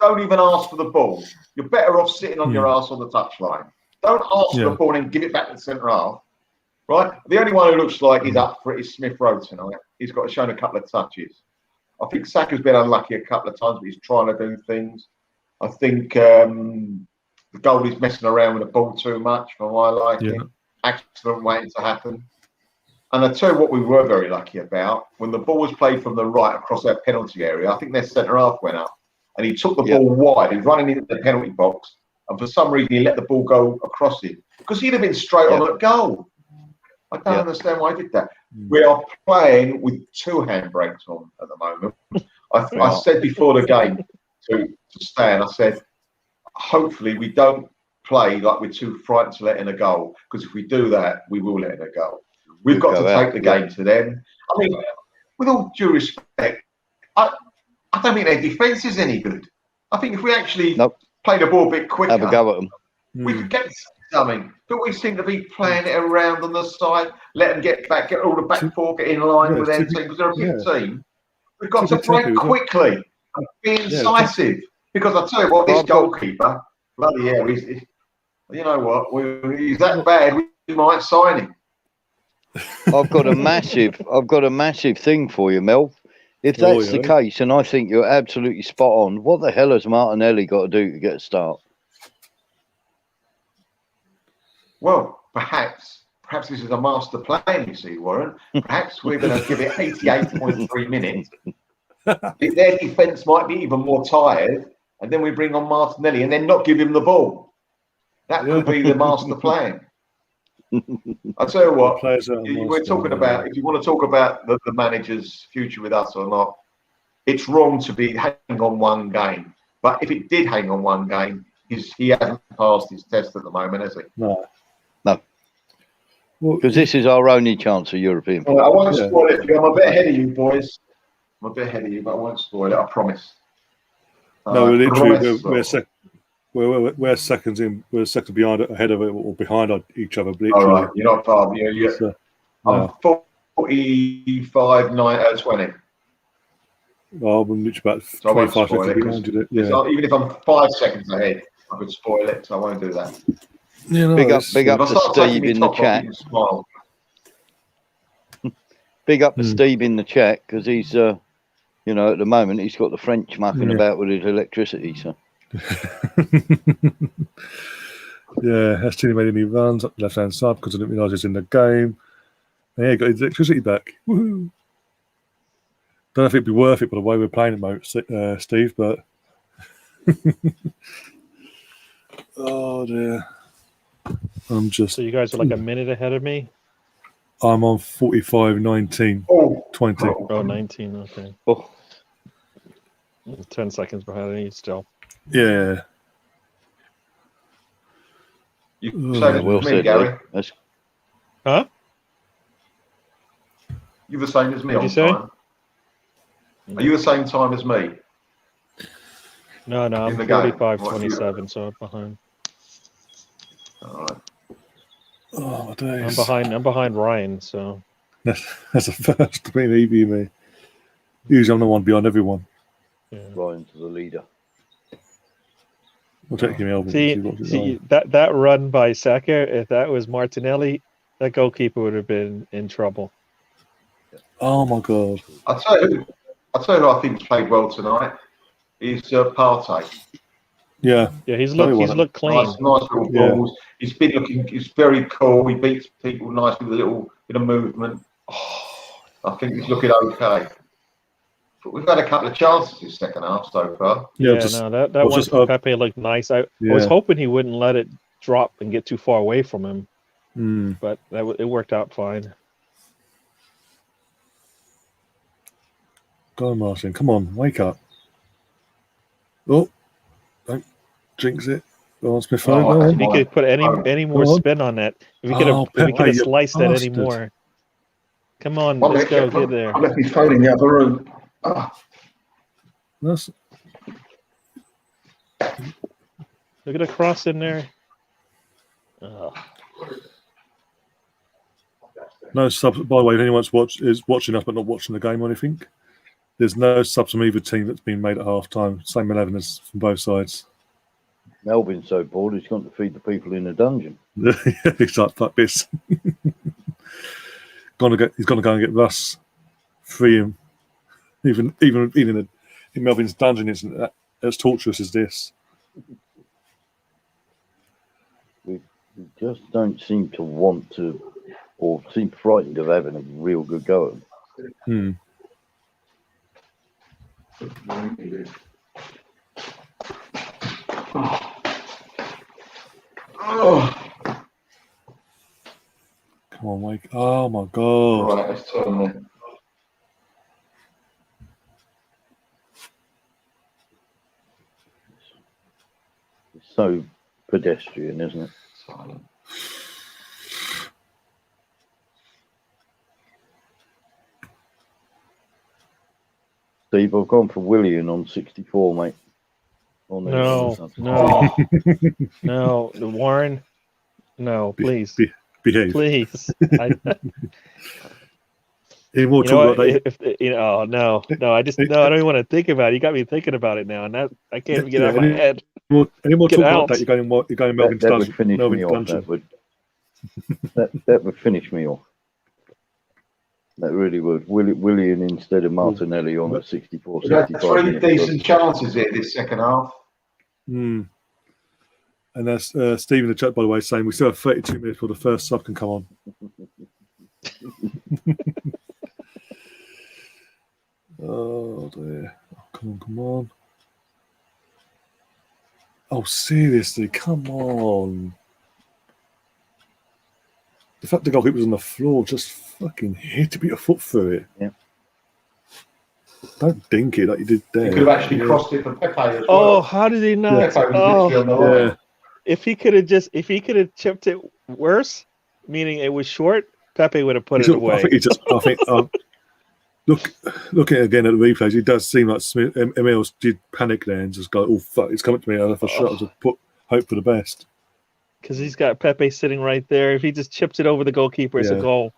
don't even ask for the ball. You're better off sitting on your ass on the touchline. Don't ask for the ball and give it back to the centre half. Right? The only one who looks like he's up for it is Smith Rowe tonight. He's got shown a couple of touches. I think Saka's been unlucky a couple of times, but he's trying to do things. I think the goalie's messing around with the ball too much for my liking. Accident waiting to happen. And I tell you what we were very lucky about, when the ball was played from the right across our penalty area, I think their centre half went up and he took the ball wide. He was running into the penalty box, and for some reason he let the ball go across it because he'd have been straight on at goal. I don't understand why he did that. We are playing with two handbrakes on at the moment. I said before the game to Stan, I said, hopefully we don't play like we're too frightened to let in a goal, because if we do that, we will let in a goal. We've got to take the game to them. I mean, with all due respect, I don't think their defence is any good. I think if we actually play the ball a bit quicker, have a go at them. We could get something. But we seem to be playing it around on the side, let them get back, get all the back four, get in line with their team, because they're a big team. We've got to break quickly and be incisive. Because I tell you what, this goalkeeper, bloody hell, you know what, he's that bad, we might sign him. I've got a massive thing for you, Mel. If that's the case, and I think you're absolutely spot on, what the hell has Martinelli got to do to get a start? Well, perhaps this is a master plan, you see, Warren. Perhaps we're going to give it 88.3 minutes. Their defence might be even more tired, and then we bring on Martinelli and then not give him the ball. That could be the master plan. I'll tell you what, we're talking about, if you want to talk about the manager's future with us or not, it's wrong to be hanging on one game. But if it did hang on one game, he hasn't passed his test at the moment, has he? No. Because this is our only chance of European football. I won't spoil it. I'm a bit ahead of you, boys. I'm a bit ahead of you, but I won't spoil it. I promise. No, we're literally we're seconds in. We're second behind, ahead of it, or behind each other. All right, you're not far. I'm 45, 20. Well, I'm literally about 25 seconds behind you. Yeah. Even if I'm 5 seconds ahead, I could spoil it, so I won't do that. Yeah, no, big up to Steve in the chat. Big up to Steve in the chat, because he's, at the moment he's got the French mucking about with his electricity. So. Yeah, Hastini made any runs up the left-hand side because I didn't realise he was in the game. Yeah, got his electricity back. Woohoo! Don't know if it'd be worth it by the way we're playing at the moment, Steve, but oh dear. So you guys are like a minute ahead of me? I'm on 45, 19, 20. Oh, 19, okay. Oh. 10 seconds behind you still. Yeah. You same as me, Gary. Huh? You're the same as me on time. Are you the same time as me? No, I'm 45-27, so I'm behind. All right. Oh, days. I'm behind Ryan, so that's a first between Evie and me. Usually I'm the one behind everyone. Yeah. Ryan's the leader. We'll take him over. See that run by Saka, if that was Martinelli, that goalkeeper would have been in trouble. Oh my god! I'll tell you who I think played well tonight. Is Partey. Yeah, he's looked clean. Nice little balls. He's been looking. He's very cool. He beats people nice with a little bit of movement. I think he's looking okay. But we've had a couple of chances this second half so far. That one from Pepe looked nice. I was hoping he wouldn't let it drop and get too far away from him. But it worked out fine. Go on, Martin. Come on, wake up. Oh, don't jinx it. Go on, Smith. If he could put any more spin on that, if we could have sliced that any more. Come on, let's go. Get there. I left me phone in the other room. Look at a cross in there. No subs. By the way, if anyone is watching us but not watching the game or anything, there's no subs from either team that's been made at half time. Same 11 as from both sides. Melvin's so bored he's gone to feed the people in the dungeon. He's like this. He's gonna go and get Russ, free him. Even in Melvin's dungeon isn't as torturous as this. We just don't seem to want to, or seem frightened of having a real good go at them. Come on, Mike. Oh my god. Right, let's turn there. It's so pedestrian, isn't it? Silent. Steve, I've gone for Willian on 64, mate. No, Warren. No, please. Behave. Please. Any more talk about that? No. I don't even want to think about it. You got me thinking about it now, and that I can't even get out of my head. Any more talk about that? You're going Melvin's that would finish me off. That would finish me off. That really would. Willian instead of Martinelli on at 64, We've had 65 3 minutes. decent chances here this second half. And that's Steve in the chat, by the way, saying we still have 32 minutes before the first sub can come on. Oh dear! Oh, come on! Oh, seriously, come on! The fact the goalkeeper was on the floor, just fucking hit it, put your foot through it. Yeah. Don't dink it like you did there. You could have actually crossed it for Pepe as well. Oh, how did he not? Pepe was literally on the line. If he could have chipped it worse, meaning it was short, Pepe would have put it away. I think looking again at the replays, it does seem like Emil did panic there and just go, "Oh fuck, it's coming to me!" And if I shot, just hope for the best. Because he's got Pepe sitting right there. If he just chips it over the goalkeeper, it's a goal.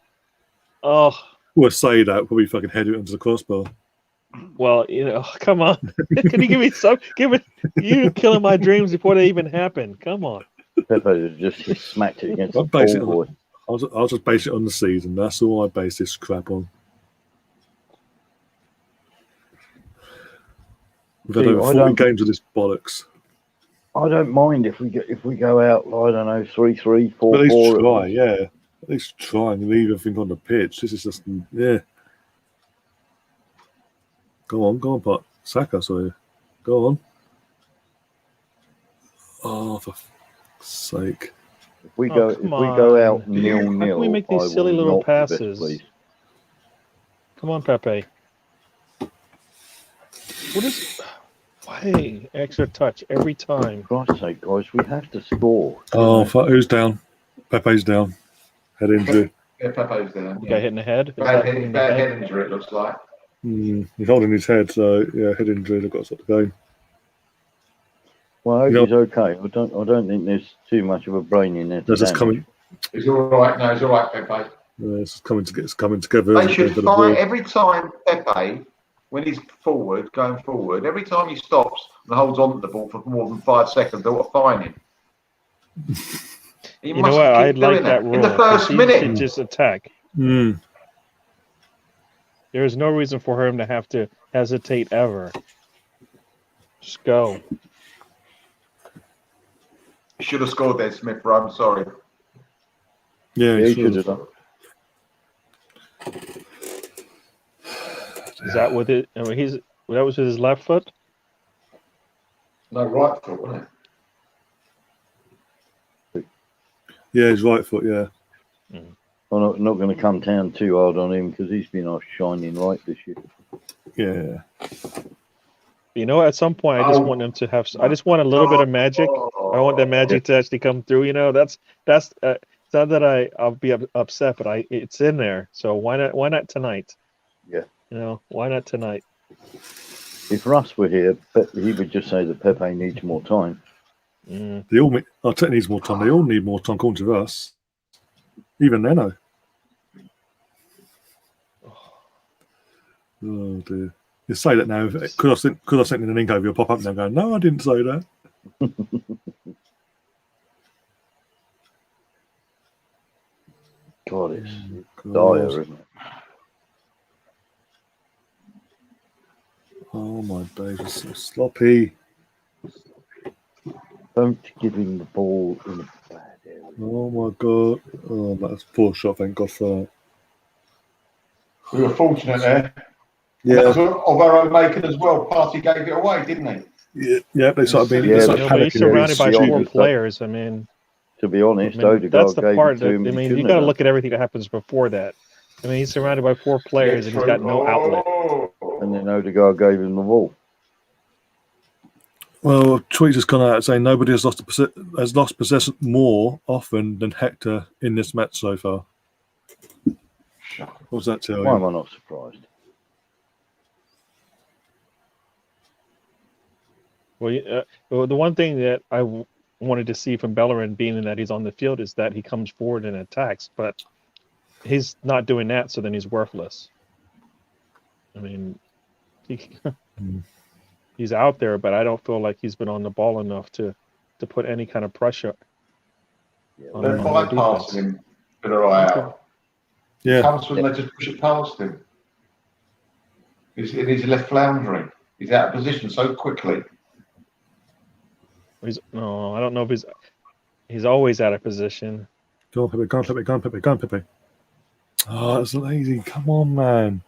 Oh. Well, say that probably fucking head it into the crossbar. Well, come on. Can you give me some? You killing my dreams before they even happen. Come on. Pepe just smacked it against the ball. I'll just base it on the season. That's all I base this crap on. We've had over 40 games of this bollocks. I don't mind if we go out, I don't know, 3-3, 4-4. At least try, yeah. At least try and leave everything on the pitch. This is just, yeah. Go on, Pot. Saka, sorry. Go on. Oh, for fuck's sake. If we go out 0-0, how can we make these silly little passes? Come on, Pepe. What is... Why extra touch every time? For Christ's sake, guys, we have to score. Oh, fuck, who's down? Pepe's down. Head injury. Yeah, Pepe's down. Guy hitting the head? Bad head injury, it looks like. He's holding his head, so yeah, head injury. They've got to stop the game. Well, I hope he's okay. I don't think there's too much of a brain in there. Just coming. He's all right. No, he's all right, Pepe. It's coming together. They should find every time Pepe, when he's going forward, every time he stops and holds on to the ball for more than 5 seconds, they'll fine him. You know what? I like that rule. In the first minute, just attack. There is no reason for him to have to hesitate ever. Just go. He should have scored there, Smith. Bro, I'm sorry. Yeah, he should have done. Is that with it? I mean, that was with his left foot. No, right foot, wasn't it? Yeah, his right foot. Yeah. I'm not going to come down too hard on him because he's been our shining light this year. Yeah. You know, at some point, I just want him to have. I just want a little bit of magic. I want that magic to actually come through. You know, that's. It's not that I'll be upset, but it's in there. So why not tonight? Yeah. You know, why not tonight? If Russ were here, he would just say that Pepe needs more time. They all Arteta needs more time. They all need more time, according to us. Even Neno. Oh dear. You say that now. Could I send in an ink over your pop up now going, no, I didn't say that. God, it's dire, isn't it? Oh my days, it's so sloppy. Don't give him the ball in a bad area. Oh my god. Oh, that's a poor shot, thank God for that. We were fortunate there. Yeah. That was of our own making as well. Party gave it away, didn't they? Yeah, they started being he's surrounded by 4 players. I mean, to be honest, Odegaard that's the part that, I mean, you got to look at everything that happens before that. I mean, he's surrounded by 4 players and he's got no outlet. And then Odegaard gave him the ball. Well, tweets has gone out saying nobody has lost possession more often than Hector in this match so far. What does that tell you? Why am I not surprised? Well, the one thing that I wanted to see from Bellerin, being that he's on the field, is that he comes forward and attacks. But he's not doing that, so then he's worthless. I mean, he's out there, but I don't feel like he's been on the ball enough to put any kind of pressure. They're bypassing him. Villarreal. Yeah. He comes from, they just push it past him. He's left floundering. He's out of position so quickly. No, I don't know if he's always out of position. Go on, Pepe, go on, Pepe, go on, Pepe, go on, Pepe. Oh, that's lazy. Come on, man.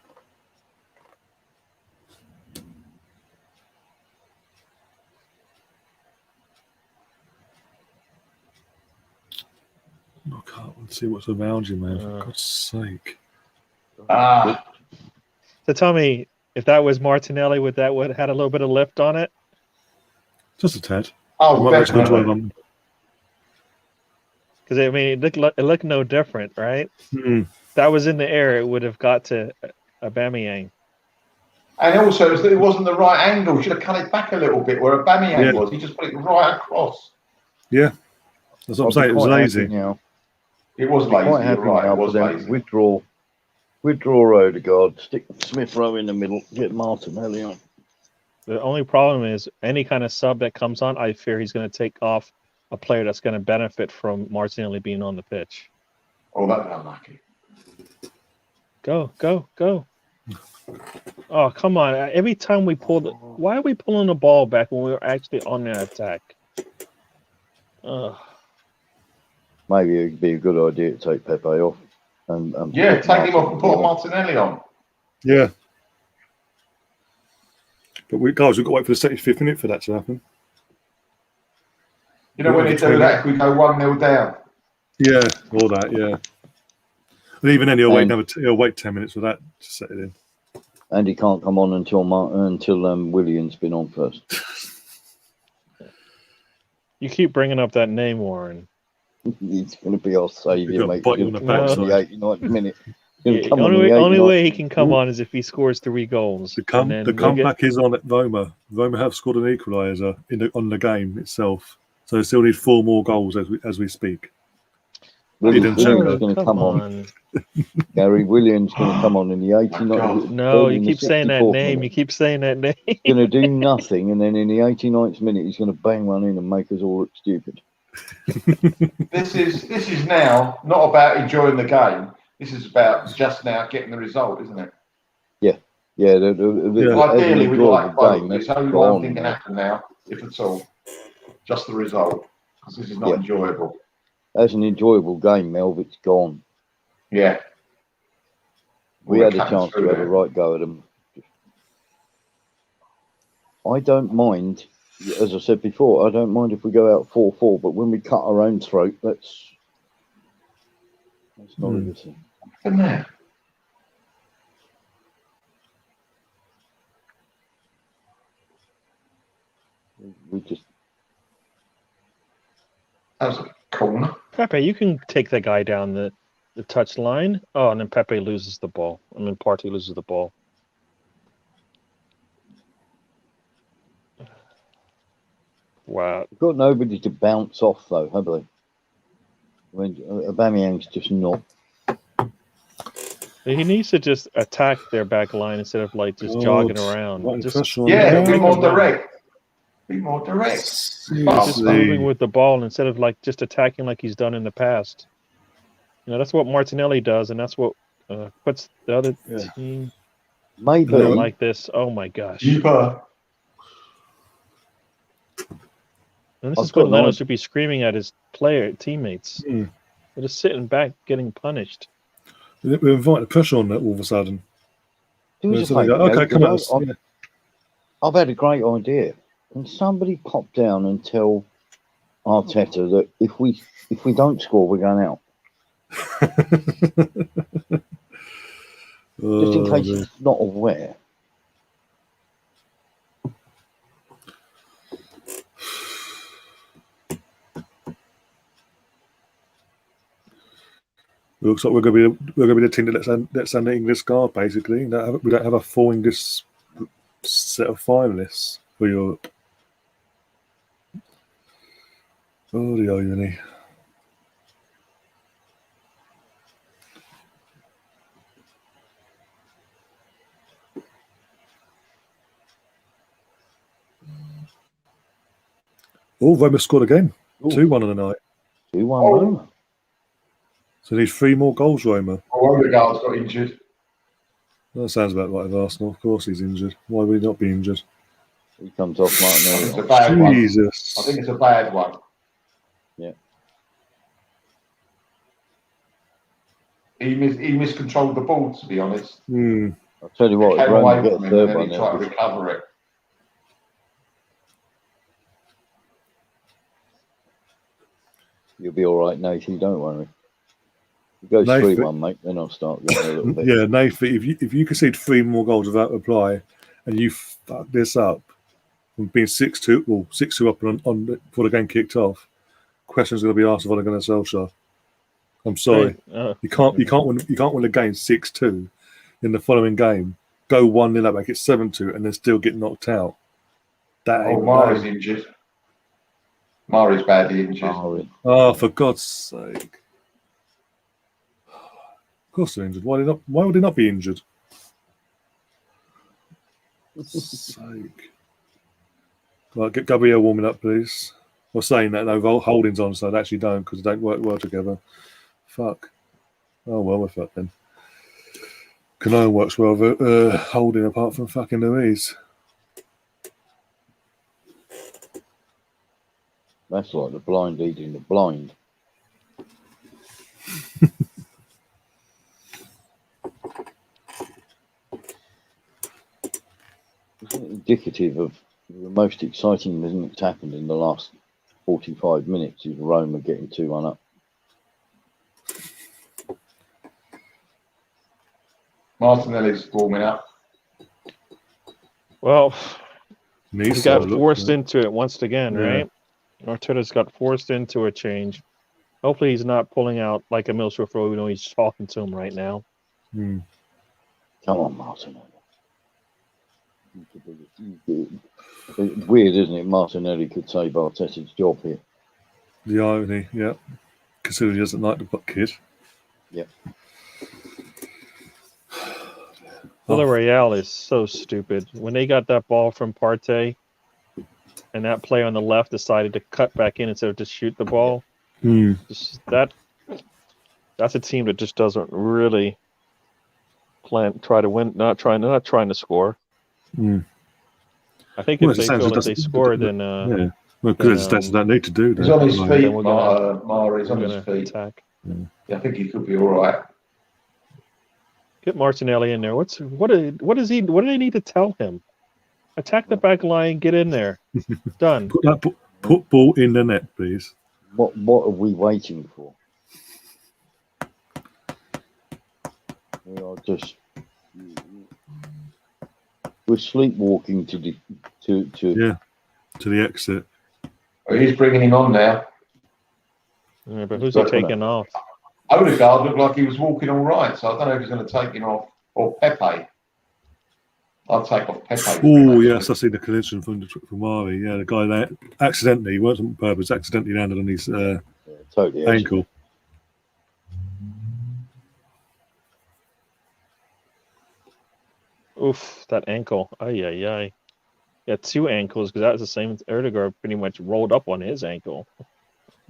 Look up and see what's around you, man. For God's sake. So tell me, if that was Martinelli, would have had a little bit of lift on it? Just a tad. Oh, definitely. Because I mean, it looked no different, right? Mm. That was in the air, it would have got to Aubameyang. And also, it wasn't the right angle. Should have cut it back a little bit where Aubameyang was. He just put it right across. Yeah, that's what I'm saying. It was lazy. Now. It was lazy. Quite happy You're right. now, It was lazy. Withdraw Odegaard, stick Smith Rowe in the middle, get Martinelli on. The only problem is any kind of sub that comes on, I fear he's going to take off a player that's going to benefit from Martinelli being on the pitch. Oh, that's unlucky. Go. Oh, come on. Every time we why are we pulling the ball back when we were actually on that attack? Maybe it'd be a good idea to take Pepe off. And take him off and put Martinelli on. Yeah. But we've got to wait for the 75th minute for that to happen. You know, when they do that, we go 1-0 down. Yeah, all that, yeah. And even then, he'll wait 10 minutes for that to set it in. And he can't come on until William's been on first. You keep bringing up that name, Warren. He's going to be our saviour, mate. Bite you on the back, the 89th minute. Only way he can come on is if he scores 3 goals. The comeback is on at Roma. Roma have scored an equaliser on the game itself, so they still need 4 more goals as we speak. Williams going to come on. Gary Williams going to come on in the 89th. No, you keep saying that name. You keep saying that name. He's going to do nothing, and then in the 89th minute, he's going to bang one in and make us all look stupid. This is now not about enjoying the game. This is about just now getting the result, isn't it? Yeah. Ideally, we'd like both. There's only one thing can happen now, if at all. Just the result, because this is not enjoyable. As an enjoyable game, Melv, it's gone. Yeah. We had a chance to have a right go at them. I don't mind, as I said before, I don't mind if we go out 4-4, but when we cut our own throat, that's not a good thing. Isn't that? We just... That was a corner. Pepe, you can take that guy down the touch line. Oh, and then Pepe loses the ball. And then Partey loses the ball. Wow. We've got nobody to bounce off, though, have they? When Aubameyang's just not. He needs to just attack their back line instead of just jogging around. Be more direct. Be more direct. Just moving with the ball instead of just attacking like he's done in the past. That's what Martinelli does, and that's what puts the other team Maybe like this. Oh my gosh! Deeper. And this is what Leno should be screaming at his teammates. They're just sitting back, getting punished. We invite the pressure on that all of a sudden. Okay, come on. I've had a great idea. Can somebody pop down and tell Arteta that if we don't score, we're going out? Just in case he's not aware. It looks like we're going to be the team that lets an English guard, basically. We don't have a full English set of finalists for Europe. Oh, the irony. Oh, Roma scored again. 2-1 on the night. 2-1 Roma. So these 3 more goals, Roma. Oh, Odegaard's got injured. That sounds about right with Arsenal. Of course he's injured. Why would he not be injured? He comes off Martinelli. It's a bad Jesus. one. I think it's a bad one. Yeah. He miscontrolled the ball, to be honest. I'll tell you what, Came Roma away get from a him and third then one he tried to there. recover it. You'll be all right, Nathan. Don't worry. It goes 3-1, mate. Then I'll start getting a little bit. Yeah, Nathan. If you concede 3 more goals without reply, and you fuck this up, from being 6-2, well 6-2 up on before the game kicked off, questions are going to be asked of Ole Gunnar Solskjaer. I'm sorry, you can't win the game 6-2 in the following game. Go 1-0 up, make it 7-2, and then still get knocked out. Mari's injured. Mari's badly injured. Oh, for God's sake! Of course they're injured. Why would he not be injured? For sake. Right, get Gabriel warming up, please. We're saying that no holdings on, so they actually don't because they don't work well together. Fuck. Oh well, we're fucked then. Canoe works well with holding apart from fucking Louise. That's like the blind leading the blind. Isn't it indicative of the most exciting thing that's happened in the last 45 minutes is Roma getting 2-1 up? Martinelli's warming up. Well, he got forced into it once again, right? Arteta's got forced into a change. Hopefully he's not pulling out like a Milshaw throw, even though he's talking to him right now. Come on, Martinelli. It's weird, isn't it? Martinelli could save Arteta's job here. The irony, yeah. Considering he doesn't like the kid. Yeah. Villarreal is so stupid. When they got that ball from Partey and that player on the left decided to cut back in instead of just shoot the ball, that's a team that just doesn't really try to win, not trying to score. I think if they feel that they score, then well, because that's that need to do that. He's on his feet, Mari's on his feet. Attack. Yeah, I think he could be all right. Get Martinelli in there. What do they need to tell him? Attack the back line, get in there. Done. Put ball in the net, please. What are we waiting for? We are just we're sleepwalking to the exit. Oh, he's bringing him on now. Yeah, but who's he taking off? Odegaard looked like he was walking all right, so I don't know if he's going to take him off. Or Pepe. I'll take off Pepe. Oh, yes, I see the collision from Mari. Yeah, the guy there accidentally, he wasn't on purpose, accidentally landed on his totally ankle. Oof, that ankle. Ay, ay, ay. Yeah, 2 ankles because that was the same. Odegaard pretty much rolled up on his ankle.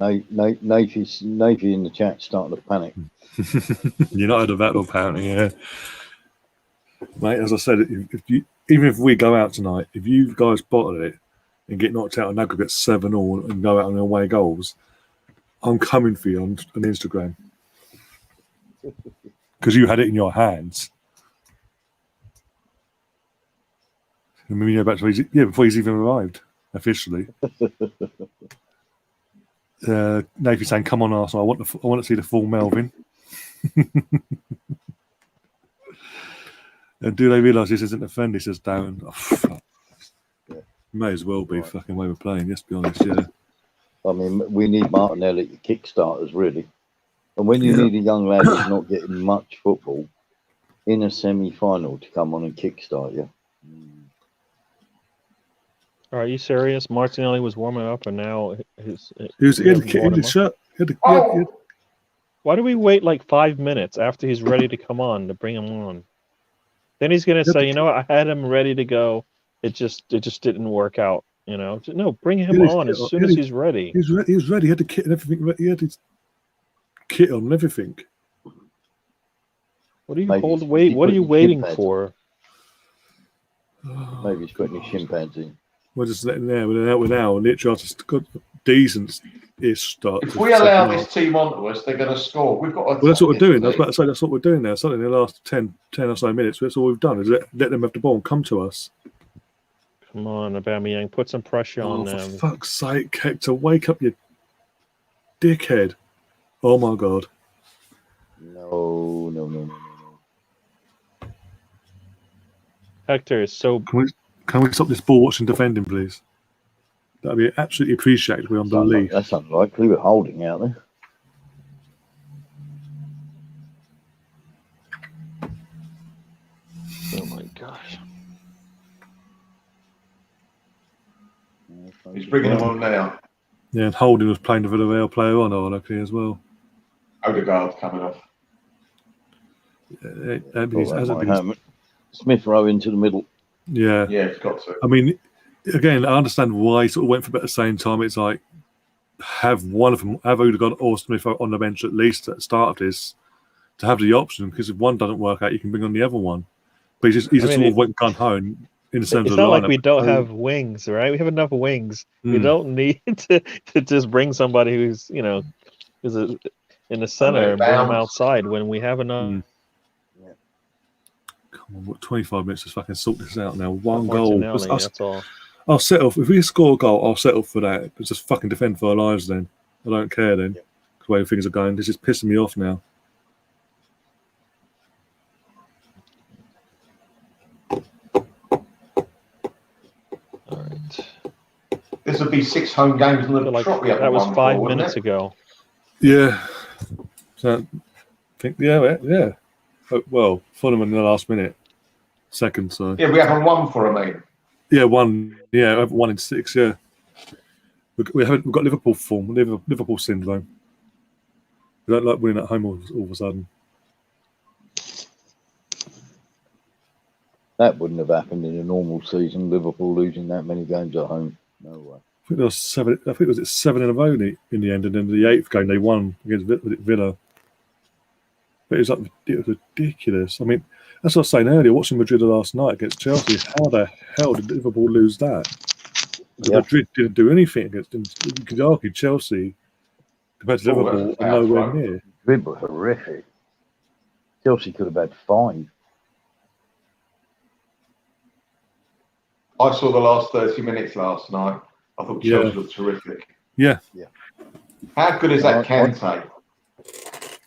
Navy in the chat starting to panic. You're not out of that, apparently, yeah. Mate, as I said, even if we go out tonight, if you guys bottle it and get knocked out and aggregate 7-7 and go out on away goals, I'm coming for you on Instagram. Because you had it in your hands. And we know back to before he's even arrived officially. Nathan saying, "Come on, Arsenal! I want to see the full Melvin." And do they realise this isn't a friendly? Says Darren. Oh, fuck. Yeah. May as well be fucking way we're playing. Let's be honest. Yeah. I mean, we need Martinelli to kickstarters really, and when you need a young lad who's not getting much football in a semi-final to come on and kickstart you. Are you serious? Martinelli was warming up, and now he had the shirt. Why do we wait like 5 minutes after he's ready to come on to bring him on? Then he's gonna say, "You know what? I had him ready to go. It just didn't work out. You know, no, bring him on as soon as he's ready." He was ready. He had the kit and everything. He had his kit on and everything. What are you What are you waiting for? Maybe he's putting his chimpanzee. We're just letting there. We're now literally just got decent-ish start. If we allow this team onto us, they're going to score. We've got. Well, that's what we're doing. I was about to say that's what we're doing now. Something in the last 10 or so minutes. That's all we've done is let them have the ball and come to us. Come on, Aubameyang, put some pressure on them. For fuck's sake, Hector, wake up, you dickhead! Oh my god! No. Hector is so. Can we stop this ball watching defending, please? That'd be absolutely appreciated beyond belief. That's unlikely. We're holding out there. Oh my gosh! He's bringing them on now. Yeah, and Holding was playing the Villarreal player on, ironically, as well. Odegaard coming off. Smith Rowe into the middle. Yeah, it's got to. I mean, again, I understand why he sort of went for it at the same time. It's like have one of them, have Odegaard or Smith on the bench at least at the start of this to have the option, because if one doesn't work out, you can bring on the other one. But he just sort of went gun home in the sense of the lineup. It's not like we don't have wings, right? We have enough wings. We don't need to just bring somebody who's is in the center and bring them outside when we have enough. Come on, what 25 minutes to fucking sort this out now. One goal. That's all. I'll settle. If we score a goal, I'll settle for that. But just fucking defend for our lives then. I don't care then. The way things are going. This is pissing me off now. All right. This would be 6 home games in the trot. That was 5 minutes ago. Yeah. So I think, yeah. Well, Fulham in the last minute. Second, so. Yeah, we haven't won for a mate. Yeah, 1 in 6, yeah. We've got Liverpool form, Liverpool syndrome. We don't like winning at home all of a sudden. That wouldn't have happened in a normal season. Liverpool losing that many games at home. No way. I think there was 7. I think it was 7 in a row in the end, and then the 8th game they won against Villa. But it was ridiculous. I mean, that's what I was saying earlier. Watching Madrid last night against Chelsea, how the hell did Liverpool lose that? Yeah. Madrid didn't do anything against them. You could argue Chelsea compared to Liverpool are nowhere near. Madrid were horrific. Chelsea could have had 5. I saw the last 30 minutes last night. I thought Chelsea looked terrific. Yeah. How good is that Kante?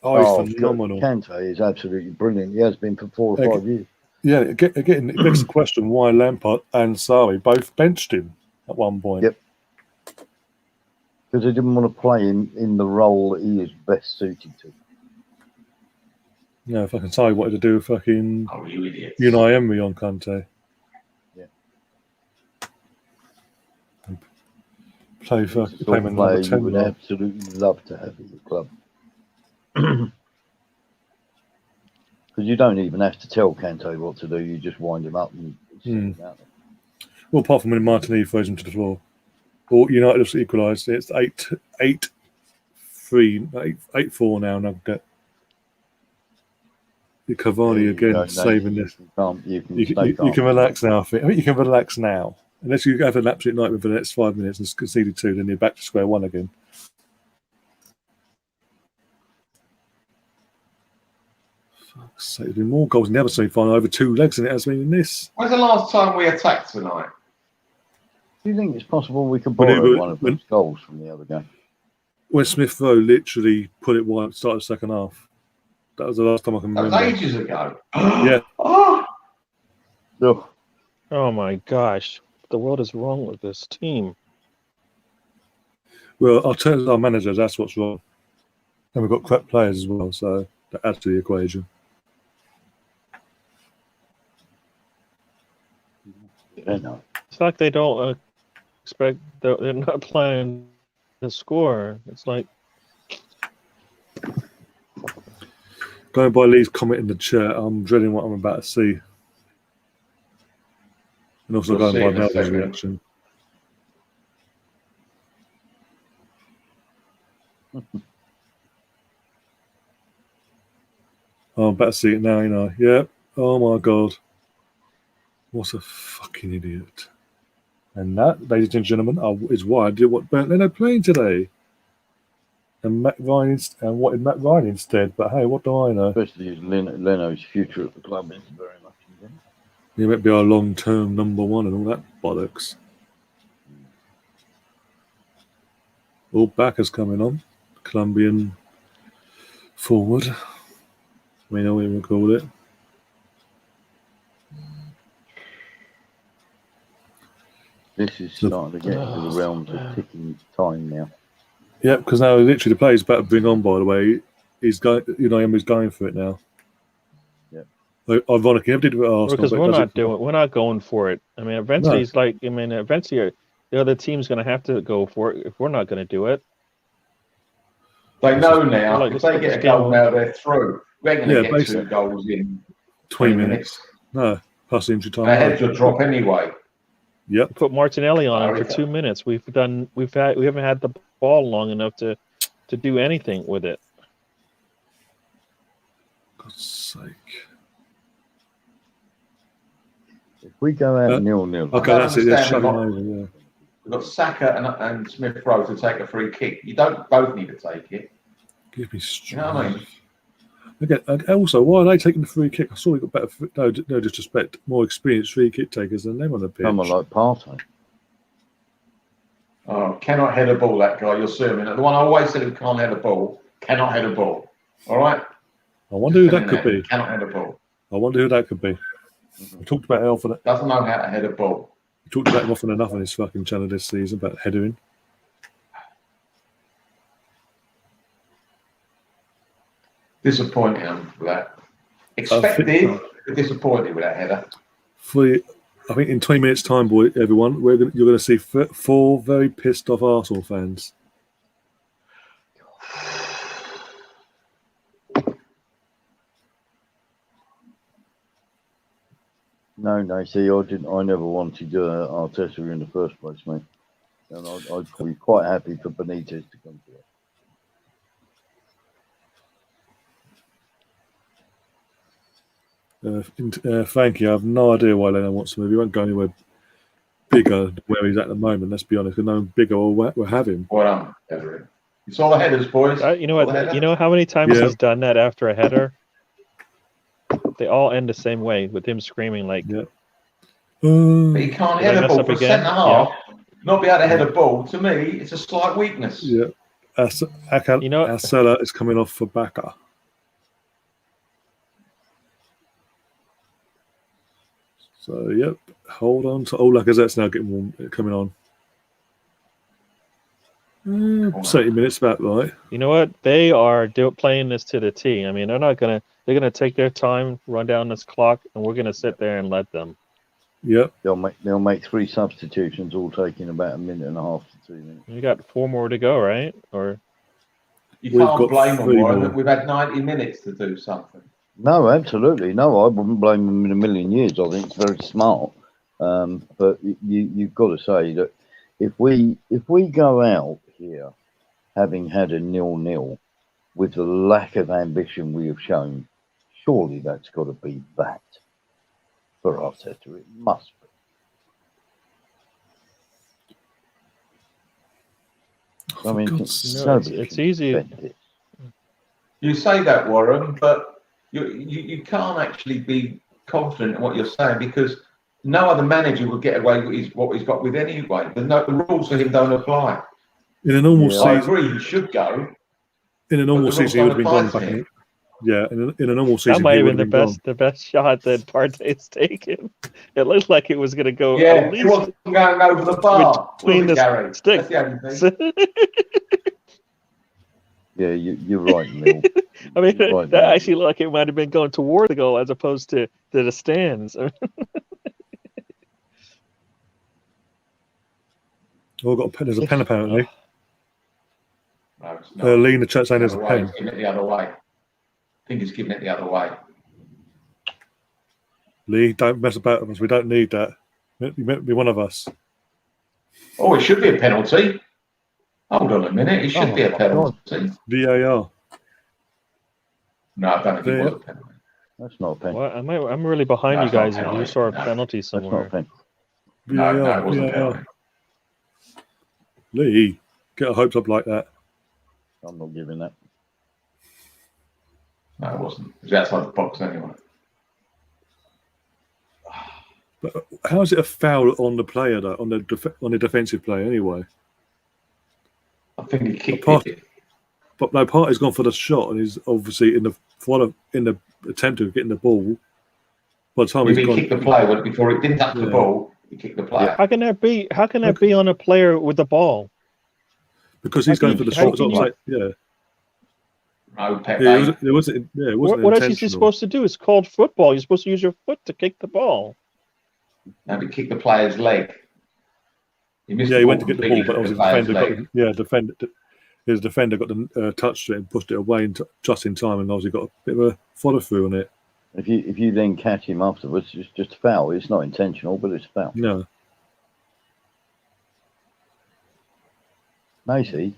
Oh, he's phenomenal. Kante is absolutely brilliant. He has been for 4 or 5 years. Yeah, again, it begs the question why Lampard and Sarri both benched him at one point. Yep. Because they didn't want to play in the role that he is best suited to. Yeah, fucking Sarri wanted to do fucking you idiots. Unai Emery on Kante. Play him number 10. You would absolutely love to have at your club. Because you don't even have to tell Kante what to do. You just wind him up and send him out there. Well, apart from when Martinelli throws him to the floor. Or United have equalised. It's 8-4 now. And I've got Cavani again saving this. You can relax now. I think you can relax now. Unless you have an absolute nightmare for the next 5 minutes and conceded 2, then you're back to square one again. Fuck's sake, there's been more goals in the other semi-final over 2 legs than it has been in this. When's the last time we attacked tonight? Do you think it's possible we could borrow one of those goals from the other game? When Smith Rowe literally put it wide at the start of the second half. That was the last time I can remember. That was ages ago. Yeah. Oh my gosh. What the world is wrong with this team? Well, I'll tell our managers that's what's wrong. And we've got crap players as well, so that adds to the equation. It's like they don't expect, they're not planning to score. It's like. Going by Lee's comment in the chat, I'm dreading what I'm about to see. And also going by Melvin's reaction. Oh, I'm about to see it now, you know. Yeah. Oh my God. What a fucking idiot. And that, ladies and gentlemen, is why I did what Bernd Leno playing today. And Matt Ryan and wanted Matt Ryan instead. But hey, what do I know? Especially as Leno's future at the club is very much in danger. He might be our long-term number one and all that bollocks. All backers coming on. Colombian forward. We know what we call it. This is starting to get into the realms of ticking time now. Yeah, because now literally the player's about to bring on. By the way, he's going. You know, he's going for it now. Yeah. Ironically, I did it with Arsenal because we're not going for it. I mean, eventually it's like, I mean, eventually the other team's going to have to go for it if we're not going to do it. They know now. If they get a goal now, they're through. We're going to get 2 goals in 20 minutes. No, plus injury time. Our heads will drop anyway. Yep. Put Martinelli on him for 2 minutes. We haven't had the ball long enough to do anything with it. God's sake. If we go out 0-0. Okay, that's it. Yeah, shut him over, yeah. We've got Saka and Smith Rowe to take a free kick. You don't both need to take it. Give me strength. You know what I mean? Okay, also, why are they taking the free kick? I saw we got better, no disrespect, more experienced free kick takers than them on the pitch. Someone like Partey. Oh, cannot head a ball, that guy. You'll see him. The one I always said who can't head a ball, cannot head a ball. All right? I wonder who that could be. Cannot head a ball. I wonder who that could be. We talked about it often. Doesn't know how to head a ball. We talked about him often enough on his fucking channel this season about headering. Disappointing with that. Expected, but disappointed with that header. I think in 20 minutes' time, boy, everyone, you're going to see 4 very pissed off Arsenal fans. No. See, I never wanted Arteta in the first place, mate. And I'd be quite happy for Benitez to come to it. Frankie, I have no idea why Leno wants to move. He won't go anywhere bigger than where he's at the moment. Let's be honest. Because no bigger we'll have him. Well, you saw the headers, boys. You know what? You know how many times he's done that after a header? They all end the same way with him screaming like. Yeah. But he can't head a ball for a centre half. Not be able to head a ball. To me, it's a slight weakness. Yeah. Our Salah is coming off for Baka. So, yep, hold on. So, Lacazette's now coming on. 30 minutes back, right? You know what? They are playing this to the T. I mean, they're going to take their time, run down this clock, and we're going to sit there and let them. Yep. They'll make 3 substitutions, all taking about a minute and a half to 2 minutes. You got 4 more to go, right? Or you can't blame them, Warren. We've had 90 minutes to do something. No, absolutely. No, I wouldn't blame them in a million years. I think it's very smart. But you've got to say that if we go out here having had a 0-0 with the lack of ambition we have shown, surely that's got to be that for Arteta. It must be. I mean, it's easy. You say that, Warren, but you can't actually be confident in what you're saying because no other manager would get away with what he's got with anyway. The rules for him don't apply. In a normal season, I agree, he should go. In a normal season, he would have been gone back in. Yeah, in a normal season, that might have been the best shot that Partey's taken. It looked like it was going to go. Yeah, at least he wasn't going over the bar between the sticks. Yeah, you're right, Neil. I mean, that actually looked like it might have been going toward the goal as opposed to the stands. There's a pen apparently. No, Lee in the chat saying there's a pen. Giving it the other way. I think he's giving it the other way. Lee, don't mess about with us. We don't need that. You meant to be one of us. Oh, it should be a penalty. Hold on a minute. It should be a penalty. VAR. No, I don't think it was a penalty. That's not a pen. Well, I'm really behind you guys. If you saw a penalty somewhere. That's not a pen. No, it wasn't a penalty. Lee, get our hopes up like that. I'm not giving that. No, it wasn't. It was outside the box anyway. But how is it a foul on the player though? On the defensive player anyway? I think he kicked it. But no, Partey's gone for the shot and he's obviously in the attempt of getting the ball. By the time he kicked the player before it didn't touch the ball, he kicked the player. How can that be? How can that be on a player with the ball? Because he's going for the shot. Yeah. No, it wasn't. What else is he supposed to do? It's called football. You're supposed to use your foot to kick the ball. No, he kicked the player's leg. He went to get the ball, but obviously his defender got the touch to it and pushed it away just in time, and obviously got a bit of a follow through on it. If you then catch him afterwards, it's just a foul. It's not intentional, but it's a foul. No. Nacy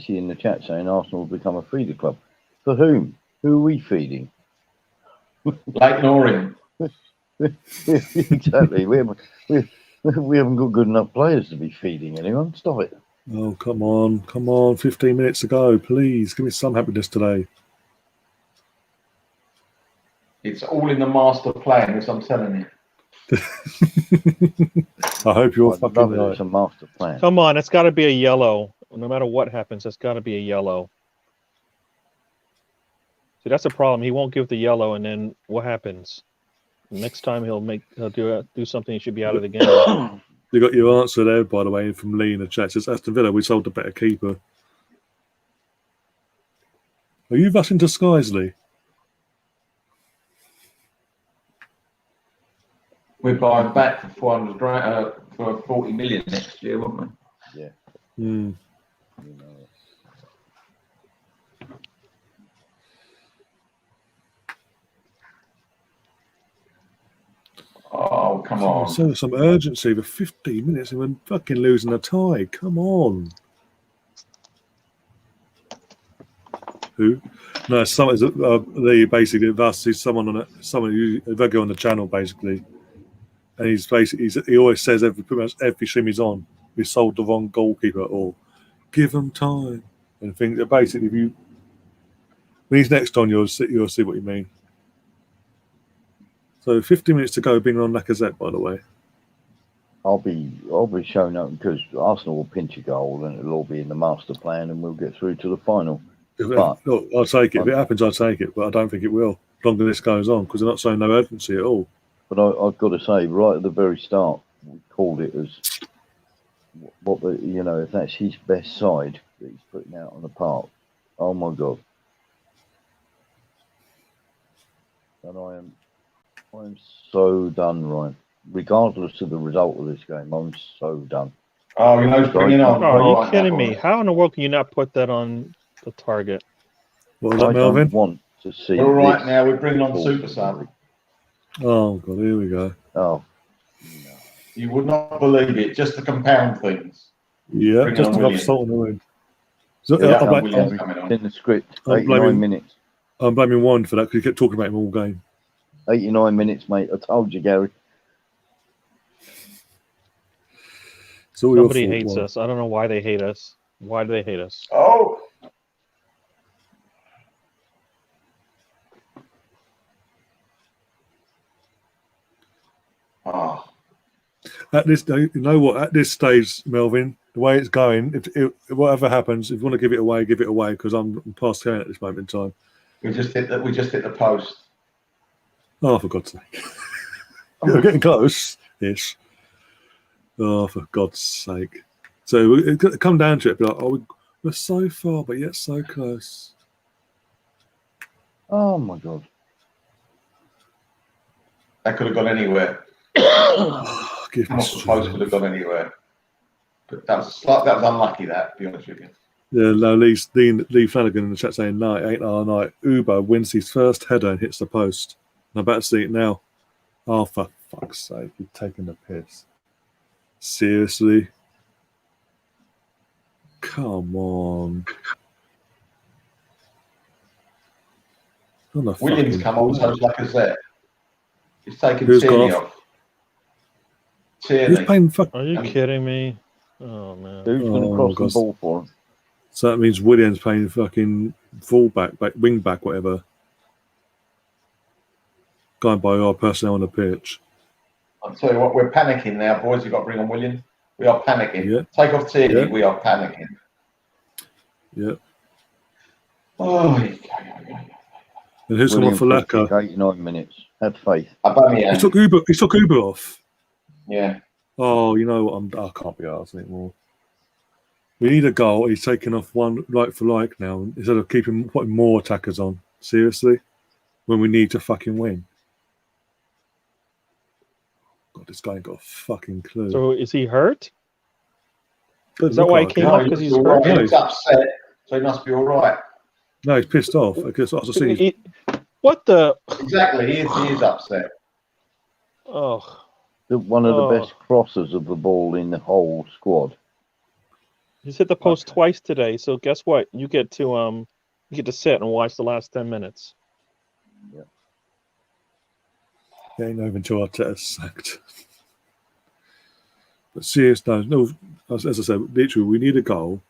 in the chat saying Arsenal will become a feeder club. For whom? Who are we feeding? Like Noreen. Exactly. We haven't got good enough players to be feeding anyone. Stop it. Oh, come on. 15 minutes to go. Please, give me some happiness today. It's all in the master plan, as I'm telling you. I hope you're fucking right. It's a master plan. Come on, it's got to be a yellow. No matter what happens, it's got to be a yellow. See, that's the problem. He won't give the yellow, and then what happens? Next time he'll do something. He should be out of the game. You got your answer there, by the way, from Lee in the chat. It's Aston Villa. We sold the better keeper. Are you rushing to Skies, Lee? We're buying back for 400 grand, for 40 million next year, won't we? Yeah. Mm. Oh, come on. So some urgency for 15 minutes and we're fucking losing a tie. Come on. Who? No, they basically thus is someone who they go on the channel basically, and he always says pretty much every stream he's on, we sold the wrong goalkeeper or give him time and things. That basically, when he's next on, you'll see what you mean. So 15 minutes to go, being on Lacazette, by the way. I'll be showing up because Arsenal will pinch a goal and it'll all be in the master plan and we'll get through to the final. Look, I'll take it. If it happens, I'll take it, but I don't think it will. As long as this goes on, because they're not showing no urgency at all. But I've got to say, right at the very start, we called it as if that's his best side that he's putting out on the park. Oh my God! And I am so done, Ryan. Regardless of the result of this game, I'm so done. Oh, bringing on. Oh, are you kidding me? How in the world can you not put that on the target? What was that, Melvin? I don't want to see. All right, now we're bringing on Super Sub. Oh God, here we go. Oh, no. You would not believe it. Just to compound things. Yeah, just to have salt in the wound. So, in the script, 89 minutes. I'm blaming Warren for that because he kept talking about him all game. 89 minutes, mate. I told you, Gary. Somebody hates us. I don't know why they hate us. Why do they hate us? Oh. Oh. At this, you know what? At this stage, Melvin, the way it's going, if whatever happens, if you want to give it away, because I'm past going at this moment in time. We just hit the post. Oh, for God's sake! We're getting close-ish. Oh, for God's sake! So it come down to it, be like, we're so far, but yet so close. Oh my God! That could have gone anywhere. Give me the post could have gone anywhere. But that was unlucky. That, to be honest with you. Yeah, no, Lee Flanagan in the chat saying, "No, it ain't our night." Uber wins his first header and hits the post. I'm about to see it now. Oh, for fuck's sake, you're taking the piss. Seriously? Come on. Williams come on, so Lacazette. He's taken Who's Tierney gone off. Tierney. Who's playing Are you kidding me? Oh man. Who's going to cross the ball for him? So that means Williams playing fucking fullback, wing back, whatever. Going by our personnel on the pitch. I'll tell you what, we're panicking now, boys. You've got to bring on Williams. We are panicking. Yeah. Take off Tierney. Yeah. We are panicking. Yeah. Oh, and who's come off for Laka? 89 minutes. Have faith. Aubameyang. He took Uber off. Yeah. Oh, you know what? I can't be arsed anymore. We need a goal. He's taking off one like for like now instead of putting more attackers on. Seriously, when we need to fucking win. God, this guy ain't got a fucking clue. So is he hurt? Is that why he came off? Because he's hurt? He's upset, so he must be all right. No, he's pissed off. I guess I was seeing. What the? Exactly, he is upset. Oh. One of the best crossers of the ball in the whole squad. He's hit the post twice today, so guess what? You get to sit and watch the last 10 minutes. Yeah. Yeah, ain't even Joe Arteta's sacked. But serious, no. As I said, literally, we need a goal.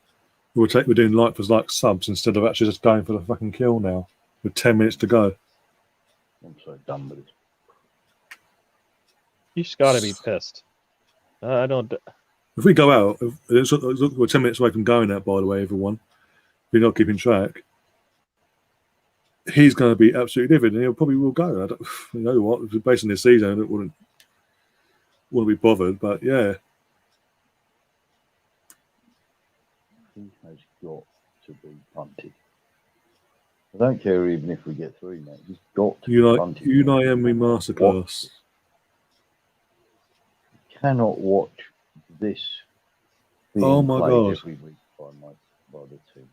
We're doing like for like subs instead of actually just going for the fucking kill now with 10 minutes to go. I'm so done with it. He's got to be pissed. I don't. If we go out, we're 10 minutes away from going out, by the way, everyone. If you're not keeping track, he's going to be absolutely livid and he'll probably will go. You know what? Based on this season, I wouldn't be bothered, but yeah. He has got to be punted. I don't care even if we get through, mate. He's got to be punted. Unai Emery masterclass. You cannot watch this. Oh my God! Every week by the team.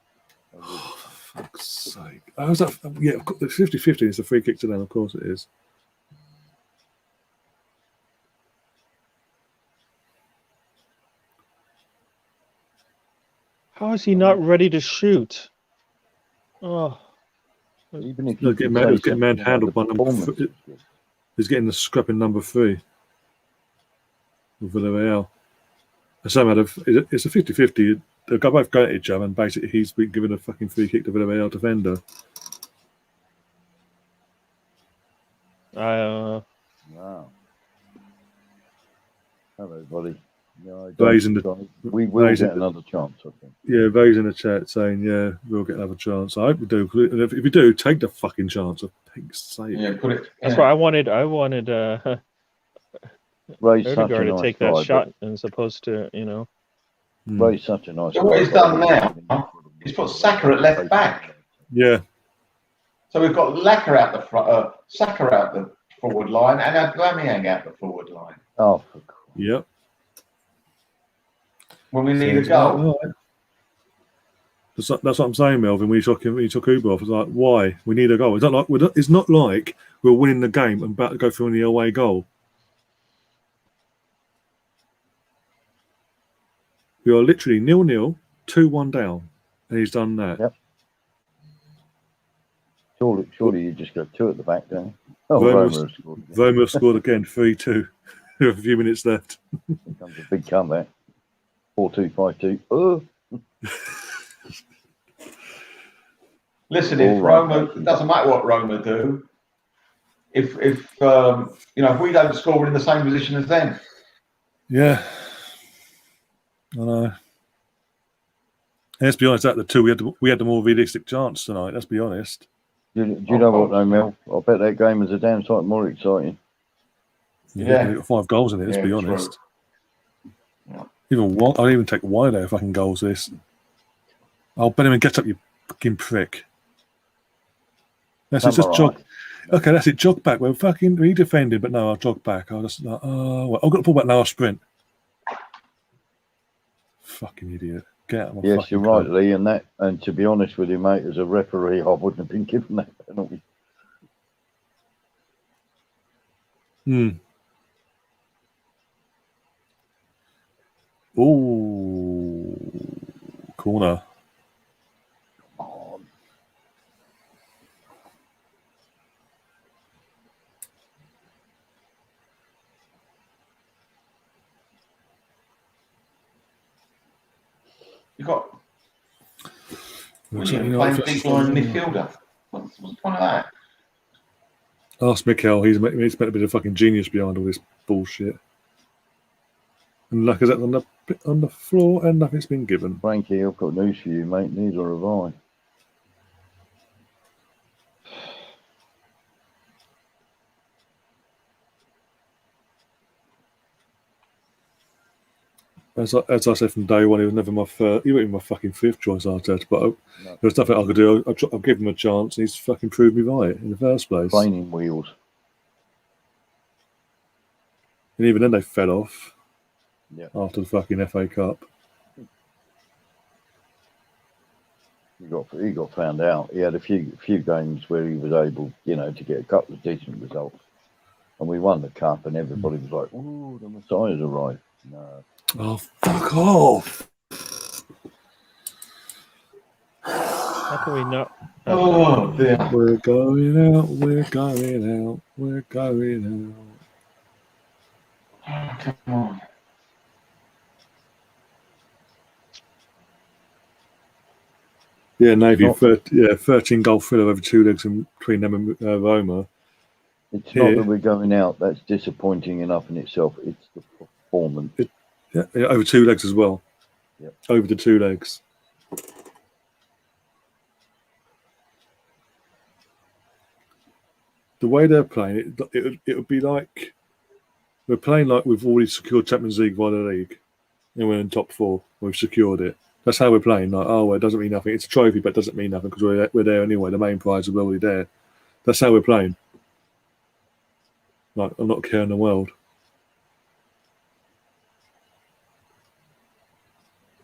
Oh, for fuck's sake! How's that? Yeah, the 50-50 is a free kick to them. Of course it is. How is he not ready to shoot? Oh. Even if he's getting manhandled by number 3. He's getting the scrapping number 3 with Villarreal. It's a 50-50. They're both going at each other, and basically he's been given a fucking free kick to Villarreal defender. Wow. Hello, buddy. No, we will get another chance, I think. Yeah, Vay's in the chat saying, yeah, we'll get another chance. I hope we do. And if we do, take the fucking chance. For pig's sake. Yeah, put it. That's what I wanted. Odegaard to take that shot as opposed to, Ray's such a nice. So what he's done now, he's put Saka at left back. Yeah. So we've got Saka out the forward line and Aubameyang out the forward line. Oh, for course. Yep. When we need a goal. That's what I'm saying, Melvin. When you took Uber off, it's like, why? We need a goal. It's not like we're winning the game and about to go through the away goal. We are literally 0-0, 2-1 down, and he's done that. Yep. Surely you just got 2 at the back, don't you? Oh, Roma scored again, 3-2. A few minutes left. Here comes a big comeback. 4-2, 5-2. Listen, if Roma, it doesn't matter what Roma do. If we don't score, we're in the same position as them. Yeah. I know. And let's be honest, at the 2, we had the more realistic chance tonight. Let's be honest. Do you know what, though, Mel? I bet that game was a damn sight more exciting. Yeah, we got 5 goals in it. Let's be honest. Yeah. I'll even take one of their fucking goals. This. I'll bet him and get up, you fucking prick. That's just jog. Okay, that's it. Jog back. We're fucking redefended, but no, I'll jog back. I'll just I've got to pull back now. I'll sprint. Fucking idiot. Get out of my yes, you're right, Lee. And to be honest with you, mate, as a referee, I wouldn't have been given that penalty. Ooh, corner. Come on. You got. What's You're playing deep line midfielder. What's the point of that? Ask Mikel. He's meant to be the fucking genius behind all this bullshit. And Lacazette's on the floor, and nothing's been given. Frankie, I've got news for you, mate. Neither have I. As I said from day one, he was never my first. He wasn't my fucking fifth choice Arteta, but there's nothing I could do. I'll give him a chance, and he's fucking proved me right in the first place. Training wheels. And even then, they fell off. Yeah. After the fucking FA Cup. He got found out. He had a few games where he was able, to get a couple of decent results, and we won the cup, and everybody was like, "Oh, the Messiah's arrived." No. Oh, fuck off! How can we not? Oh, dear. We're going out. We're going out. We're going out. Oh, come on. Yeah, Navy. 13 goal thriller over 2 legs in between them and Roma. It's not that we're going out. That's disappointing enough in itself. It's the performance. Over 2 legs as well. Yep. Over the 2 legs. The way they're playing, it would be like we're playing like we've already secured Champions League by the league, and we're in top 4. We've secured it. That's how we're playing. Like, well, it doesn't mean nothing. It's a trophy, but it doesn't mean nothing because we're there anyway. The main prize is already there. That's how we're playing. Like, I'm not caring the world.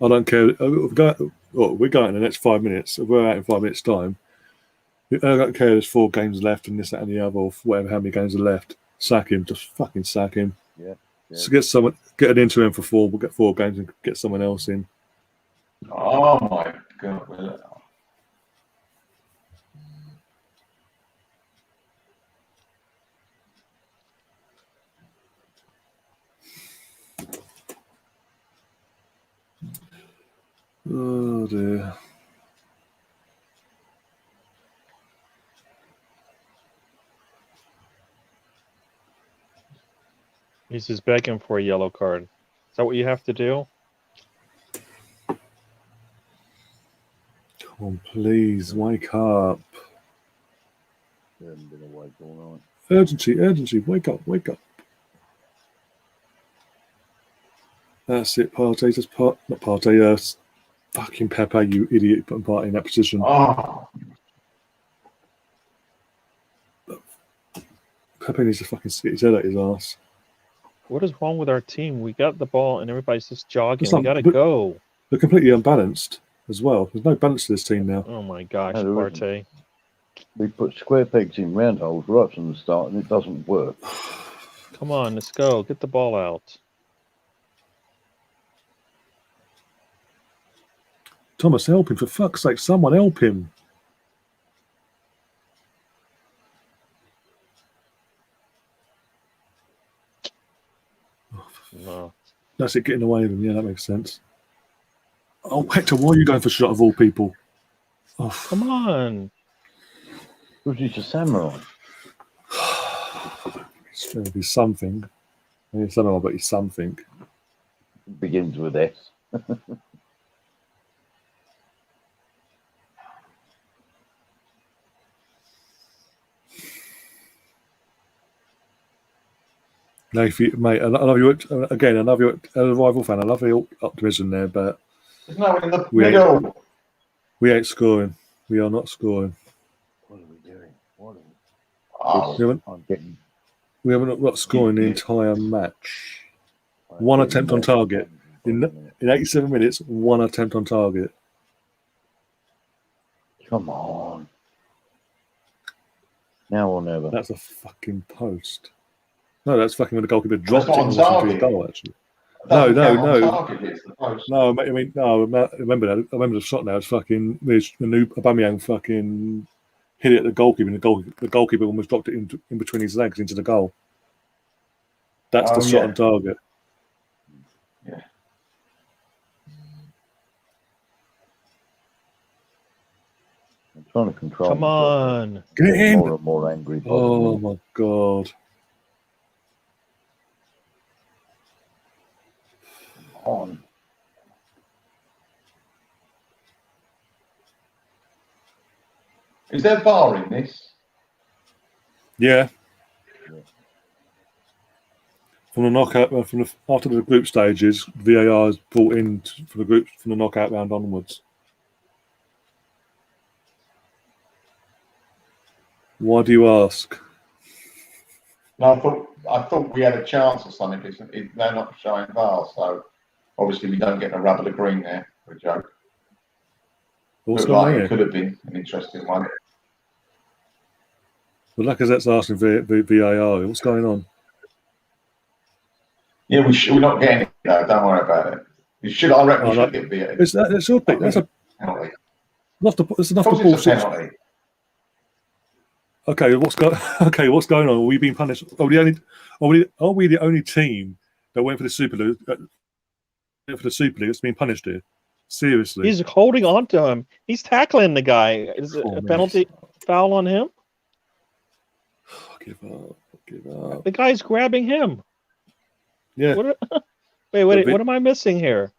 I don't care. We're going in the next 5 minutes. If we're out in 5 minutes' time, I don't care. There's 4 games left, and this, that, and the other, or whatever. How many games are left? Sack him. Just fucking sack him. Yeah. So get an interim for 4. We'll get 4 games and get someone else in. Oh my God. Oh dear. He's just begging for a yellow card. Is that what you have to do? Come on, please, wake up. They haven't been awake all night. Urgency, wake up. That's it, Partey. Not Partey, fucking Pepe, you idiot, putting Partey in that position. Oh. Pepe needs to fucking stick his head out his ass. What is wrong with our team? We got the ball and everybody's just jogging. We gotta go. They're completely unbalanced as well. There's no balance to this team now. Oh my gosh, Partey. We put square pegs in round holes right from the start and it doesn't work. Come on, let's go. Get the ball out. Thomas, help him. For fuck's sake, someone help him. No. That's it, getting away with him. Yeah, that makes sense. Oh, Hector, why are you going for a shot of all people? Oh. Come on. Because he's a samurai. He's something. He's samurai, but he's something. It begins with S. No, mate, I love you again. I love you as a rival fan. I love your optimism there, but no, in the middle. We ain't scoring. We are not scoring. What are we doing? We haven't got scoring the entire match. One attempt on target in 87 minutes. One attempt on target. Come on. Now or never. That's a fucking post. No, that's fucking when the goalkeeper dropped it into his goal, actually. No. I mean, no, I remember that. I remember the shot now. It's fucking, the new Aubameyang fucking hit it at the goalkeeper, and the goalkeeper almost dropped it in between his legs into the goal. That's the shot on target. Yeah. trying to control. Come on. Get in. More and more angry. Oh my God. On. Is there VAR in this? Yeah. From the knockout, after the group stages, VAR is brought in for the group from the knockout round onwards. Why do you ask? No, I thought we had a chance or something. They're not showing VAR, so obviously we don't get a rubber to green there for a joke. What's going on here? It could have been an interesting one. Well, Lacazette's asking VAR. What's going on? Yeah, we're not getting it. No, don't worry about it. I reckon we should get VAR. That's a penalty. It's enough to ball six. Okay, what's going on? Are we being punished? Are we the only team that went for the Super League? That's being punished here. Seriously, he's holding on to him. He's tackling the guy. Is it a penalty foul on him? Give up. The guy's grabbing him. Yeah. Wait. What am I missing here?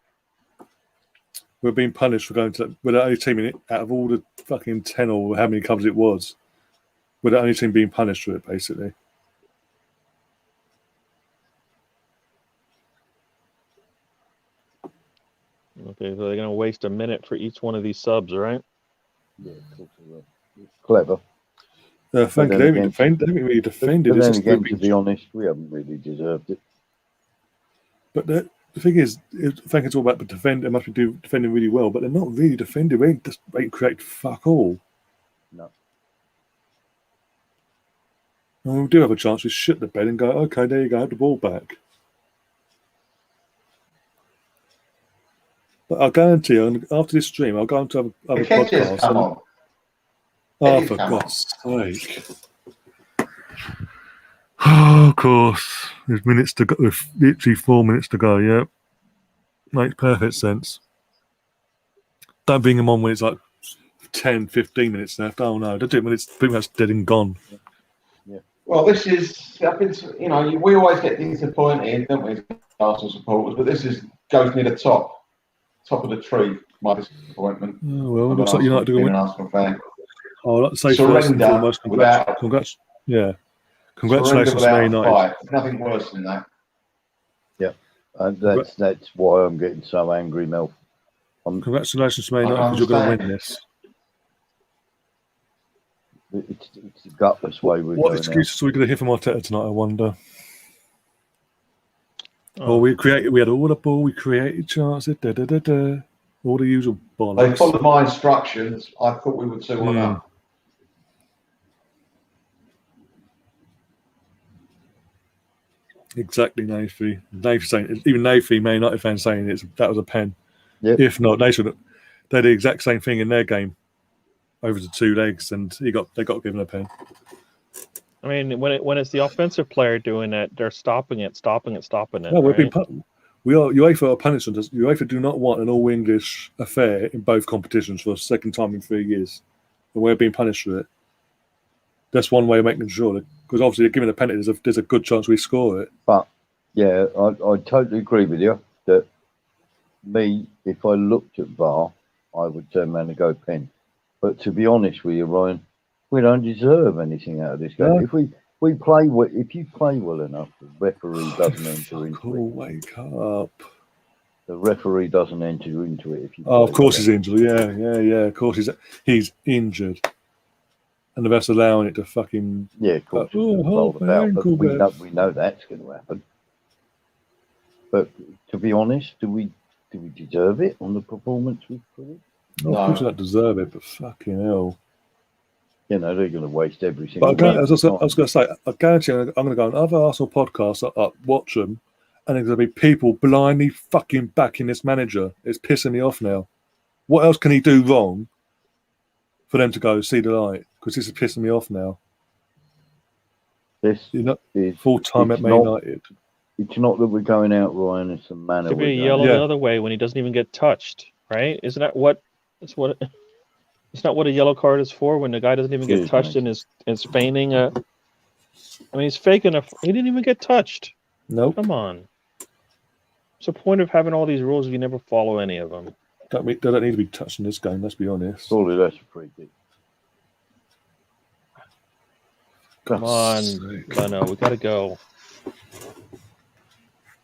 We're being punished for going to. We're the only team in it out of all the fucking 10 or how many clubs it was. We're the only team being punished for it, basically. Okay, so they're going to waste a minute for each one of these subs, right? Yeah, of course they will. It's clever. Thank you. They haven't really defended. But then again, to be honest, we haven't really deserved it. But the thing is, I think it's all about the defend. They must be defending really well, but they're not really defending. They ain't create fuck all. No. And we do have a chance. We shit the bed and go, okay, there you go, have the ball back. But I guarantee you, after this stream, I'll go on to have a podcast. Come on. Oh, for God's sake. Oh, of course. There's minutes to go. There's literally 4 minutes to go, yeah. Makes perfect sense. Don't bring them on when it's like 10, 15 minutes left. Oh, no. Don't do it when it's pretty much dead and gone. Yeah. Well, this is, we always get disappointed, don't we, Arsenal supporters, but this goes near the top of the tree, my disappointment. Oh, well, looks like United doing an Arsenal fan. I'd like to say first and foremost, congratulations, Man United. Fight. Nothing worse than that. Yeah, that's why I'm getting so angry, Mel. Congratulations, Man United, because you're going to win this. It's a gutless way we're going. What excuses are we going to hear from Arteta tonight, I wonder? We had all the ball, we created chances, all the usual bollocks. They followed my instructions. I thought we would 2-1 up. Exactly, Nafi. Even Nafi, Man United fans saying that was a pen. Yep. If not, they did the exact same thing in their game over the 2 legs, and they got given a pen. I mean, when it's the offensive player doing it, they're stopping it. No, right? UEFA are punishing us. UEFA do not want an all-English affair in both competitions for a second time in 3 years, and we're being punished for it. That's one way of making sure, because obviously they're giving a penalty. There's a good chance we score it. But yeah, I totally agree with you that if I looked at VAR, I would turn around and go pen. But to be honest with you, Ryan, we don't deserve anything out of this game. No. If you play well enough, the referee doesn't enter into it. Wake up. The referee doesn't enter into it. Of course he's injured. Yeah. Of course he's injured. And the ref's allowing it to fucking... Yeah, of course. We know that's going to happen. But to be honest, do we deserve it on the performance we've put in? No, of course we don't deserve it, but fucking hell. They're going to waste every single... But I was going to say, I guarantee you, I'm going to go on other Arsenal podcasts, watch them, and there's going to be people blindly fucking backing this manager. It's pissing me off now. What else can he do wrong for them to go see the light? Because this is pissing me off now. Full time at Man United. It's not that we're going out, Ryan. It's the manner. Could be a yellow the other way when he doesn't even get touched, right? Isn't that what? That's what. It's not what a yellow card is for when the guy doesn't even get touched and is feigning a. I mean, he's faking a. He didn't even get touched. Nope. Come on. What's the point of having all these rules if you never follow any of them? They don't need to be touched in this game. Let's be honest. Surely that's a free kick. Come on, Leno, we gotta go.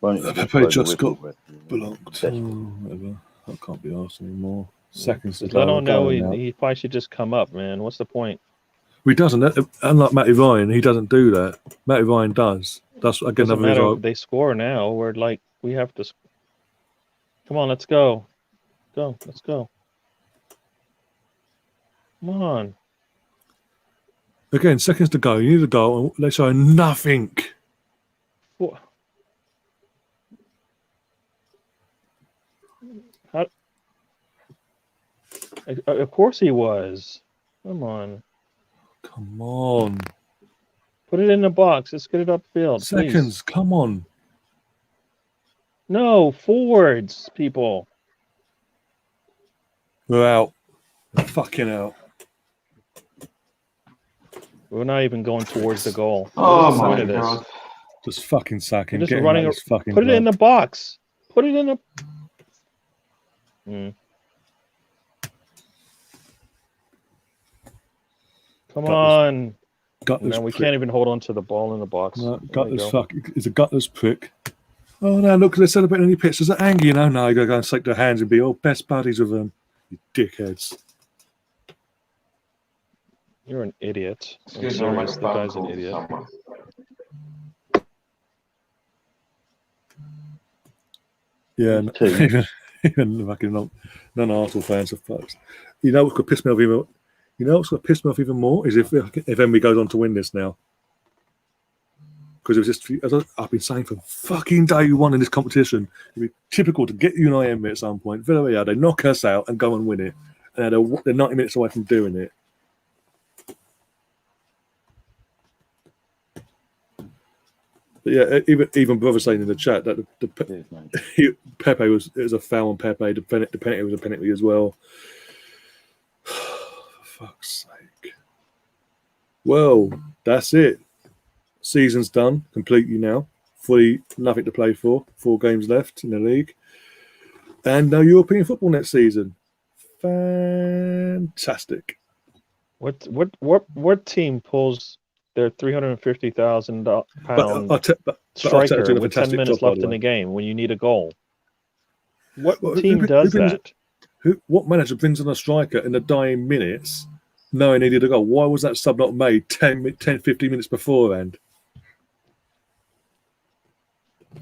Pepe just got blocked. Whatever. I can't be asked anymore. Seconds to go. Leno know he probably should just come up, man. What's the point? He doesn't. Unlike Matty Ryan, he doesn't do that. Matty Ryan does. That's again another reason. They score now. We're like we have to. Come on, let's go. Let's go. Come on. Again, seconds to go. You need to go, and they show nothing. What? How? Of course he was. Come on. Come on. Put it in the box. Let's get it upfield. Seconds. Please. Come on. No, forwards, people. We're out. We're fucking out. We're not even going towards the goal. Oh my God. Just fucking sack him. Just Get running. Fucking put it in the box. Put it in the. Come on. Gutless we prick. can't even hold on to the ball in the box. No, gutless fuck. It's a gutless prick. Oh no, look, they're celebrating any pictures of Angie, you know. No, you gotta go and shake their hands and be all best buddies with them. You dickheads. You're an idiot. I'm Excuse me, serious. The guy's an idiot. Someone. Yeah, even fucking non-Arsenal fans are fucked. You know what's gonna piss me off even? You know what's gonna piss me off even more is if Envy goes on to win this now. Because it was just, as I've been saying from fucking day one in this competition, it'd be typical to get you and IM at some point. Villarreal, they knock us out and go and win it, and they're 90 minutes away from doing it. But yeah, even brother saying in the chat that Pepe was a foul on Pepe. The penalty was a penalty as well. For fuck's sake. Well, that's it. Season's done completely now. Fully nothing to play for. 4 games left in the league, and no European football next season. Fantastic. What team pulls their £350,000 striker with 10 minutes left in the game when you need a goal? What team does that? What manager brings on a striker in the dying minutes knowing he needed a goal? Why was that sub not made 10, 15 minutes beforehand?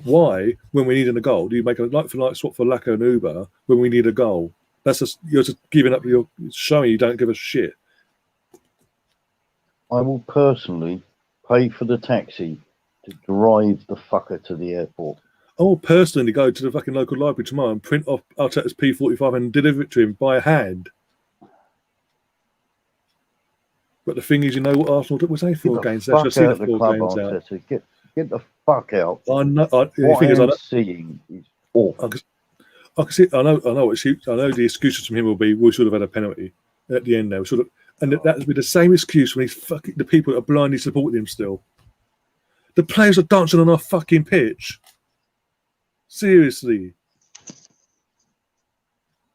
Why, when we needed a goal, do you make a like-for-like swap for Laka and Uber when we need a goal? You're just giving up. You're showing you don't give a shit. I will personally pay for the taxi to drive the fucker to the airport. I will personally go to the fucking local library tomorrow and print off Arteta's P45 and deliver it to him by hand. But the thing is, you know what Arsenal did? Was 4 games left. Just see the 4 games out. Get the fuck out. I know. What I'm seeing is awful. I can see. I know. I know the excuses from him will be we should have had a penalty at the end there. We should have, and that would be the same excuse when the people that are blindly supporting him still. The players are dancing on our fucking pitch. Seriously.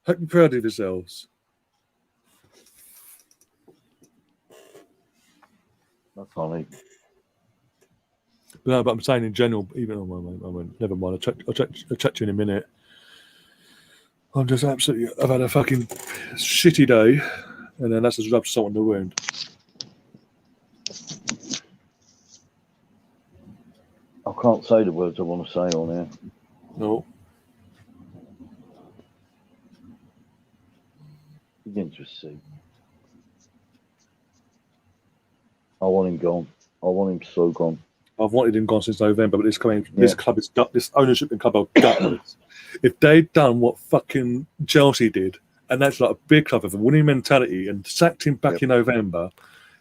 Hope you're proud of yourselves. That's funny. No, but I'm saying in general, even never mind. I'll chat to you in a minute. I'm just absolutely. I've had a fucking shitty day, and then that's just rub salt in the wound. I can't say the words I want to say on here. No. Begin to see. I want him gone. I want him so gone. I've wanted him gone since November, but this club is this ownership and club are gutless. If they'd done what fucking Chelsea did, and that's like a big club with a winning mentality, and sacked him back in November,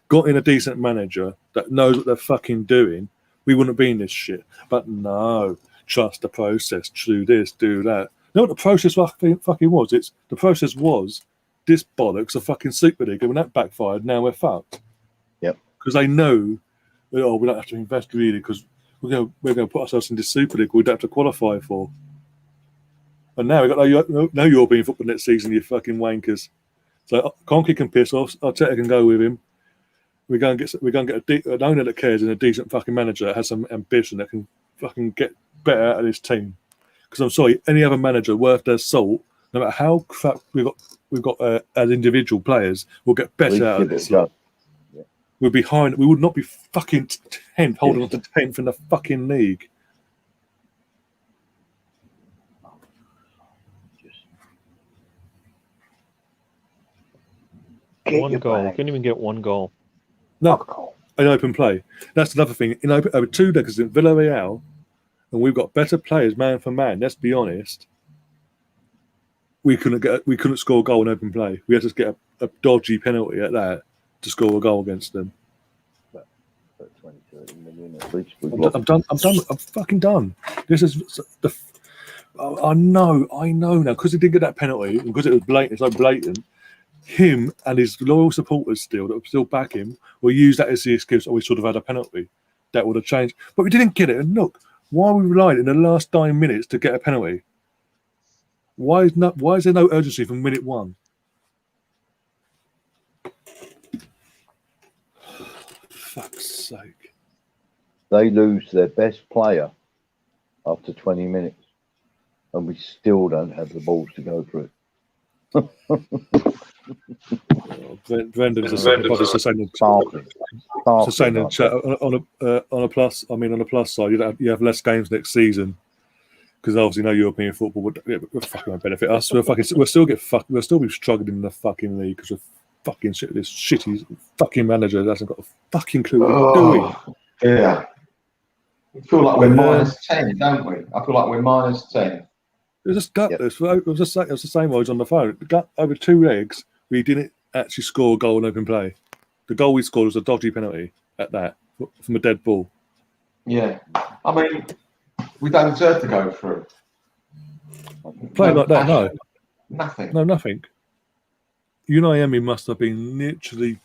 got in a decent manager that knows what they're fucking doing, we wouldn't be in this shit. But no, trust the process, do this, do that. You know what the process fucking was? The process was this bollocks of fucking Super League, and when that backfired, now we're fucked. Yep. Because they know, we don't have to invest really because we're going to put ourselves in this Super League we don't have to qualify for. And now we've got no European football next season, you fucking wankers. So Conky can piss off. Arteta can go with him. We're going to get an owner that cares and a decent fucking manager that has some ambition that can fucking get better out of this team. Because I'm sorry, any other manager worth their salt, no matter how crap we've got as individual players, will get better out of this. We'll be high. We would not be fucking 10th, holding on to 10th in the fucking league. One goal. Couldn't even get one goal. No, in open play. That's another thing. In over 2 decades in Villarreal, and we've got better players man for man. Let's be honest. We couldn't score a goal in open play. We had to get a dodgy penalty at that to score a goal against them. But 20, 30 million at least. I'm done. I'm fucking done. This is the. I know now because he didn't get that penalty and because it was blatant. It's so blatant. Him and his loyal supporters that still back him will use that as the excuse. Oh, we should have had a penalty. That would have changed, but we didn't get it. And look, why we relied in the last 9 minutes to get a penalty? Why is there no urgency from minute 1? Fuck's sake! They lose their best player after 20 minutes, and we still don't have the balls to go for it. Brendan's saying in chat on a plus. I mean, on the plus side, you have less games next season because obviously no European football would fucking won't benefit us. We'll still get fucked. We'll still be struggling in the fucking league because we're fucking shit. This shitty fucking manager that hasn't got a fucking clue what he's doing. Yeah, we feel like we're minus 10, don't we? I feel like we're minus 10. It was just gutless. Yep. It was the same words on the phone. Over 2 legs, we didn't actually score a goal in open play. The goal we scored was a dodgy penalty at that from a dead ball. Yeah, I mean, we don't deserve to go through. Playing like that, no. Nothing. No, nothing. Unai must have been literally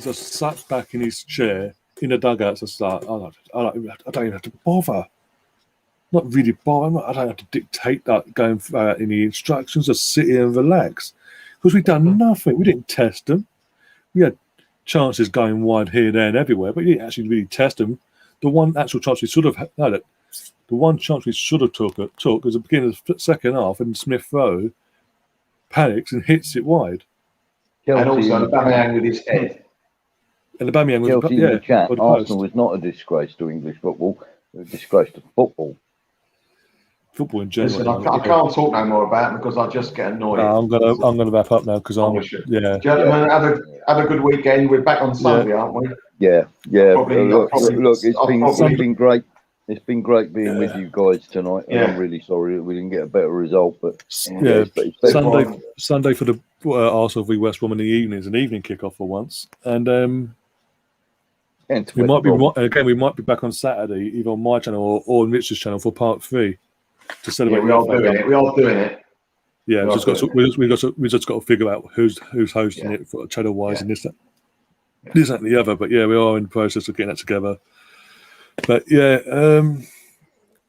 just sat back in his chair in the dugout to start. I don't even have to bother. Not really bother. I don't have to dictate that going in the instructions. Just sit here and relax. Because we've done nothing. We didn't test them. We had chances going wide here, there, and everywhere, but we didn't actually really test them. The one actual chance we should have had, the one chance we should have took was the beginning of the second half, and Smith Rowe panics and hits it wide. And also Aubameyang with his head. And Aubameyang was in the chat. Arsenal was not a disgrace to English football; it was a disgrace to football. Football in general. Listen, I can't talk no more about it because I just get annoyed. No, I'm gonna wrap up now because Gentlemen, have a good weekend. We're back on Sunday, aren't we? Yeah. Look, it's been great. It's been great being with you guys tonight. Yeah. I'm really sorry that we didn't get a better result, but Sunday for the Arsenal v West Brom in the evening is an evening kickoff for once, and we might be back on Saturday either on my channel or on Richard's channel for part 3 to celebrate. Yeah, we are doing it. Yeah, we just got to figure out who's hosting it for channel wise and this that and the other. But yeah, we are in the process of getting that together. But yeah,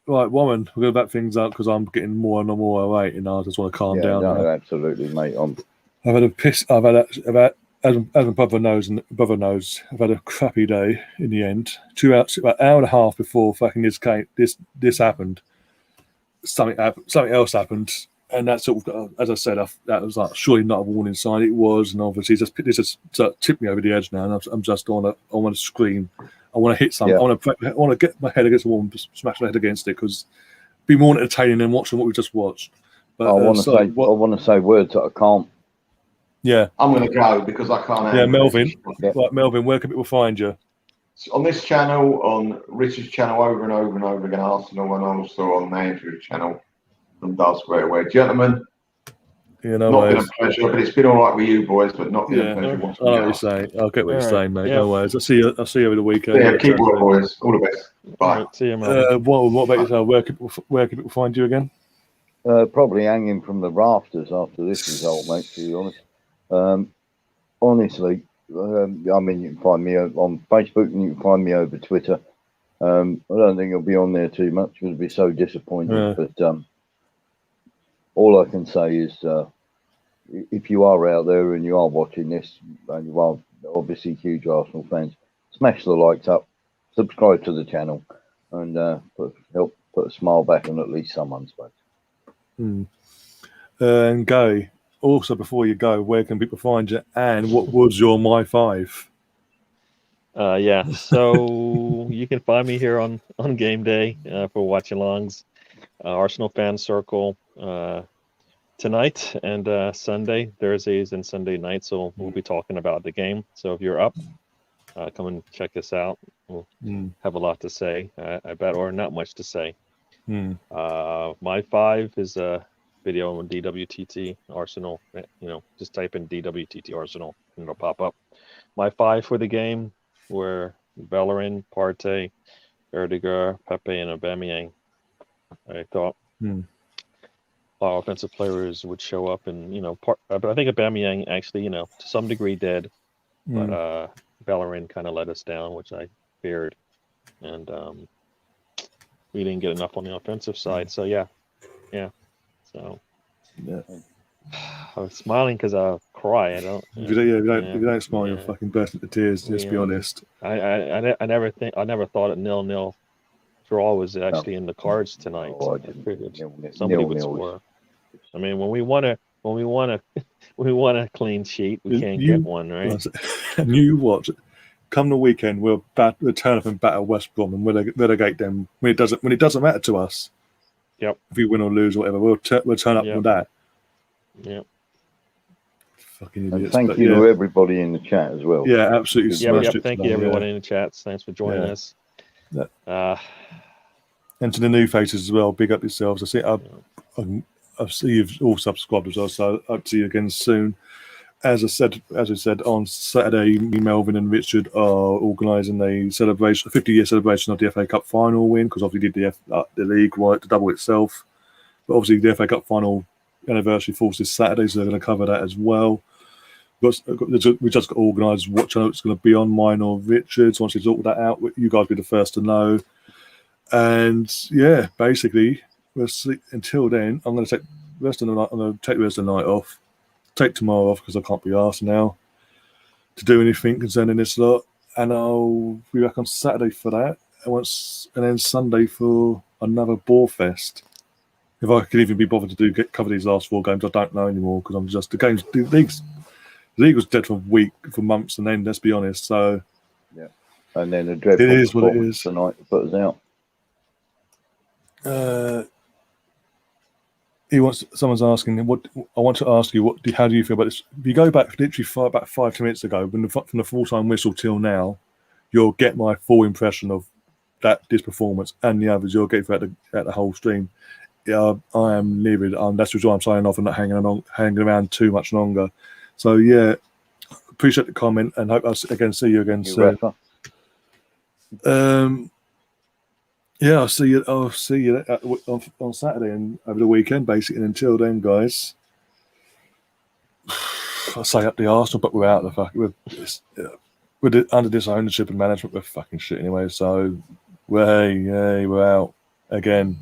right, Warren, we're going to back things up because I'm getting more and more awake, and I just want to calm down. No, absolutely, mate. I've had a piss. I've had as my brother knows, I've had a crappy day in the end. 2 hours, about an hour and a half before fucking this happened. Something else happened, and that sort of, as I said, that was like surely not a warning sign. It was, and obviously this has tipped me over the edge now, and I'm just on I want to scream. I want to hit something. I want to get my head against the wall and smash my head against it because it'd be more entertaining than watching what we just watched. But I want to say words that I can't. Yeah, I'm going to go because I can't. Yeah, Melvin. Right, Melvin, where can people find you? On this channel, on Richard's channel, over and over and over again, Arsenal, and also on Andrew's channel from Dove Square Way. Gentlemen, not been a pleasure, but it's been all right with you boys, but not been a pleasure. I know what you're saying. I'll get what you're saying, mate. Yeah. No worries. I'll see you over the weekend. Yeah, keep well, boys. All the best. Bye. Right, see you, man. What about yourself? Where can people find you again? Probably hanging from the rafters after this result, mate, to be honest. Honestly, I mean, you can find me on Facebook and you can find me over Twitter. I don't think it'll be on there too much. It'll be so disappointing. But all I can say is, if you are out there and you are watching this, and you are obviously huge Arsenal fans, smash the likes up, subscribe to the channel, and help put a smile back on at least someone's face. And Gary, also before you go, where can people find you? And what was your My 5? So you can find me here on game day for Watchalong's Arsenal fan circle tonight and Sunday, Thursdays and Sunday nights. So we'll be talking about the game. So if you're up, come and check us out. We'll have a lot to say, I bet, or not much to say. My 5 is a video on DWTT Arsenal. Just type in DWTT Arsenal and it'll pop up. My 5 for the game were Bellerin, Partey, Erdegaard, Pepe, and Aubameyang. I thought our offensive players would show up, and but I think Aubameyang actually, to some degree did, but Bellerin kind of let us down, which I feared, and we didn't get enough on the offensive side. So yeah. So I was smiling because I cry. I don't. If you don't smile, you'll fucking burst into tears. Let's be honest. I never thought a 0-0 draw was actually in the cards tonight. Oh, I figured somebody would score. I mean, when we want a clean sheet, we can't get one, right? And you watch. Come the weekend, we'll turn up and batter West Brom and relegate them when it doesn't matter to us. Yep. If we win or lose or whatever, we'll turn up with that. Yep. Fucking idiots. And thank you to everybody in the chat as well. Yeah, absolutely. Thank you everyone in the chats. Thanks for joining us. And to the new faces as well, big up yourselves. I see you've all subscribed as well, so up to you again soon. As I said on Saturday, me, Melvin, and Richard are organising a 50-year celebration of the FA Cup final win, because obviously did the league right to double itself. But obviously the FA Cup final anniversary falls this Saturday, so they're going to cover that as well. We just got organised what channel it's going to be on, mine or Richard's. Once we sort that out, you guys will be the first to know. And yeah, basically, we'll see. Until then, I'm going to take the rest of the night. I'm going to take the rest of the night off. Take tomorrow off because I can't be asked now to do anything concerning this lot, and I'll be back on Saturday for that, and then Sunday for another Bore Fest. If I can even be bothered to cover these last 4 games, I don't know anymore, because I'm just the league was dead for months, and then let's be honest. So yeah, and then a dreadful it is what it is tonight to put us out. Someone's asking, I want to ask you, how do you feel about this? If you go back literally about 5-10 minutes ago, from the full-time whistle till now, you'll get my full impression of this performance and the others. You'll get throughout the whole stream. Yeah, I am livid. That's why I'm signing off and not hanging around too much longer. So yeah, appreciate the comment and hope I'll see you again soon. Yeah, I'll see you on Saturday and over the weekend, basically. And until then, guys, I say up the Arsenal, but we're out under this ownership and management, we're fucking shit anyway. So we're out again.